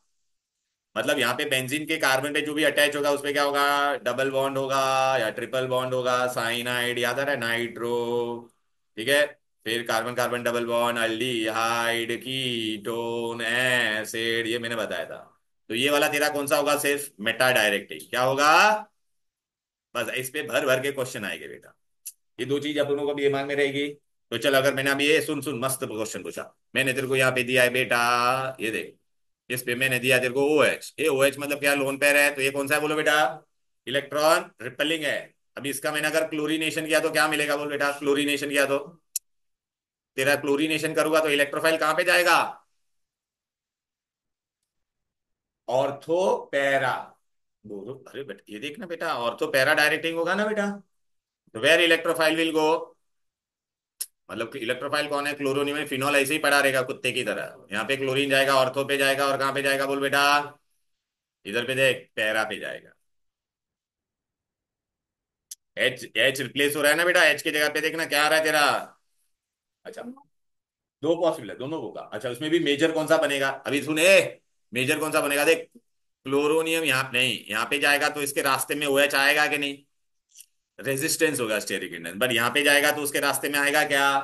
मतलब यहाँ पे बेंजीन के कार्बन पे जो भी अटैच होगा उसपे क्या होगा, डबल बॉन्ड होगा या ट्रिपल बॉन्ड होगा, साइनाइड याद आ रहा है, नाइट्रो, ठीक है, फिर carbon carbon double bond, aldehyde, ketone, acid, ये मैंने बताया था। तो ये वाला तेरा कौन सा होगा? सिर्फ मेटा डायरेक्टिंग। क्या होगा? बस इस पे भर भर के क्वेश्चन आएंगे बेटा। ये दो चीज अपनों को भी दिमाग में रहेगी। तो चल, अगर मैंने अभी ये सुन सुन मस्त क्वेश्चन पूछा, मैंने तेरे को यहाँ पे दिया है बेटा, ये देख, इस पे मैंने दिया तेरे को ओ एच। ये ओ एच मतलब क्या? लोन पेयर है। तो ये कौन सा है बोलो बेटा? इलेक्ट्रॉन रिपेलिंग है। अभी इसका मैंने अगर क्लोरीनेशन किया तो क्या मिलेगा बोल बेटा? क्लोरीनेशन किया तो तेरा क्लोरीनेशन करूंगा तो इलेक्ट्रोफाइल कहाँ पे जाएगा? Ortho para. बोलो अरे बेटा, ये देखना बेटा, ऑर्थो पैरा डायरेक्टिंग होगा ना बेटा। तो वेर इलेक्ट्रोफाइल विल गो, मतलब कि इलेक्ट्रोफाइल कौन है? क्लोरोनियम में फिनॉल ऐसे ही पड़ा रहेगा कुत्ते की तरह। यहाँ पे क्लोरीन जाएगा, ऑर्थो पे जाएगा, और कहाँ पे जाएगा बोल बेटा? इधर पे देख, पैरा पे जाएगा। एच एच रिप्लेस हो रहा है ना बेटा, एच की जगह पे देखना क्या आ रहा है तेरा। अच्छा, दो पॉसिबल है, दोनों होगा। अच्छा, उसमें भी मेजर कौन सा बनेगा? अभी सुने, मेजर कौन सा बनेगा देख। क्लोरोनियम यहाँ नहीं, यहाँ पे जाएगा तो इसके रास्ते में OH आएगा कि नहीं? रेजिस्टेंस होगा स्टेरिक इंडेंस। बट यहाँ पे जाएगा तो उसके रास्ते में आएगा क्या?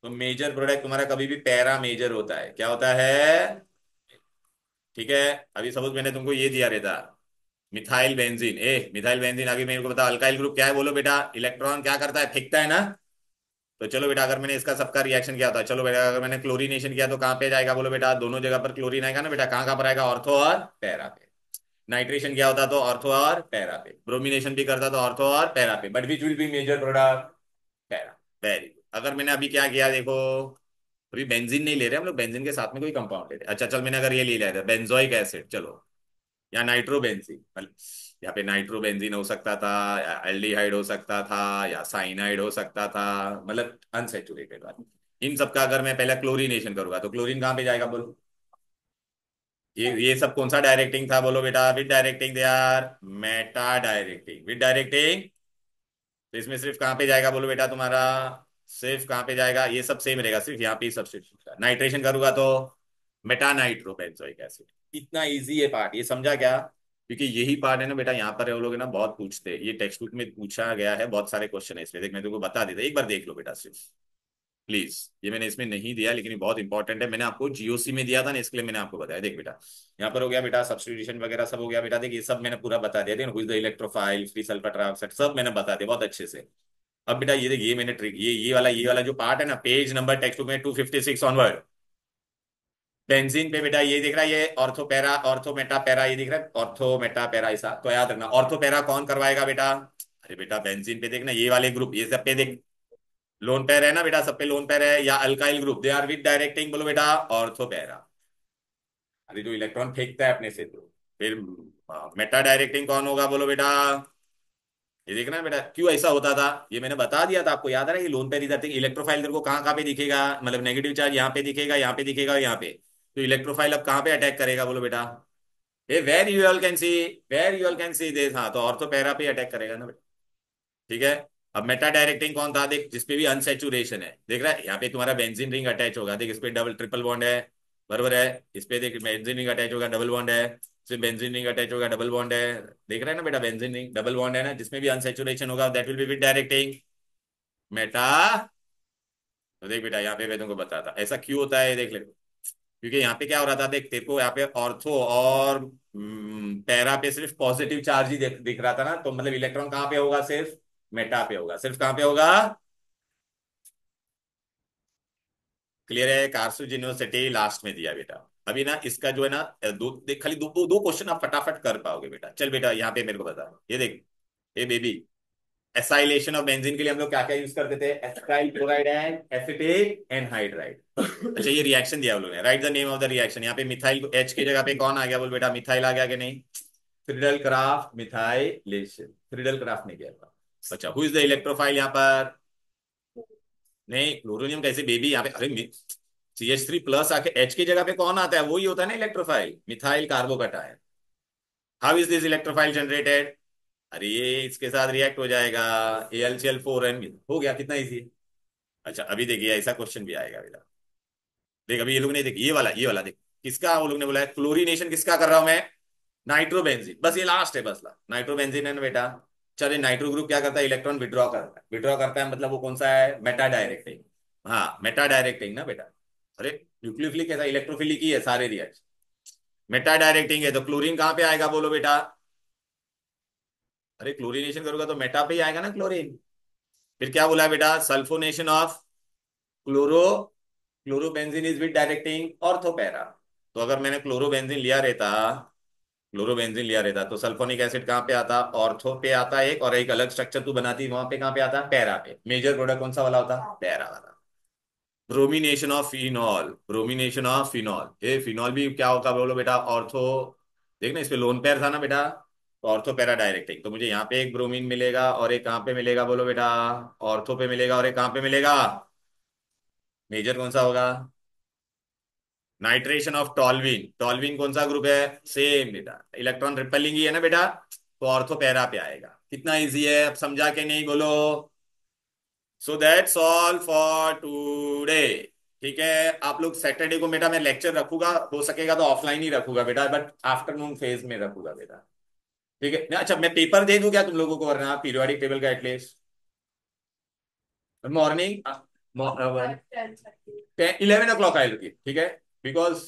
तो मेजर प्रोडक्ट तुम्हारा कभी भी पैरा मेजर होता है। क्या होता है? ठीक है। अभी सपोज मैंने तुमको ये दिया रहता, मिथाइल बेंजीन। मिथाइल बेंजीन, आगे मेरे को बता, अल्काइल ग्रुप क्या है बोलो बेटा? इलेक्ट्रॉन क्या करता है? फेंकता है ना। तो चलो बेटा, अगर मैंने इसका सबका रिएक्शन किया था, चलो बेटा अगर मैंने क्लोरीनेशन किया तो कहाँ पे जाएगा बोलो बेटा? दोनों जगह पर क्लोरीन आएगा ना बेटा। कहाँ कहाँ पर आएगा? ऑर्थो और पैरा पे। नाइट्रेशन किया होता तो ऑर्थो और पैरा पे। ब्रोमिनेशन भी करता तो ऑर्थो और पैरा पे। But which will be major product? Para. Very good. अगर मैंने अभी क्या किया देखो, अभी बेंजीन नहीं ले रहे हम लोग, बेंजीन के साथ में कोई कंपाउंड ले रहे। अच्छा चल, मैंने अगर ये ले लिया था बेंजोइक एसिड, चलो, या नाइट्रोबेंजीन, मतलब यहाँ पे नाइट्रोबेंजीन हो सकता था, या एल्डिहाइड हो सकता था, या साइनाइड हो सकता था, मतलब अनसेचुरेटेड वाला। इन सबका अगर मैं पहले क्लोरीनेशन करूंगा तो क्लोरीन कहाँ पे जाएगा बोलो? ये सब कौन सा डायरेक्टिंग था बोलो बेटा? With directing they are meta directing. With directing, तो इसमें सिर्फ कहाँ पे जाएगा बोलो बेटा तुम्हारा? सिर्फ कहाँ पे जाएगा? ये सब सेम रहेगा, सिर्फ यहाँ पे ही सब्स्टिट्यूट। नाइट्रेशन करूंगा तो मेटा नाइट्रोबेंजोइक एसिड। इतना इजी है पार्ट, ये समझा क्या? क्योंकि यही पार्ट है ना बेटा, यहाँ पर वो लोग है ना बहुत पूछते हैं। ये टेक्स्ट बुक में पूछा गया है, बहुत सारे क्वेश्चन है इसमें। देख मैं तुमको बता देता, एक बार देख लो बेटा सिर्फ, प्लीज। ये मैंने इसमें नहीं दिया, लेकिन ये बहुत इंपॉर्टेंट है। मैंने आपको जीओसी में दिया था ना, इसके लिए मैंने आपको बताया। देख बेटा, यहाँ पर हो गया बेटा सब्स्टिट्यूशन वगैरह सब हो गया बेटा। देख ये सब मैंने पूरा बता दिया। देखो the electrophile, free sulphur trioxide, सब मैंने बता दिया बहुत अच्छे से। अब बेटा ये देख, ये मैंने ट्रिक, ये वाला जो पार्ट है ना, पेज नंबर टेक्स्ट बुक में 256 ऑनवर्ड, बेंजीन पे बेटा ये दिख रहा है, ये ortho para, ortho meta para, ये दिख रहा है ऑर्थो मेटा पैरा। ऐसा तो याद रखना, ऑर्थो पैरा कौन करवाएगा बेटा? अरे बेटा बेंजीन पे देखना, ये वाले ग्रुप, ये सब पे देख, लोन पेयर है ना बेटा, सब पे लोन पेयर है। या alkyl group, they are with directing बोलो बेटा, ऑर्थो पैरा। अरे जो इलेक्ट्रॉन फेंकता है अपने से, तो फिर मेटा डायरेक्टिंग कौन होगा बोलो बेटा? ये देखना है बेटा, क्यों ऐसा होता था ये मैंने बता दिया था आपको, याद है ना? ये लोन पेयर इधर, इलेक्ट्रोफाइल तेरे को कहाँ कहाँ पे दिखेगा, मतलब नेगेटिव चार्ज यहाँ पे दिखेगा, यहाँ पे दिखेगा, यहाँ पे। तो इलेक्ट्रोफाइल अब कहाँ पे अटैक करेगा बोलो बेटा? Eh where you all can see, where you all can see this. हाँ, तो ऑर्थो पैरा पे अटैक करेगा ना बेटा। ठीक है। अब मेटा डायरेक्टिंग कौन था देख, जिसपे भी अनसेचुरेशन है, देख रहा है यहाँ पे तुम्हारा बेंजीन रिंग अटैच होगा। देख इस पे डबल ट्रिपल बॉन्ड है, बरोबर है। इस पे देख बेंजीन रिंग अटैच होगा, डबल बॉन्ड है। इस पे बेंजीन रिंग अटैच होगा, डबल बॉन्ड है। देख रहा है ना बेटा, बेंजीन रिंग डबल बॉन्ड है ना, जिसमें भी अनसेचुरेशन होगा that will be with directing Meta. तो देख बेटा, यहाँ पे मैं तुमको बताता ऐसा क्यों होता है, देख ले। क्योंकि यहाँ पे क्या हो रहा था देख, तेरे को यहाँ पे ऑर्थो और पैरा पे सिर्फ पॉजिटिव चार्ज ही दिख रहा था ना। तो मतलब इलेक्ट्रॉन कहाँ पे होगा? सिर्फ मेटा पे होगा। सिर्फ कहाँ पे होगा? क्लियर है? कार्सिनोजेनिसिटी लास्ट में दिया बेटा। अभी ना इसका जो है ना, दो देख, खाली दो दो, दो क्वेश्चन आप फटाफट कर पाओगे बेटा। चल बेटा, यहाँ पे मेरे को बता, ये देख, ये बेबी, एसाइलेशन ऑफ बेंजीन के लिए हम लोग क्या क्या यूज करते थे? Acetyl chloride and acetic anhydride. अच्छा, ये रिएक्शन दिया हम लोगों ने, right the name of the reaction. यहाँ पे मिथाइल एच की जगह पे कौन आ गया बोल बेटा? मिथाइल आ गया कि नहीं? Friedel craft methylation. Friedel craft ने किया था। अच्छा, हु इज द इलेक्ट्रोफाइल यहाँ पर? नहीं, क्लोरोनियम कैसे बेबी यहाँ पे? अरे CH3+ आके एच की जगह पे कौन आता है? वही होता है ना electrophile, methyl carbocation. How is this electrophile generated? अरे ये इसके साथ रिएक्ट हो जाएगा, AlCl4n हो गया। कितना इजी। अच्छा अभी देखिए, ऐसा क्वेश्चन भी आएगा बेटा। देख अभी ये लोग ने, देख ये वाला देख, किसका वो लोग ने बोला है क्लोरीनेशन, किसका कर रहा हूं मैं? नाइट्रोबेंजीन। बस ये लास्ट है, बस ला नाइट्रोबेंजीन है ना बेटा। चलिए, नाइट्रो ग्रुप क्या करता है? इलेक्ट्रॉन विड्रॉ करता है। विड्रॉ करता है मतलब वो कौन सा है? Meta directing. हाँ मेटा डायरेक्टिंग ना बेटा। अरे न्यूक्लियोफिलिक कैसा, इलेक्ट्रोफिलिक ही है सारे रिएक्शन। मेटा डायरेक्टिंग है तो क्लोरीन कहाँ पे आएगा बोलो बेटा। अरे क्लोरीनेशन करोगे तो मेटा पे ही आएगा ना क्लोरीन। फिर क्या बोला है बेटा, sulphonation of chloro, chlorobenzene is with directing ortho para. तो अगर मैंने क्लोरोबेंजीन लिया रहता तो सल्फोनिक एसिड कहाँ पे आता, ऑर्थो पे आता एक, और एक अलग स्ट्रक्चर तू बनाती वहां पे कहाँ पे आता, पैरा पे। मेजर प्रोडक्ट कौन सा वाला होता, पैरा वाला। Bromination of phenol, bromination of phenol, ये फिनॉल भी क्या होगा बोलो बेटा, ऑर्थो। देखना इस पे लोन पेयर था ना बेटा, तो ऑर्थो पैरा डायरेक्टिंग, तो मुझे यहाँ पे एक ब्रोमीन मिलेगा और एक कहाँ पे मिलेगा बोलो बेटा, ऑर्थो पे मिलेगा, और एक कहाँ पे मिलेगा, मेजर कौन सा होगा, नाइट्रेशन ऑफ टॉल्विन। टॉल्विन कौन सा ग्रुप है, सेम बेटा, इलेक्ट्रॉन रिपेलिंग ही है ना बेटा, तो ऑर्थो पैरा पे आएगा। कितना इजी है, अब समझा के नहीं बोलो। So that's all for today. ठीक है, आप लोग सैटरडे को बेटा मैं लेक्चर रखूंगा, हो सकेगा तो ऑफलाइन ही रखूंगा बेटा, बट आफ्टरनून फेज में रखूंगा बेटा। ठीक है अच्छा, मैं पेपर दे दूं क्या तुम लोगों को, वरना पीरियोडिक टेबल का एटलीस्ट मॉर्निंग, 10:30. 11 o'clock आई होती है, ठीक है। बिकॉज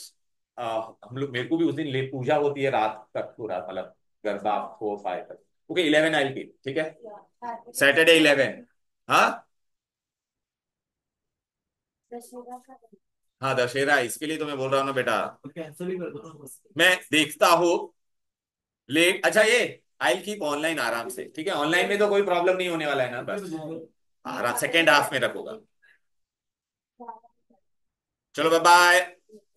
हम लोग, मेरे को भी उस दिन ले पूजा होती है रात तक, पूरा मतलब गरबा 4-5 तक। ओके 11 आई की, ठीक है, Yeah. सैटरडे 11। हाँ हाँ दशहरा, इसके लिए तो मैं बोल रहा हूँ ना बेटा। कैंसिल ही कर दो ना बस। मैं देखता हूँ लेट, अच्छा ये आई कीप ऑनलाइन आराम से, ठीक है, ऑनलाइन में तो कोई प्रॉब्लम नहीं होने वाला है ना, बस आराम सेकेंड हाफ में रखूंगा। चलो बाय बाय।